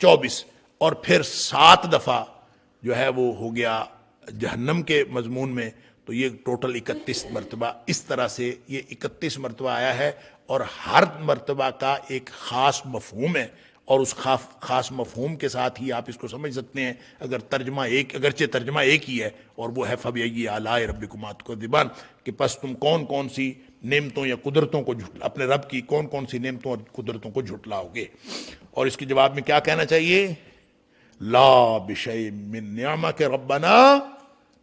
24، اور پھر 7 دفعہ جو ہے وہ ہو گیا جہنم کے مضمون میں، تو یہ ٹوٹل 31 مرتبہ، اس طرح سے یہ 31 مرتبہ آیا ہے، اور ہر مرتبہ کا ایک خاص مفہوم ہے، اور اس خاص مفہوم کے ساتھ ہی آپ اس کو سمجھ سکتے ہیں. اگر ترجمہ اگرچہ ترجمہ ایک ہی ہے اور وہ ہے فَبِأَيِّ آلَاءِ رَبِّكُمَا تُكَذِّبَانِ، کہ پس تم کون کون سی نعمتوں یا قدرتوں کو اپنے رب کی کون کون سی نعمتوں اور قدرتوں کو جھٹلاؤ گے. اور اس کے جواب میں کیا کہنا چاہیے؟ لا بشیء من نعمک ربنا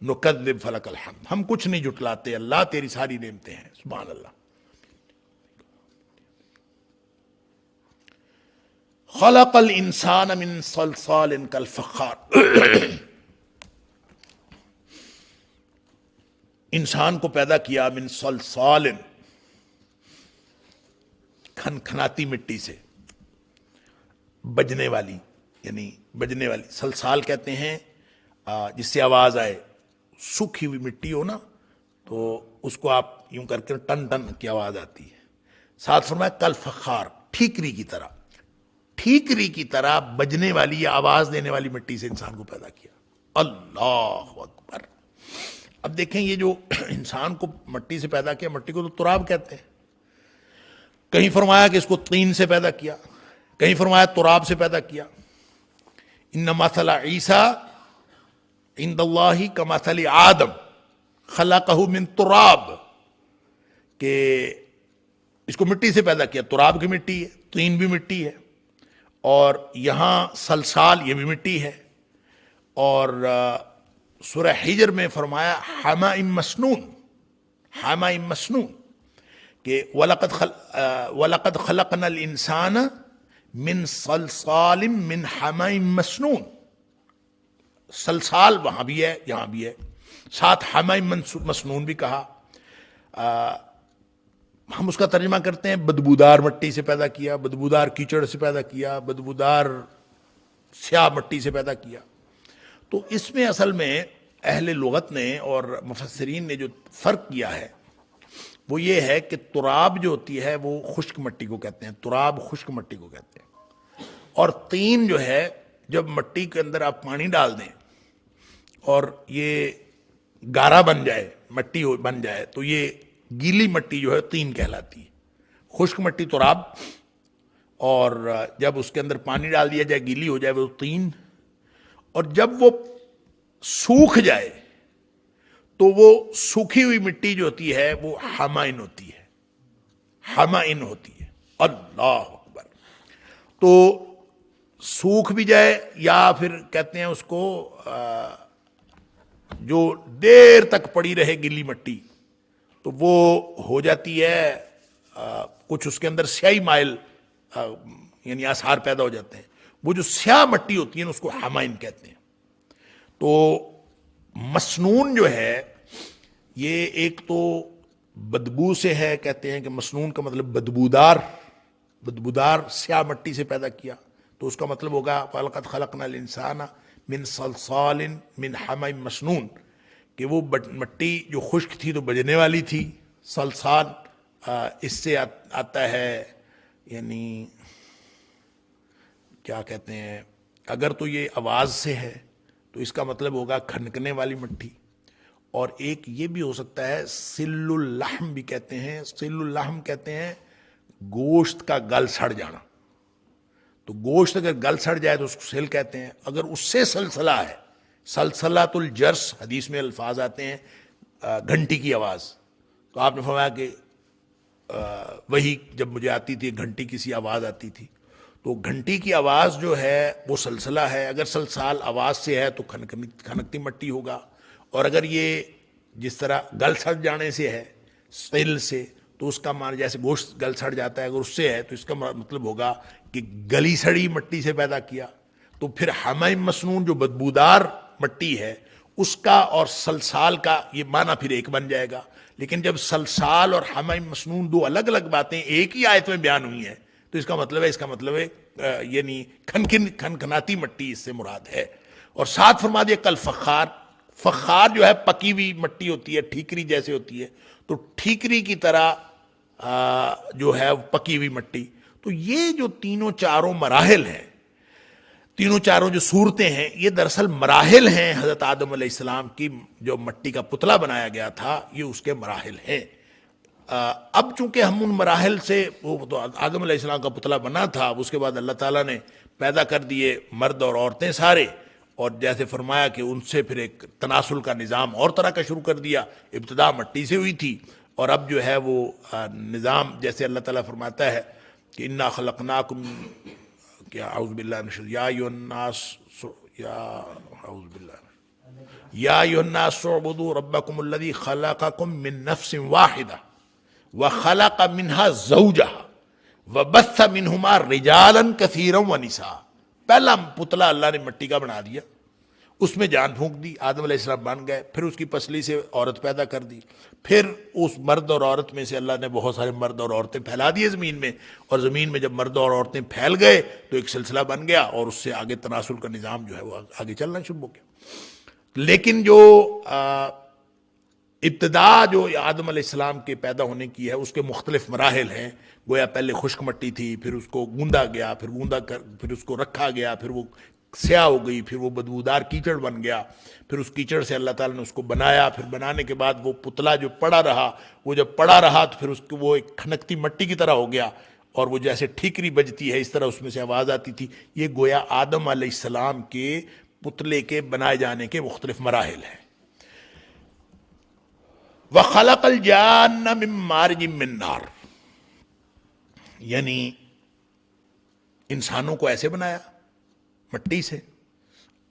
نکذب فلک الحمد، ہم کچھ نہیں جھٹلاتے اللہ، تیری ساری نعمتیں ہیں. سبحان اللہ. خلق الانسان من صلصال کالفخار، انسان کو پیدا کیا من صلصال، کھنکھناتی مٹی سے، بجنے والی، یعنی بجنے والی. صلصال کہتے ہیں جس سے آواز آئے. سوکھی ہوئی مٹی ہو نا تو اس کو آپ یوں کر کے ٹن ٹن کی آواز آتی ہے. ساتھ فرمایا کالفخار، ٹھیکری کی طرح، ٹھیکری کی طرح بجنے والی یا آواز دینے والی مٹی سے انسان کو پیدا کیا. اللہ اکبر. اب دیکھیں یہ جو انسان کو مٹی سے پیدا کیا، مٹی کو تو تراب کہتے ہیں. کہیں فرمایا کہ اس کو طین سے پیدا کیا، کہیں فرمایا تراب سے پیدا کیا. ان مثل عیسیٰ عند اللہ کمثل آدم خلقہ من تراب، کہ اس کو مٹی سے پیدا کیا. تراب کی مٹی ہے، طین بھی مٹی ہے، اور یہاں سلسال یہ بھی مٹی ہے. اور سورہ حجر میں فرمایا حماء مسنون، حماء مسنون، کہ وَلَقَدْ خَلَقْنَا الْإِنسَانَ مِنْ صَلْصَالٍ مِنْ حَمَإٍ مَسْنُونٍ. سلسال وہاں بھی ہے یہاں بھی ہے، ساتھ حماء مسنون بھی کہا. ہم اس کا ترجمہ کرتے ہیں بدبودار مٹی سے پیدا کیا، بدبودار کیچڑ سے پیدا کیا، بدبودار سیاہ مٹی سے پیدا کیا. تو اس میں اصل میں اہل لغت نے اور مفسرین نے جو فرق کیا ہے وہ یہ ہے کہ تراب جو ہوتی ہے وہ خشک مٹی کو کہتے ہیں، تراب خشک مٹی کو کہتے ہیں. اور طین جو ہے، جب مٹی کے اندر آپ پانی ڈال دیں اور یہ گارا بن جائے، مٹی بن جائے، تو یہ گیلی مٹی جو ہے طین کہلاتی ہے. خشک مٹی تراب، اور جب اس کے اندر پانی ڈال دیا جائے گیلی ہو جائے وہ طین. اور جب وہ سوکھ جائے تو وہ سوکھی ہوئی مٹی جو ہوتی ہے وہ حمائن ہوتی ہے، حمائن ہوتی ہے. اللہ اکبر. تو سوکھ بھی جائے یا پھر کہتے ہیں اس کو جو دیر تک پڑی رہے گلی مٹی تو وہ ہو جاتی ہے کچھ اس کے اندر سیاہی مائل یعنی آثار پیدا ہو جاتے ہیں. وہ جو سیاہ مٹی ہوتی ہے اس کو حمائن کہتے ہیں. تو مسنون جو ہے یہ ایک تو بدبو سے ہے، کہتے ہیں کہ مسنون کا مطلب بدبودار، بدبودار سیاہ مٹی سے پیدا کیا، تو اس کا مطلب ہوگا وَلَقَدْ خَلَقْنَا الْإِنسَانَ مِنْ صَلْصَالٍ مِنْ حَمَإٍ مسنون، کہ وہ مٹی جو خشک تھی تو بجنے والی تھی. صلصال اس سے آتا ہے، یعنی کیا کہتے ہیں، اگر تو یہ آواز سے ہے تو اس کا مطلب ہوگا کھنکنے والی مٹی. اور ایک یہ بھی ہو سکتا ہے سل اللحم بھی کہتے ہیں. سل اللحم کہتے ہیں گوشت کا گل سڑ جانا. تو گوشت اگر گل سڑ جائے تو اس کو سل کہتے ہیں. اگر اس سے سلسلہ ہے، سلسلۃ الجرس حدیث میں الفاظ آتے ہیں، گھنٹی کی آواز. تو آپ نے فرمایا کہ وہی جب مجھے آتی تھی گھنٹی کی سی آواز آتی تھی، تو گھنٹی کی آواز جو ہے وہ سلسلہ ہے. اگر سلسال آواز سے ہے تو کھنکتی مٹی ہوگا. اور اگر یہ جس طرح گل سڑ جانے سے ہے سل سے، تو اس کا معنی جیسے گوشت گل سڑ جاتا ہے، اگر اس سے ہے تو اس کا مطلب ہوگا کہ گلی سڑی مٹی سے پیدا کیا. تو پھر حمائم مسنون جو بدبودار مٹی ہے اس کا اور سلسال کا یہ معنی پھر ایک بن جائے گا. لیکن جب سلسال اور حمائم مسنون دو الگ الگ باتیں ایک ہی آیت میں بیان ہوئی ہیں تو اس کا مطلب ہے یعنی کھنکھناتی مٹی اس سے مراد ہے. اور ساتھ فرما دیا کل فخار. فخار جو ہے پکی ہوئی مٹی ہوتی ہے، ٹھیکری جیسے ہوتی ہے، تو ٹھیکری کی طرح جو ہے پکی ہوئی مٹی. تو یہ جو تینوں چاروں مراحل ہیں، تینوں چاروں جو صورتیں ہیں، یہ دراصل مراحل ہیں حضرت آدم علیہ السلام کی. جو مٹی کا پتلا بنایا گیا تھا یہ اس کے مراحل ہیں. اب چونکہ ہم ان مراحل سے، وہ تو آدم علیہ السلام کا پتلا بنا تھا، اس کے بعد اللہ تعالیٰ نے پیدا کر دیے مرد اور عورتیں سارے، اور جیسے فرمایا کہ ان سے پھر ایک تناسل کا نظام اور طرح کا شروع کر دیا. ابتدا مٹی سے ہوئی تھی، اور اب جو ہے وہ نظام، جیسے اللہ تعالیٰ فرماتا ہے کہ انا خلقناکم، کیا اعوذ باللہ من الشیطان، یا ایھا الناس، یا اعوذ باللہ، یا ایھا الناس اعبدوا ربکم الذی خلقکم من نفس واحدہ وخلق منها زوجها وبث منہما رجالا کثیرا ونساء. پہلا پتلا اللہ نے مٹی کا بنا دیا، اس میں جان پھونک دی، آدم علیہ السلام بن گئے. پھر اس کی پسلی سے عورت پیدا کر دی، پھر اس مرد اور عورت میں سے اللہ نے بہت سارے مرد اور عورتیں پھیلا دیے زمین میں، اور زمین میں جب مرد اور عورتیں پھیل گئے تو ایک سلسلہ بن گیا، اور اس سے آگے تناسل کا نظام جو ہے وہ آگے چلنا شروع ہو گیا. لیکن جو ابتدا جو آدم علیہ السلام کے پیدا ہونے کی ہے، اس کے مختلف مراحل ہیں. گویا پہلے خشک مٹی تھی، پھر اس کو گوندا گیا، پھر اس کو رکھا گیا، پھر وہ سیاہ ہو گئی، پھر وہ بدبودار کیچڑ بن گیا، پھر اس کیچڑ سے اللہ تعالیٰ نے اس کو بنایا. پھر بنانے کے بعد وہ پتلا جو پڑا رہا، وہ جب پڑا رہا تو پھر اس کو وہ ایک کھنکتی مٹی کی طرح ہو گیا، اور وہ جیسے ٹھیکری بجتی ہے اس طرح اس میں سے آواز آتی تھی. یہ گویا آدم علیہ السلام کے پتلے کے بنائے جانے کے مختلف مراحل ہیں. وَخَلَقَ الْجَانَّ مِن مَّارِجٍ مِّن نَّارٍ، یعنی انسانوں کو ایسے بنایا مٹی سے.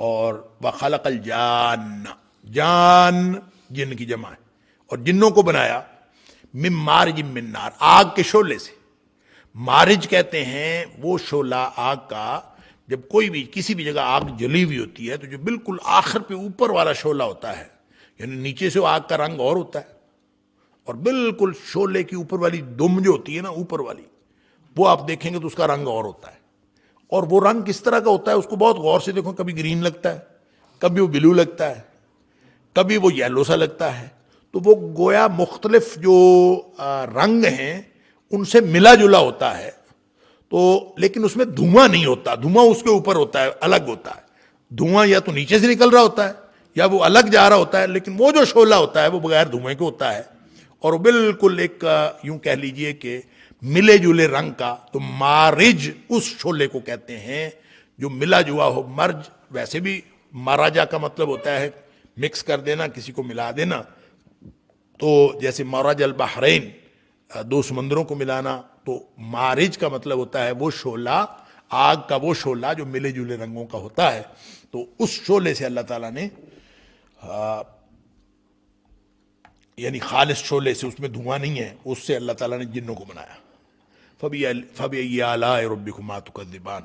اور وَخَلَقَ الْجَانَّ، جان جن کی جمع ہے، اور جنوں کو بنایا مِن مَّارِجٍ مِّن نَّارٍ، آگ کے شعلے سے. مارج کہتے ہیں وہ شعلہ آگ کا، جب کوئی بھی کسی بھی جگہ آگ جلی ہوئی ہوتی ہے تو جو بالکل آخر پہ اوپر والا شعلہ ہوتا ہے، یعنی نیچے سے آگ کا رنگ اور ہوتا ہے، اور بالکل شعلے کی اوپر والی دم جو ہوتی ہے نا، اوپر والی، وہ آپ دیکھیں گے تو اس کا رنگ اور ہوتا ہے. اور وہ رنگ کس طرح کا ہوتا ہے اس کو بہت غور سے دیکھو. کبھی گرین لگتا ہے، کبھی وہ بلو لگتا ہے، کبھی وہ یلو سا لگتا ہے. تو وہ گویا مختلف جو رنگ ہیں ان سے ملا جلا ہوتا ہے. تو لیکن اس میں دھواں نہیں ہوتا، دھواں اس کے اوپر ہوتا ہے، الگ ہوتا ہے. دھواں یا تو نیچے سے نکل رہا ہوتا ہے یا وہ الگ جا رہا ہوتا ہے، لیکن وہ جو شعلہ ہوتا ہے وہ بغیر دھوئیں کے ہوتا ہے، اور وہ بالکل ایک یوں کہہ لیجئے کہ ملے جلے رنگ کا. تو مارج اس شعلے کو کہتے ہیں جو ملا جوا ہو. مرج ویسے بھی ماراجا کا مطلب ہوتا ہے مکس کر دینا، کسی کو ملا دینا. تو جیسے ماراج البحرین، دو سمندروں کو ملانا. تو مارج کا مطلب ہوتا ہے وہ شعلہ، آگ کا وہ شعلہ جو ملے جلے رنگوں کا ہوتا ہے. تو اس شعلے سے اللہ تعالیٰ نے، یعنی خالص شعلے سے، اس میں دھواں نہیں ہے، اس سے اللہ تعالیٰ نے جنوں کو بنایا. فَبِأَيِّ آلَاءِ رَبِّكُمَا تُكَذِّبَانِ.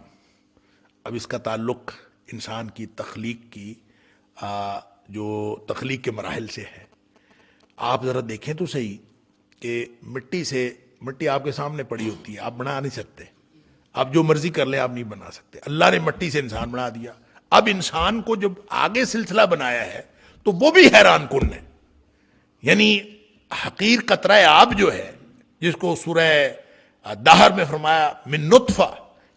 اب اس کا تعلق انسان کی تخلیق کی، جو تخلیق کے مراحل سے ہے. آپ ذرا دیکھیں تو صحیح کہ مٹی آپ کے سامنے پڑی ہوتی ہے، آپ بنا نہیں سکتے، آپ جو مرضی کر لیں آپ نہیں بنا سکتے. اللہ نے مٹی سے انسان بنا دیا. اب انسان کو جب آگے سلسلہ بنایا ہے تو وہ بھی حیران کن ہے. یعنی حقیر قطرہ آب جو ہے، جس کو سورہ دہر میں فرمایا من نطفہ،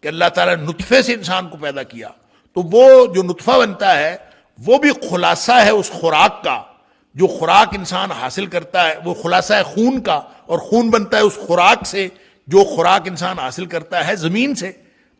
کہ اللہ تعالیٰ نے نطفے سے انسان کو پیدا کیا. تو وہ جو نطفہ بنتا ہے وہ بھی خلاصہ ہے اس خوراک کا. جو خوراک انسان حاصل کرتا ہے وہ خلاصہ ہے خون کا، اور خون بنتا ہے اس خوراک سے جو خوراک انسان حاصل کرتا ہے زمین سے.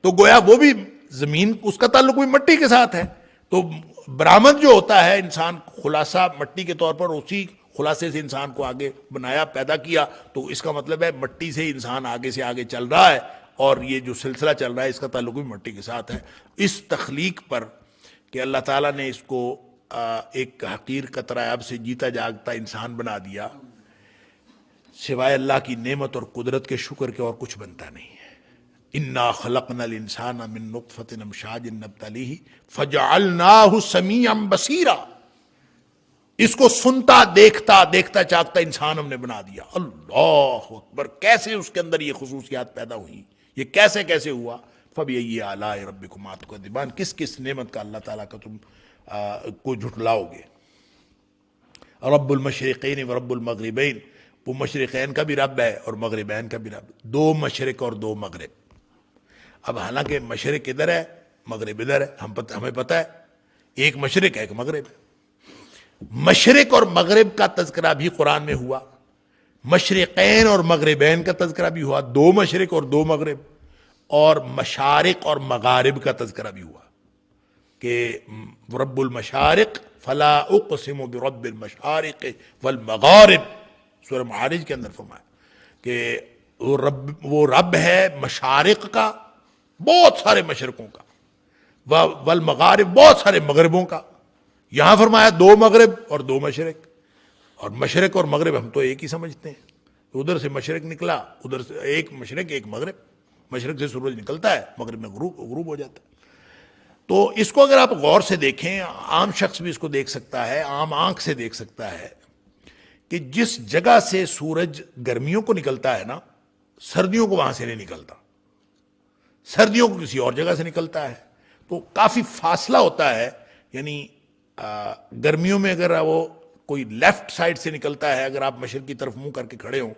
تو گویا وہ بھی زمین، اس کا تعلق بھی مٹی کے ساتھ ہے. تو برآمد جو ہوتا ہے انسان خلاصہ مٹی کے طور پر، اسی خلاصے سے انسان کو آگے بنایا، پیدا کیا. تو اس کا مطلب ہے مٹی سے انسان آگے سے آگے چل رہا ہے، اور یہ جو سلسلہ چل رہا ہے اس کا تعلق بھی مٹی کے ساتھ ہے. اس تخلیق پر کہ اللہ تعالیٰ نے اس کو ایک حقیر قطرہ آب سے جیتا جاگتا انسان بنا دیا، سوائے اللہ کی نعمت اور قدرت کے شکر کے اور کچھ بنتا نہیں ہے. انا خلقنا الانسان من نطفۃ امشاج نبتلیہ فجعلناہ سمیعا بصیرا. اس کو سنتا دیکھتا چاہتا انسان ہم نے بنا دیا. اللہ اکبر، کیسے اس کے اندر یہ خصوصیات پیدا ہوئی، یہ کیسے ہوا. فبأي آلاء ربكما تكذبان، کس نعمت کا اللہ تعالیٰ کا تم کو جھٹلاؤ گے. رب المشرقین و رب المغربین، وہ مشرقین کا بھی رب ہے اور مغربین کا بھی رب. دو مشرق اور دو مغرب. اب حالانکہ مشرق ادھر ہے مغرب ادھر ہے، ہمیں پتہ ہے ایک مشرق ہے ایک مغرب ہے. مشرق اور مغرب کا تذکرہ بھی قرآن میں ہوا. مشرقین اور مغربین کا تذکرہ بھی ہوا، دو مشرق اور دو مغرب، اور مشارق اور مغارب کا تذکرہ بھی ہوا کہ رب المشارق فلا اقسم برب المشارق والمغارب، سورہ معارج کے اندر فرمایا کہ وہ رب ہے مشارق کا، بہت سارے مشرقوں کا، والمغارب بہت سارے مغربوں کا. یہاں فرمایا دو مغرب اور دو مشرق، اور مشرق اور مغرب ہم تو ایک ہی سمجھتے ہیں. ادھر سے مشرق نکلا، ادھر سے ایک مشرق ایک مغرب، مشرق سے سورج نکلتا ہے، مغرب میں غروب ہو جاتا ہے. تو اس کو اگر آپ غور سے دیکھیں، عام شخص بھی اس کو دیکھ سکتا ہے، عام آنکھ سے دیکھ سکتا ہے کہ جس جگہ سے سورج گرمیوں کو نکلتا ہے نا، سردیوں کو وہاں سے نہیں نکلتا، سردیوں کو کسی اور جگہ سے نکلتا ہے. تو کافی فاصلہ ہوتا ہے. یعنی گرمیوں میں اگر وہ کوئی لیفٹ سائڈ سے نکلتا ہے، اگر آپ مشرق کی طرف منہ کر کے کھڑے ہوں،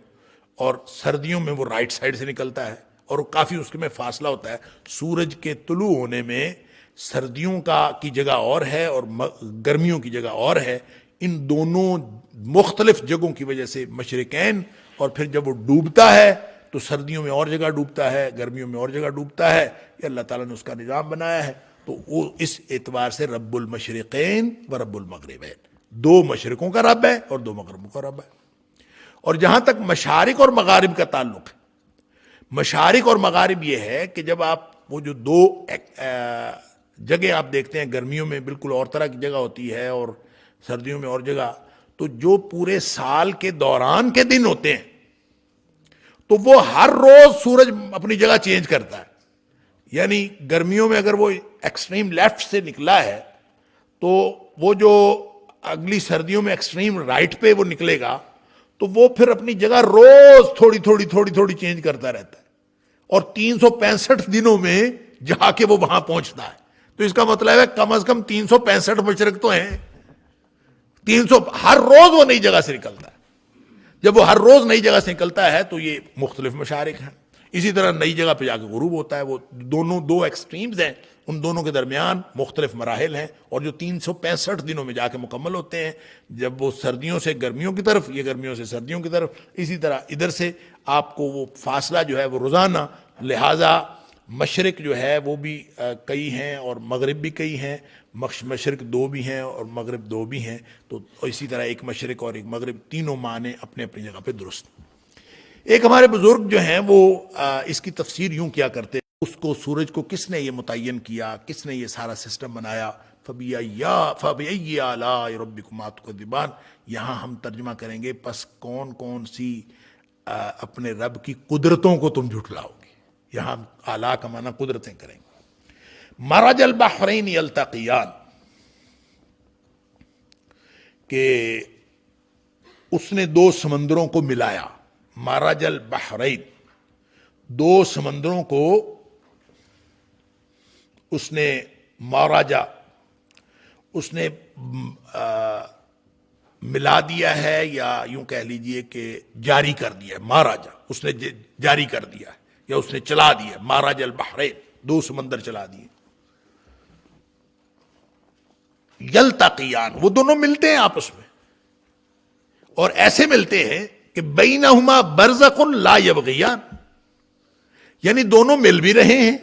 اور سردیوں میں وہ رائٹ سائڈ سے نکلتا ہے، اور وہ کافی اس میں فاصلہ ہوتا ہے. سورج کے طلوع ہونے میں سردیوں کی جگہ اور ہے اور گرمیوں کی جگہ اور ہے. ان دونوں مختلف جگہوں کی وجہ سے مشرقین، اور پھر جب وہ ڈوبتا ہے تو سردیوں میں اور جگہ ڈوبتا ہے، گرمیوں میں اور جگہ ڈوبتا ہے. یہ اللہ تعالیٰ نے اس کا نظام بنایا ہے. تو وہ اس اعتبار سے رب المشرقین و رب المغربین، دو مشرقوں کا رب ہے اور دو مغربوں کا رب ہے. اور جہاں تک مشارق اور مغارب کا تعلق ہے، مشارق اور مغارب یہ ہے کہ جب آپ وہ جو دو جگہ آپ دیکھتے ہیں، گرمیوں میں بالکل اور طرح کی جگہ ہوتی ہے اور سردیوں میں اور جگہ، تو جو پورے سال کے دوران کے دن ہوتے ہیں تو وہ ہر روز سورج اپنی جگہ چینج کرتا ہے. یعنی گرمیوں میں اگر وہ ایکسٹریم لیفٹ سے نکلا ہے تو وہ جو اگلی سردیوں میں ایکسٹریم رائٹ پہ وہ نکلے گا تو وہ پھر اپنی جگہ روز تھوڑی تھوڑی چینج کرتا رہتا ہے، اور 365 دنوں میں جا کے وہ وہاں پہنچتا ہے. تو اس کا مطلب ہے کم از کم 365 مشرق تو ہیں. 300 ہر روز وہ نئی جگہ سے نکلتا ہے. جب وہ ہر روز نئی جگہ سے نکلتا ہے تو یہ مختلف مشارق ہیں. اسی طرح نئی جگہ پہ جا کے غروب ہوتا ہے. وہ دو ایکسٹریمز ہیں، ان دونوں کے درمیان مختلف مراحل ہیں، اور جو 365 دنوں میں جا کے مکمل ہوتے ہیں. جب وہ سردیوں سے گرمیوں کی طرف، یہ گرمیوں سے سردیوں کی طرف، اسی طرح ادھر سے آپ کو وہ فاصلہ جو ہے وہ روزانہ. لہٰذا مشرق جو ہے وہ بھی کئی ہیں اور مغرب بھی کئی ہیں. مشرق دو بھی ہیں اور مغرب دو بھی ہیں. تو اسی طرح ایک مشرق اور ایک مغرب، تینوں معنی اپنے اپنی جگہ پہ درست. ایک ہمارے بزرگ جو ہیں وہ اس کی تفسیر یوں کیا کرتے، اس کو سورج کو کس نے یہ متعین کیا، کس نے یہ سارا سسٹم بنایا. فَبِأَيِّ آلَاءِ رَبِّكُمَا تُكَذِّبَانِ. یہاں ہم ترجمہ کریں گے پس کون کون سی اپنے رب کی قدرتوں کو تم جھٹلاؤ گے. یہاں آلہ کا معنی قدرتیں کریں گے. مرج البحرین یلتقیان، کہ اس نے دو سمندروں کو ملایا. مرج البحرین، دو سمندروں کو اس نے ماراجا، اس نے ملا دیا ہے، یا یوں کہہ لیجئے کہ جاری کر دیا ہے. ماراجا اس نے جاری کر دیا ہے یا اس نے چلا دیا. ماراج البحرین، دو سمندر چلا دیے. یلتقیان، وہ دونوں ملتے ہیں آپس میں، اور ایسے ملتے ہیں کہ بینہما برزخ لا یبغیان، یعنی دونوں مل بھی رہے ہیں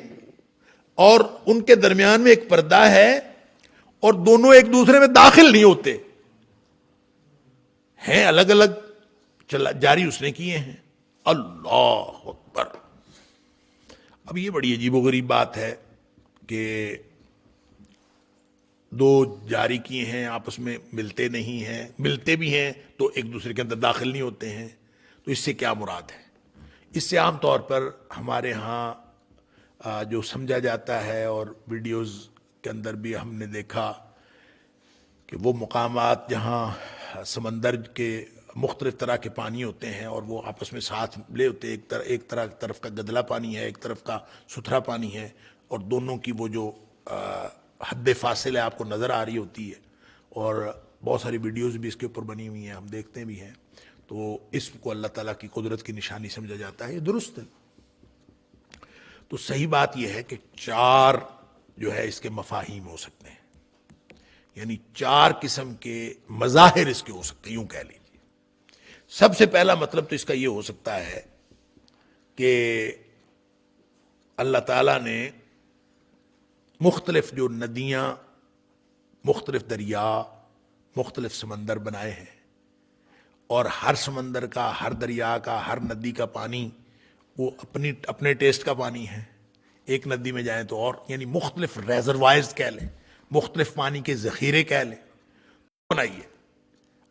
اور ان کے درمیان میں ایک پردہ ہے، اور دونوں ایک دوسرے میں داخل نہیں ہوتے ہیں، الگ الگ جاری اس نے کیے ہیں. اللہ اکبر. اب یہ بڑی عجیب و غریب بات ہے کہ دو جاری کیے ہیں، آپس میں ملتے نہیں ہیں، ملتے بھی ہیں تو ایک دوسرے کے اندر داخل نہیں ہوتے ہیں. تو اس سے کیا مراد ہے؟ اس سے عام طور پر ہمارے ہاں جو سمجھا جاتا ہے، اور ویڈیوز کے اندر بھی ہم نے دیکھا کہ وہ مقامات جہاں سمندر کے مختلف طرح کے پانی ہوتے ہیں اور وہ آپس میں ساتھ ملے ہوتے ہیں، ایک طرف کا گدلا پانی ہے، ایک طرف کا ستھرا پانی ہے، اور دونوں کی وہ جو حد فاصل ہے آپ کو نظر آ رہی ہوتی ہے. اور بہت ساری ویڈیوز بھی اس کے اوپر بنی ہوئی ہیں، ہم دیکھتے بھی ہیں. تو اس کو اللہ تعالیٰ کی قدرت کی نشانی سمجھا جاتا ہے. یہ درست ہے. تو صحیح بات یہ ہے کہ چار جو ہے اس کے مفاہیم ہو سکتے ہیں، یعنی چار قسم کے مظاہر اس کے ہو سکتے ہیں، یوں کہہ لیجیے. سب سے پہلا مطلب تو اس کا یہ ہو سکتا ہے کہ اللہ تعالیٰ نے مختلف جو ندیاں، مختلف دریا، مختلف سمندر بنائے ہیں، اور ہر سمندر کا، ہر دریا کا، ہر ندی کا پانی وہ اپنے ٹیسٹ کا پانی ہے. ایک ندی میں جائیں تو اور، یعنی مختلف ریزروائرز کہہ لیں، مختلف پانی کے ذخیرے کہہ لیں بنائیے.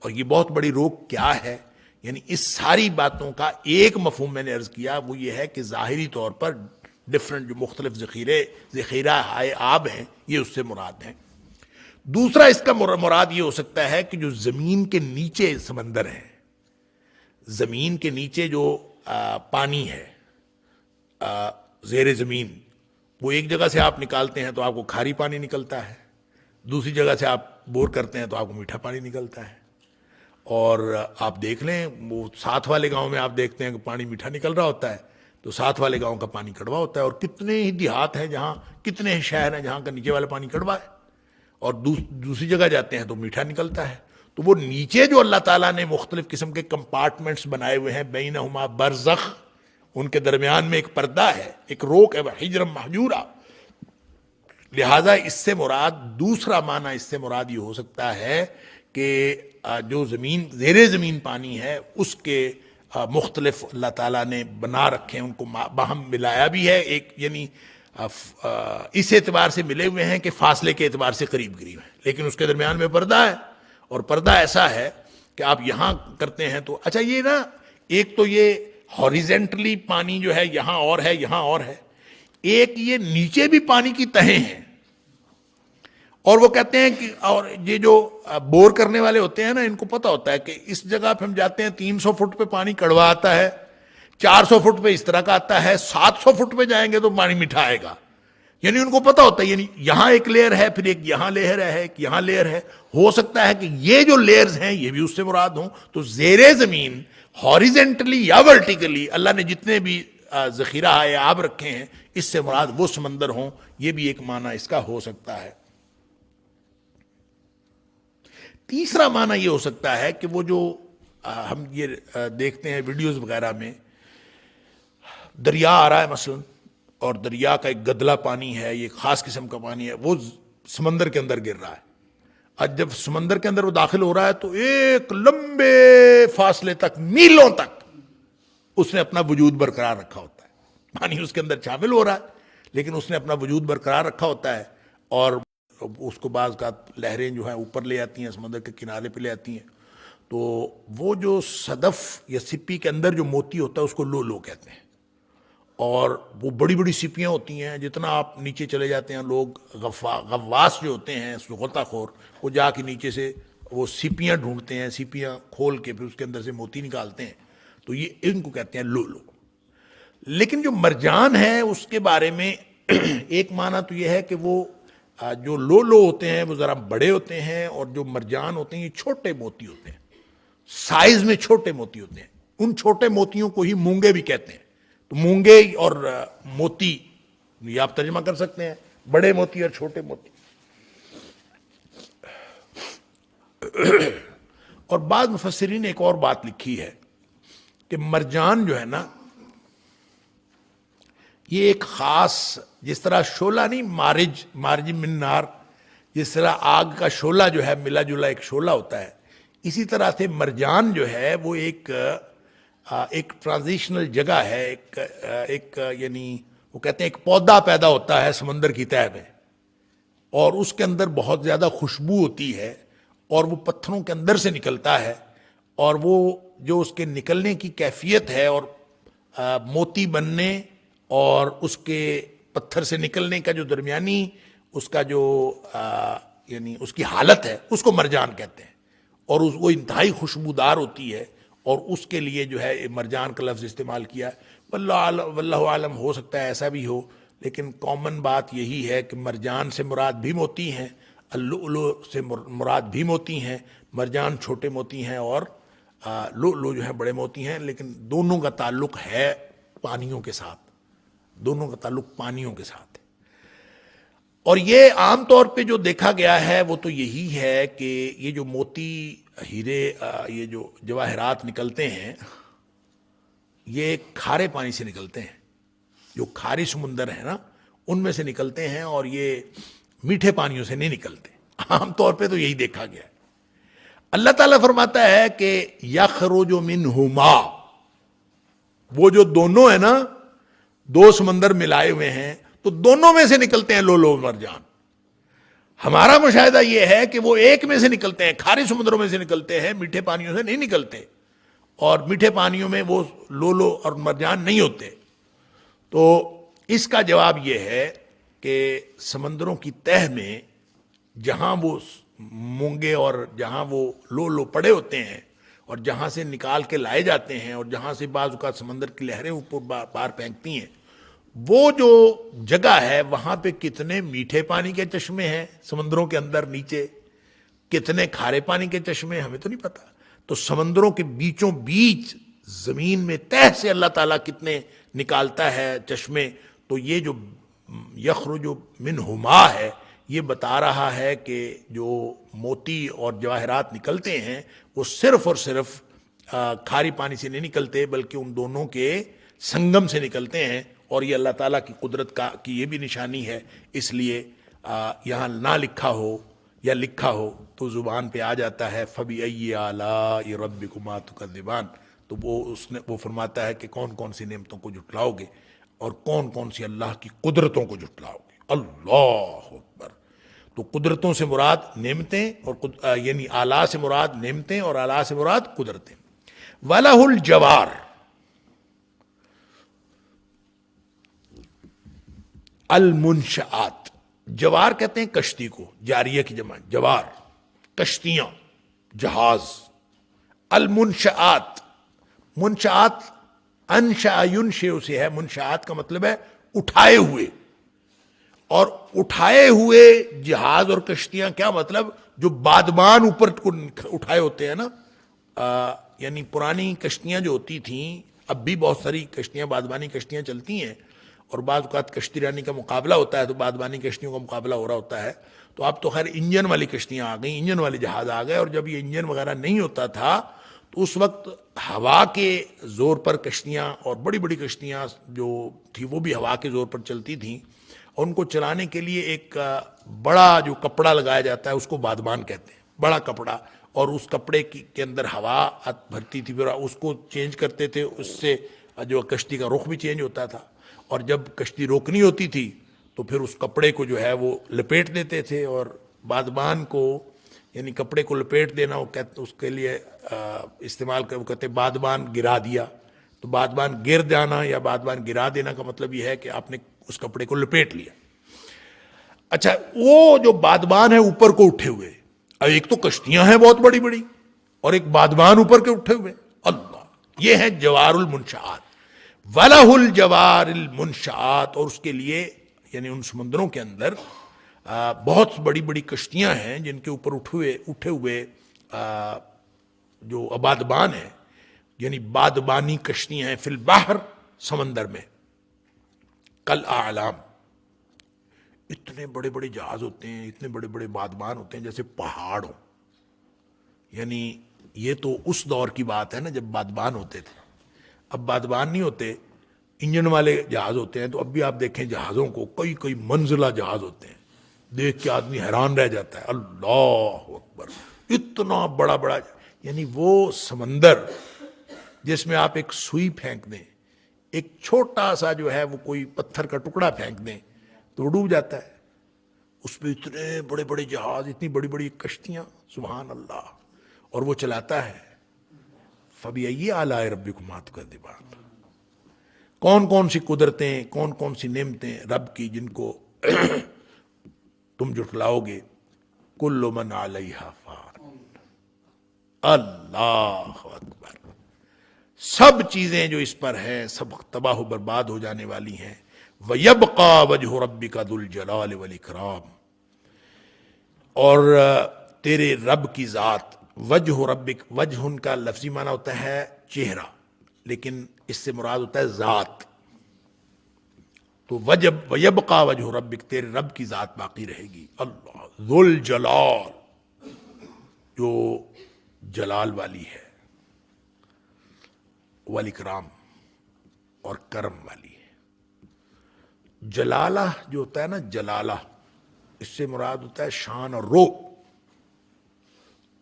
اور یہ بہت بڑی روک کیا ہے؟ یعنی اس ساری باتوں کا ایک مفہوم میں نے عرض کیا، وہ یہ ہے کہ ظاہری طور پر ڈفرنٹ جو مختلف ذخیرہ آب ہیں یہ اس سے مراد ہیں. دوسرا اس کا مراد یہ ہو سکتا ہے کہ جو زمین کے نیچے سمندر ہیں، زمین کے نیچے جو پانی ہے زیر زمین، وہ ایک جگہ سے آپ نکالتے ہیں تو آپ کو کھاری پانی نکلتا ہے، دوسری جگہ سے آپ بور کرتے ہیں تو آپ کو میٹھا پانی نکلتا ہے. اور آپ دیکھ لیں وہ ساتھ والے گاؤں میں آپ دیکھتے ہیں کہ پانی میٹھا نکل رہا ہوتا ہے تو ساتھ والے گاؤں کا پانی کڑوا ہوتا ہے. اور کتنے ہی دیہات ہیں جہاں، کتنے ہی شہر ہیں جہاں کا نیچے والا پانی کڑوا ہے، اور دوسری جگہ جاتے ہیں تو میٹھا نکلتا ہے. تو وہ نیچے جو اللہ تعالیٰ نے مختلف قسم کے کمپارٹمنٹس بنائے ہوئے ہیں، بینہما برزخ، ان کے درمیان میں ایک پردہ ہے، ایک روک ہے، حجرم محجورہ. لہٰذا اس سے مراد، دوسرا معنی اس سے مراد یہ ہو سکتا ہے کہ جو زمین، زیر زمین پانی ہے، اس کے مختلف اللہ تعالیٰ نے بنا رکھے ہیں، ان کو باہم ملایا بھی ہے، ایک یعنی اس اعتبار سے ملے ہوئے ہیں کہ فاصلے کے اعتبار سے قریب قریب ہیں، لیکن اس کے درمیان میں پردہ ہے. اور پردہ ایسا ہے کہ آپ یہاں کرتے ہیں تو اچھا یہ نا، ایک تو یہ ہاریزنٹلی پانی جو ہے یہاں اور ہے، یہاں اور ہے، ایک یہ نیچے بھی پانی کی تہیں ہیں. اور وہ کہتے ہیں کہ، اور یہ جو بور کرنے والے ہوتے ہیں نا، ان کو پتہ ہوتا ہے کہ اس جگہ پہ ہم جاتے ہیں 300 فٹ پہ پانی کڑوا آتا ہے، 400 فٹ پہ اس طرح کا آتا ہے، 700 فٹ پہ جائیں گے تو پانی میٹھا آئے گا. یعنی ان کو پتہ ہوتا ہے، یعنی یہاں ایک لیئر ہے، پھر ایک یہاں لیئر ہے، ایک یہاں لیئر ہے. ہو سکتا ہے کہ یہ جو لیئرز ہیں یہ بھی اس سے مراد ہوں. تو زیر زمین ہاریزنٹلی یا ورٹیکلی اللہ نے جتنے بھی ذخیرہ آب رکھے ہیں، اس سے مراد وہ سمندر ہوں. یہ بھی ایک معنی اس کا ہو سکتا ہے. تیسرا معنی یہ ہو سکتا ہے کہ وہ جو ہم یہ دیکھتے ہیں ویڈیوز وغیرہ میں، دریا آ رہا ہے مثلا، اور دریا کا ایک گدلا پانی ہے، یہ خاص قسم کا پانی ہے، وہ سمندر کے اندر گر رہا ہے. اور جب سمندر کے اندر وہ داخل ہو رہا ہے تو ایک لمبے فاصلے تک، میلوں تک اس نے اپنا وجود برقرار رکھا ہوتا ہے. پانی اس کے اندر شامل ہو رہا ہے لیکن اس نے اپنا وجود برقرار رکھا ہوتا ہے. اور اس کو بعض کا لہریں جو ہیں اوپر لے آتی ہیں، سمندر کے کنارے پہ لے آتی ہیں. تو وہ جو صدف یا سپی کے اندر جو موتی ہوتا ہے اس کو لو لو کہتے ہیں. اور وہ بڑی بڑی سپیاں ہوتی ہیں، جتنا آپ نیچے چلے جاتے ہیں، لوگ غواص جو ہوتے ہیں، غوطہ خور، وہ جا کے نیچے سے وہ سپیاں ڈھونڈتے ہیں، سپیاں کھول کے پھر اس کے اندر سے موتی نکالتے ہیں. تو یہ ان کو کہتے ہیں لو لو. لیکن جو مرجان ہے اس کے بارے میں ایک معنی تو یہ ہے کہ وہ جو لو لو ہوتے ہیں وہ ذرا بڑے ہوتے ہیں، اور جو مرجان ہوتے ہیں یہ چھوٹے موتی ہوتے ہیں، سائز میں چھوٹے موتی ہوتے ہیں. ان چھوٹے موتیوں کو ہی مونگے بھی کہتے ہیں. تو مونگے اور موتی یہ آپ ترجمہ کر سکتے ہیں، بڑے موتی اور چھوٹے موتی. اور بعض مفسرین نے ایک اور بات لکھی ہے کہ مرجان جو ہے نا، یہ ایک خاص، جس طرح شعلہ نہیں، مارج من نار، جس طرح آگ کا شعلہ جو ہے ملا جلا ایک شعلہ ہوتا ہے، اسی طرح سے مرجان جو ہے وہ ایک ٹرانزیشنل جگہ ہے. ایک یعنی وہ کہتے ہیں ایک پودا پیدا ہوتا ہے سمندر کی تہہ میں، اور اس کے اندر بہت زیادہ خوشبو ہوتی ہے، اور وہ پتھروں کے اندر سے نکلتا ہے. اور وہ جو اس کے نکلنے کی کیفیت ہے، اور موتی بننے اور اس کے پتھر سے نکلنے کا جو درمیانی اس کا جو یعنی اس کی حالت ہے، اس کو مرجان کہتے ہیں. اور وہ انتہائی خوشبودار ہوتی ہے، اور اس کے لیے جو ہے مرجان کا لفظ استعمال کیا. واللہ عالم، ہو سکتا ہے ایسا بھی ہو، لیکن کامن بات یہی ہے کہ مرجان سے مراد بھی موتی ہیں، اللؤلؤ سے مراد بھی موتی ہیں. مرجان چھوٹے موتی ہیں اور لؤلؤ جو ہیں بڑے موتی ہیں، لیکن دونوں کا تعلق ہے پانیوں کے ساتھ، دونوں کا تعلق پانیوں کے ساتھ ہے. اور یہ عام طور پہ جو دیکھا گیا ہے وہ تو یہی ہے کہ یہ جو موتی ہیرے یہ جو جواہرات نکلتے ہیں یہ کھارے پانی سے نکلتے ہیں، جو کھاری سمندر ہے نا ان میں سے نکلتے ہیں، اور یہ میٹھے پانیوں سے نہیں نکلتے۔ عام طور پہ تو یہی دیکھا گیا ہے۔ اللہ تعالیٰ فرماتا ہے کہ یخرج منہما، وہ جو دونوں ہیں نا، دو سمندر ملائے ہوئے ہیں تو دونوں میں سے نکلتے ہیں لولو مرجان۔ ہمارا مشاہدہ یہ ہے کہ وہ ایک میں سے نکلتے ہیں، کھارے سمندروں میں سے نکلتے ہیں، میٹھے پانیوں سے نہیں نکلتے، اور میٹھے پانیوں میں وہ لولو اور مرجان نہیں ہوتے۔ تو اس کا جواب یہ ہے کہ سمندروں کی تہ میں جہاں وہ مونگے اور جہاں وہ لولو پڑے ہوتے ہیں اور جہاں سے نکال کے لائے جاتے ہیں اور جہاں سے بعض اوقات سمندر کی لہریں اوپر پار پھینکتی ہیں، وہ جو جگہ ہے وہاں پہ کتنے میٹھے پانی کے چشمے ہیں سمندروں کے اندر نیچے، کتنے کھارے پانی کے چشمے، ہمیں تو نہیں پتا۔ تو سمندروں کے بیچوں بیچ زمین میں تہ سے اللہ تعالیٰ کتنے نکالتا ہے چشمے۔ تو یہ جو یخرج منہما ہے یہ بتا رہا ہے کہ جو موتی اور جواہرات نکلتے ہیں وہ صرف اور صرف کھاری پانی سے نہیں نکلتے، بلکہ ان دونوں کے سنگم سے نکلتے ہیں، اور یہ اللہ تعالیٰ کی قدرت کی یہ بھی نشانی ہے۔ اس لیے یہاں نہ لکھا ہو یا لکھا ہو تو زبان پہ آ جاتا ہے فَبِأَيِّ آلَاءِ رَبِّكُمَا تُكَذِّبَانِ، تو وہ فرماتا ہے کہ کون کون سی نعمتوں کو جھٹلاؤ گے اور کون کون سی اللہ کی قدرتوں کو جھٹلاؤ گے۔ اللہ اکبر۔ تو قدرتوں سے مراد نعمتیں، اور یعنی آلہ سے مراد نعمتیں اور آلہ سے مراد قدرتیں۔ وَلَهُ الْجَوَارُ، المنشآت، جوار کہتے ہیں کشتی کو، جاریہ کی جمع جوار، کشتیاں، جہاز۔ المنشآت، منشآت انشأ ینشئ سے ہے، منشآت کا مطلب ہے اٹھائے ہوئے، اور اٹھائے ہوئے جہاز اور کشتیاں کیا مطلب؟ جو بادبان اوپر کو اٹھائے ہوتے ہیں نا، یعنی پرانی کشتیاں جو ہوتی تھیں، اب بھی بہت ساری کشتیاں بادبانی کشتیاں چلتی ہیں، اور بعض اوقات کشتی رانی کا مقابلہ ہوتا ہے تو بادبانی کشتیوں کا مقابلہ ہو رہا ہوتا ہے۔ تو اب تو خیر انجن والی کشتیاں آ گئیں، انجن والے جہاز آ گئے، اور جب یہ انجن وغیرہ نہیں ہوتا تھا تو اس وقت ہوا کے زور پر کشتیاں، اور بڑی بڑی کشتیاں جو تھی وہ بھی ہوا کے زور پر چلتی تھیں، اور ان کو چلانے کے لیے ایک بڑا جو کپڑا لگایا جاتا ہے اس کو بادبان کہتے ہیں، بڑا کپڑا، اور اس کپڑے کے اندر ہوا بھرتی تھی، پھر اس کو چینج کرتے تھے، اس سے جو کشتی کا رخ بھی چینج ہوتا تھا، اور جب کشتی روکنی ہوتی تھی تو پھر اس کپڑے کو جو ہے وہ لپیٹ دیتے تھے، اور بادبان کو یعنی کپڑے کو لپیٹ دینا، وہ کہتے اس کے لیے استعمال کر، وہ کہتے بادبان گرا دیا۔ تو بادبان گر جانا یا بادبان گرا دینا کا مطلب یہ ہے کہ آپ نے اس کپڑے کو لپیٹ لیا۔ اچھا، وہ جو بادبان ہے اوپر کو اٹھے ہوئے، اب ایک تو کشتیاں ہیں بہت بڑی بڑی، اور ایک بادبان اوپر کے اٹھے ہوئے، اللہ، یہ ہے جوار المنشآت۔ وَلَهُ الْجَوَارُ الْمُنشآت، اور اس کے لیے یعنی ان سمندروں کے اندر بہت بڑی بڑی کشتیاں ہیں جن کے اوپر اٹھے ہوئے جو بادبان ہیں، یعنی بادبانی کشتیاں ہیں، فی البحر، سمندر میں، کالاعلام، اتنے بڑے بڑے جہاز ہوتے ہیں، اتنے بڑے بڑے بادبان ہوتے ہیں جیسے پہاڑ ہوں۔ یعنی یہ تو اس دور کی بات ہے نا جب بادبان ہوتے تھے، اب بادبان نہیں ہوتے، انجن والے جہاز ہوتے ہیں۔ تو اب بھی آپ دیکھیں جہازوں کو، کئی کئی منزلہ جہاز ہوتے ہیں، دیکھ کے آدمی حیران رہ جاتا ہے، اللہ اکبر، اتنا بڑا بڑا، یعنی وہ سمندر جس میں آپ ایک سوئی پھینک دیں، ایک چھوٹا سا جو ہے وہ کوئی پتھر کا ٹکڑا پھینک دیں تو وہ ڈوب جاتا ہے، اس پہ اتنے بڑے بڑے جہاز، اتنی بڑی بڑی کشتیاں، سبحان اللہ، اور وہ چلاتا ہے۔ فَبِأَيِّ آلَاءِ رَبِّكُمَا تُكَذِّبَانِ، کون کون سی قدرتیں، کون کون سی نعمتیں رب کی جن کو تم جھٹلاؤ گے۔ کل من علیہا فان، اللہ اکبر، سب چیزیں جو اس پر ہیں سب تباہ و برباد ہو جانے والی ہیں۔ وَيَبْقَى وَجْهُ رَبِّكَ ذُو الْجَلَالِ وَالْإِكْرَامِ، اور تیرے رب کی ذات، وجہ ربک، وجہ ان کا لفظی معنی ہوتا ہے چہرہ، لیکن اس سے مراد ہوتا ہے ذات۔ تو وَيَبْقَى وَجْهُ رَبِّكَ، تیرے رب کی ذات باقی رہے گی، اللہ ذو الجلال، جو جلال والی ہے، والاکرام اور کرم والی ہے۔ جلالہ جو ہوتا ہے نا، جلالہ اس سے مراد ہوتا ہے شان اور رو،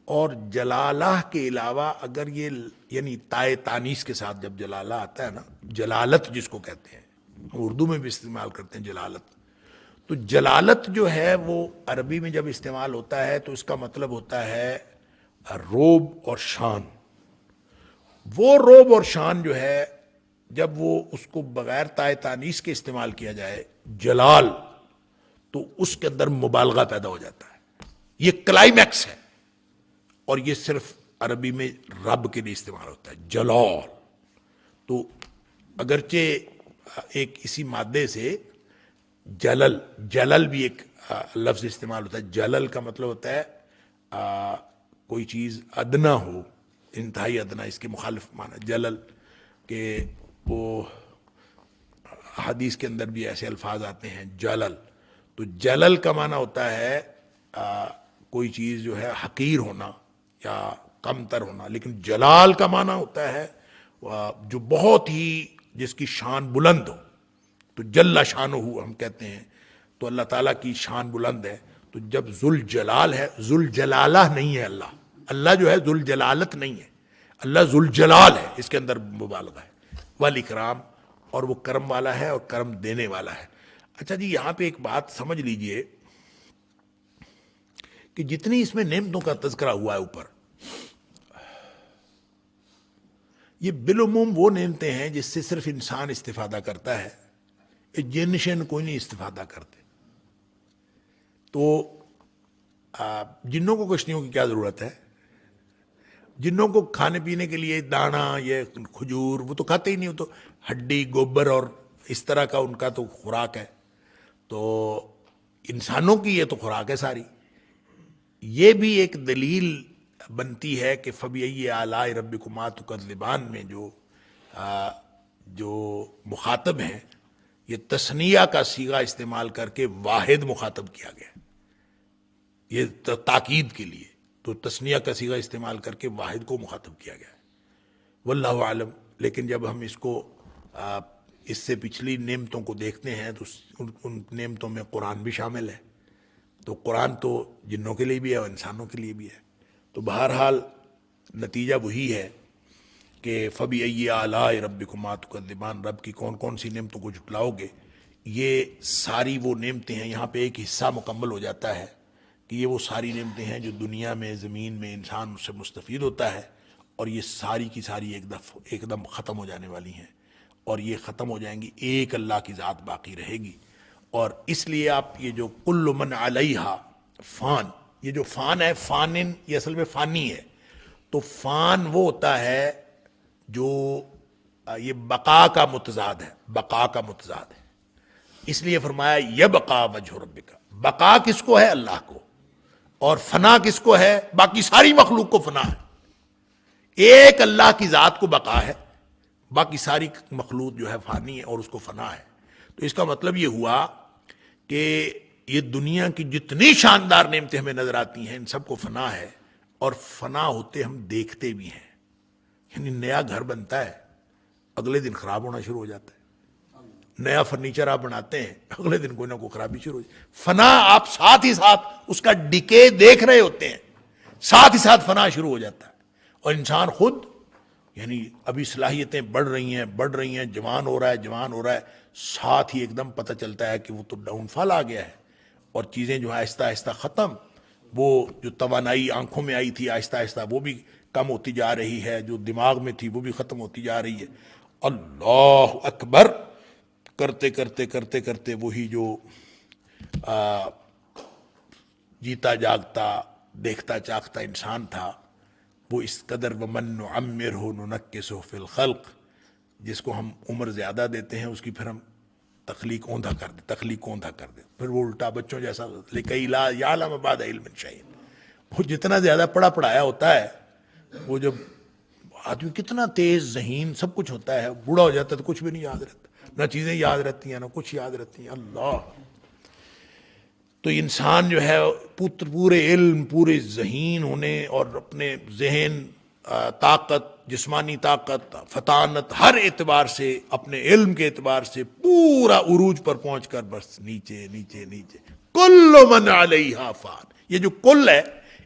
اور جلالہ کے علاوہ اگر یہ یعنی تائے تانیس کے ساتھ جب جلالہ آتا ہے نا، جلالت جس کو کہتے ہیں، ہم اردو میں بھی استعمال کرتے ہیں جلالت، تو جلالت جو ہے وہ عربی میں جب استعمال ہوتا ہے تو اس کا مطلب ہوتا ہے روب اور شان۔ وہ روب اور شان جو ہے جب وہ اس کو بغیر تائے تانیس کے استعمال کیا جائے جلال، تو اس کے اندر مبالغہ پیدا ہو جاتا ہے، یہ کلائمیکس ہے، اور یہ صرف عربی میں رب کے لیے استعمال ہوتا ہے جلال۔ تو اگرچہ ایک اسی مادے سے جلل، جلل بھی ایک لفظ استعمال ہوتا ہے۔ جلل کا مطلب ہوتا ہے کوئی چیز ادنا ہو، انتہائی ادنا، اس کے مخالف معنی جلل، کہ وہ حدیث کے اندر بھی ایسے الفاظ آتے ہیں جلل۔ تو جلل کا معنی ہوتا ہے کوئی چیز جو ہے حقیر ہونا یا کم تر ہونا، لیکن جلال کا معنی ہوتا ہے جو بہت ہی جس کی شان بلند ہو، تو جل شانہ ہم کہتے ہیں، تو اللہ تعالیٰ کی شان بلند ہے۔ تو جب ذوالجلال ہے، ذوالجلالہ نہیں ہے اللہ، اللہ جو ہے ذوالجلالت نہیں ہے، اللہ ذوالجلال ہے، اس کے اندر مبالغہ ہے، والاکرام، اور وہ کرم والا ہے اور کرم دینے والا ہے۔ اچھا جی، یہاں پہ ایک بات سمجھ لیجئے کہ جتنی اس میں نعمتوں کا تذکرہ ہوا ہے اوپر، یہ بالعموم وہ نعمتیں ہیں جس سے صرف انسان استفادہ کرتا ہے، جن شن کوئی نہیں استفادہ کرتے۔ تو جنوں کو کشتیوں کی کیا ضرورت ہے؟ جنوں کو کھانے پینے کے لیے دانا، یہ کھجور، وہ تو کھاتے ہی نہیں، وہ تو ہڈی گوبر اور اس طرح کا ان کا تو خوراک ہے۔ تو انسانوں کی یہ تو خوراک ہے ساری۔ یہ بھی ایک دلیل بنتی ہے کہ فَبِأَيِّ آلَاءِ رَبِّكُمَا تُكَذِّبَانِ میں جو مخاطب ہیں، یہ تثنیہ کا صیغہ استعمال کر کے واحد مخاطب کیا گیا، یہ تاکید کے لیے، تو تثنیہ کا صیغہ استعمال کر کے واحد کو مخاطب کیا گیا ہے، واللہ عالم۔ لیکن جب ہم اس کو اس سے پچھلی نعمتوں کو دیکھتے ہیں تو ان نعمتوں میں قرآن بھی شامل ہے، تو قرآن تو جنوں کے لیے بھی ہے اور انسانوں کے لیے بھی ہے۔ تو بہرحال نتیجہ وہی ہے کہ فَبِأَيِّ آلَاءِ رَبِّكُمَا تُكَذِّبَانِ، رب کی کون کون سی نعمتوں کو جھٹلاؤ گے۔ یہ ساری وہ نعمتیں ہیں، یہاں پہ ایک حصہ مکمل ہو جاتا ہے کہ یہ وہ ساری نعمتیں ہیں جو دنیا میں، زمین میں انسان اس سے مستفید ہوتا ہے، اور یہ ساری کی ساری ایک دم ختم ہو جانے والی ہیں، اور یہ ختم ہو جائیں گی، ایک اللہ کی ذات باقی رہے گی۔ اور اس لیے آپ یہ جو کل من علیہا فان، یہ جو فان ہے، فانن یہ اصل میں فانی ہے، تو فان وہ ہوتا ہے جو یہ بقا کا متضاد ہے، بقا کا متضاد ہے۔ اس لیے فرمایا یبقا وجہ ربک، بقا کس کو ہے؟ اللہ کو، اور فنا کس کو ہے؟ باقی ساری مخلوق کو فنا ہے۔ ایک اللہ کی ذات کو بقا ہے، باقی ساری مخلوق جو ہے فانی ہے اور اس کو فنا ہے۔ تو اس کا مطلب یہ ہوا کہ یہ دنیا کی جتنی شاندار نعمتیں ہمیں نظر آتی ہیں، ان سب کو فنا ہے، اور فنا ہوتے ہم دیکھتے بھی ہیں۔ یعنی نیا گھر بنتا ہے، اگلے دن خراب ہونا شروع ہو جاتا ہے، نیا فرنیچر آپ بناتے ہیں، اگلے دن کوئی نہ کوئی خرابی شروع ہو جاتی ہے۔ فنا آپ ساتھ ہی ساتھ اس کا ڈکے دیکھ رہے ہوتے ہیں، ساتھ ہی ساتھ فنا شروع ہو جاتا ہے۔ اور انسان خود یعنی ابھی صلاحیتیں بڑھ رہی ہیں، جوان ہو رہا ہے، ساتھ ہی ایک دم پتہ چلتا ہے کہ وہ تو ڈاؤن فال آ گیا ہے، اور چیزیں جو آہستہ آہستہ ختم، وہ جو توانائی آنکھوں میں آئی تھی آہستہ آہستہ وہ بھی کم ہوتی جا رہی ہے، جو دماغ میں تھی وہ بھی ختم ہوتی جا رہی ہے۔ اللہ اکبر کرتے کرتے کرتے کرتے وہی جو جیتا جاگتا دیکھتا چاہتا انسان تھا، وہ اس قدر وَمَن نُعَمِّرْهُ نُنَكِّسُهُ فِي الْخَلْقِ، جس کو ہم عمر زیادہ دیتے ہیں اس کی پھر ہم تخلیق اوندھا کر دیں، پھر وہ الٹا بچوں جیسا لِكَيْ لَا يَعْلَمَ بَعْدَ عِلْمٍ شَيْءٍ۔ وہ جتنا زیادہ پڑھایا ہوتا ہے، وہ جب آدمی کتنا تیز ذہین سب کچھ ہوتا ہے، بوڑھا ہو جاتا ہے تو کچھ بھی نہیں یاد رہتا، نہ چیزیں یاد رہتی ہیں نہ کچھ یاد رہتی ہیں۔ اللہ تو انسان جو ہے پورے علم، پورے ذہین ہونے اور اپنے ذہن، طاقت، جسمانی طاقت، فطانت، ہر اعتبار سے، اپنے علم کے اعتبار سے پورا عروج پر پہنچ کر بس نیچے نیچے نیچے، کل من علیہا فان. یہ جو کل ہے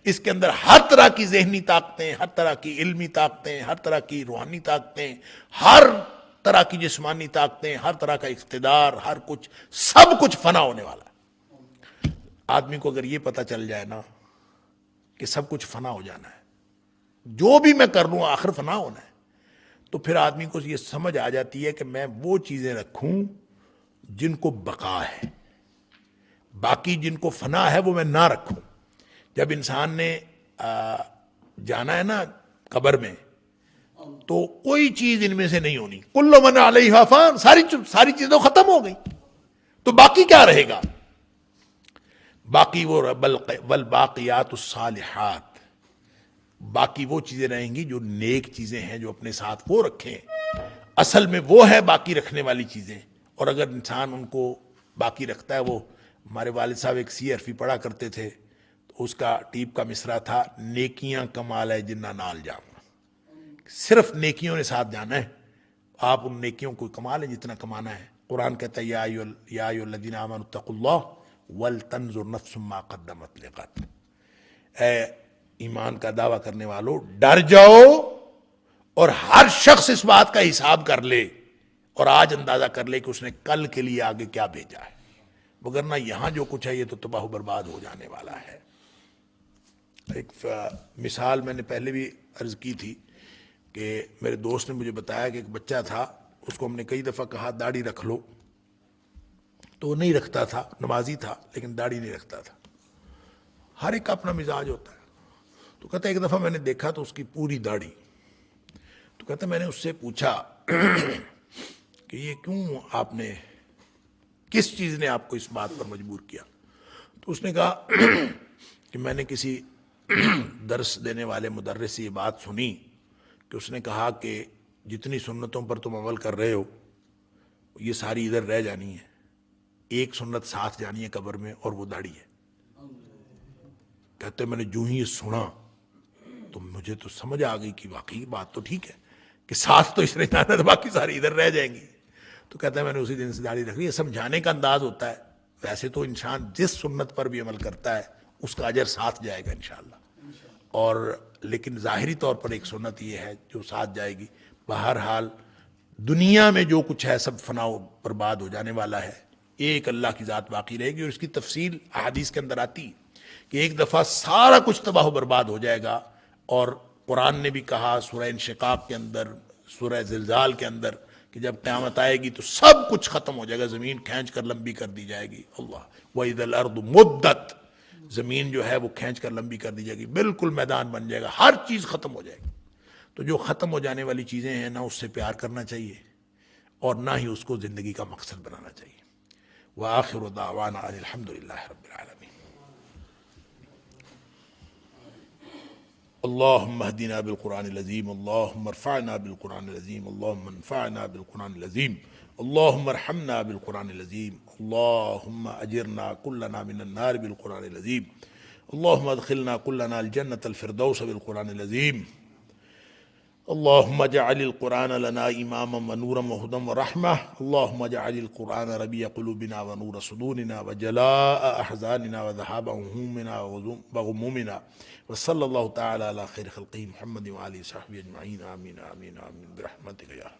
اس کے اندر ہر طرح کی ذہنی طاقتیں، ہر طرح کی علمی طاقتیں، ہر طرح کی روحانی طاقتیں، ہر طرح کی جسمانی طاقتیں، ہر طرح کا اقتدار، ہر کچھ، سب کچھ فنا ہونے والا ہے. آدمی کو اگر یہ پتہ چل جائے نا کہ سب کچھ فنا ہو جانا ہے، جو بھی میں کر لوں آخر فنا ہونا ہے، تو پھر آدمی کو یہ سمجھ آ جاتی ہے کہ میں وہ چیزیں رکھوں جن کو بقا ہے، باقی جن کو فنا ہے وہ میں نہ رکھوں. جب انسان نے جانا ہے نا قبر میں، تو کوئی چیز ان میں سے نہیں ہونی. کل من علیہا فان، ساری چیزیں ختم ہو گئی، تو باقی کیا رہے گا؟ باقی وہ والباقیات الصالحات، باقی وہ چیزیں رہیں گی جو نیک چیزیں ہیں، جو اپنے ساتھ وہ رکھیں. اصل میں وہ ہے باقی رکھنے والی چیزیں. اور اگر انسان ان کو باقی رکھتا ہے، وہ ہمارے والد صاحب ایک سی عرفی پڑھا کرتے تھے، تو اس کا ٹیپ کا مصرع تھا، نیکیاں کمال ہے جنہ نال جانا. صرف نیکیوں نے ساتھ جانا ہے، آپ ان نیکیوں کو کمال ہے جتنا کمانا ہے. قرآن کہتا ہے یا ایھا الذین آمنوا اتقوا اللہ ولتنظر نفس ما قدمت لغد. اے ایمان کا دعویٰ کرنے والو، ڈر جاؤ اور ہر شخص اس بات کا حساب کر لے اور آج اندازہ کر لے کہ اس نے کل کے لیے آگے کیا بھیجا ہے، وگرنہ یہاں جو کچھ ہے یہ تو تباہ و برباد ہو جانے والا ہے. ایک مثال میں نے پہلے بھی عرض کی تھی کہ میرے دوست نے مجھے بتایا کہ ایک بچہ تھا، اس کو ہم نے کئی دفعہ کہا داڑھی رکھ لو، تو وہ نہیں رکھتا تھا. نمازی تھا لیکن داڑھی نہیں رکھتا تھا. ہر ایک کا اپنا مزاج ہوتا ہے. تو کہتا ہے ایک دفعہ میں نے دیکھا تو اس کی پوری داڑھی. تو کہتا ہے میں نے اس سے پوچھا کہ یہ کیوں، آپ نے کس چیز نے آپ کو اس بات پر مجبور کیا؟ تو اس نے کہا کہ میں نے کسی درس دینے والے مدرس سے یہ بات سنی کہ اس نے کہا کہ جتنی سنتوں پر تم عمل کر رہے ہو یہ ساری ادھر رہ جانی ہے، ایک سنت ساتھ جانی ہے قبر میں، اور وہ داڑھی ہے. کہتے میں نے جو ہی یہ سنا تو مجھے تو سمجھ آ گئی کہ واقعی بات تو ٹھیک ہے کہ ساتھ تو اس نے جانا ہے، باقی ساری ادھر رہ جائیں گی. تو کہتا ہے میں نے اسی دن سے داڑھی رکھ لی. یہ سمجھانے کا انداز ہوتا ہے. ویسے تو انسان جس سنت پر بھی عمل کرتا ہے اس کا اجر ساتھ جائے گا انشاءاللہ، اور لیکن ظاہری طور پر ایک سنت یہ ہے جو ساتھ جائے گی. بہرحال دنیا میں جو کچھ ہے سب فنا و برباد ہو جانے والا ہے، ایک اللہ کی ذات باقی رہے گی. اور اس کی تفصیل احادیث کے اندر آتی کہ ایک دفعہ سارا کچھ تباہ و برباد ہو جائے گا. اور قرآن نے بھی کہا سورہ انشقاق کے اندر، سورہ زلزال کے اندر، کہ جب قیامت آئے گی تو سب کچھ ختم ہو جائے گا، زمین کھینچ کر لمبی کر دی جائے گی. اللہ وَإِذَا الْأَرْضُ مُدَّتْ، زمین جو ہے وہ کھینچ کر لمبی کر دی جائے گی، بالکل میدان بن جائے گا، ہر چیز ختم ہو جائے گی. تو جو ختم ہو جانے والی چیزیں ہیں نہ اس سے پیار کرنا چاہیے اور نہ ہی اس کو زندگی کا مقصد بنانا چاہیے. وآخر دعوانا ان الحمد للہ رب العالمین. اللهم اهدنا بالقرآن العظيم، اللهم ارفعنا بالقرآن العظيم، اللهم انفعنا بالقرآن العظيم، اللهم ارحمنا بالقرآن العظيم، اللهم اجرنا كلنا من النار بالقرآن العظيم، اللهم ادخلنا كلنا الجنة الفردوس بالقرآن العظيم. اللهم اجعل القرآن لنا إماما ونورا وهدى ورحمة، اللهم اجعل القرآن ربيع قلوبنا ونور صدورنا وجلاء أحزاننا وذهاب همومنا وغمومنا. وصلى الله تعالى على خير خلقه محمد وآله وصحبه أجمعين. آمين آمين آمين برحمتك يا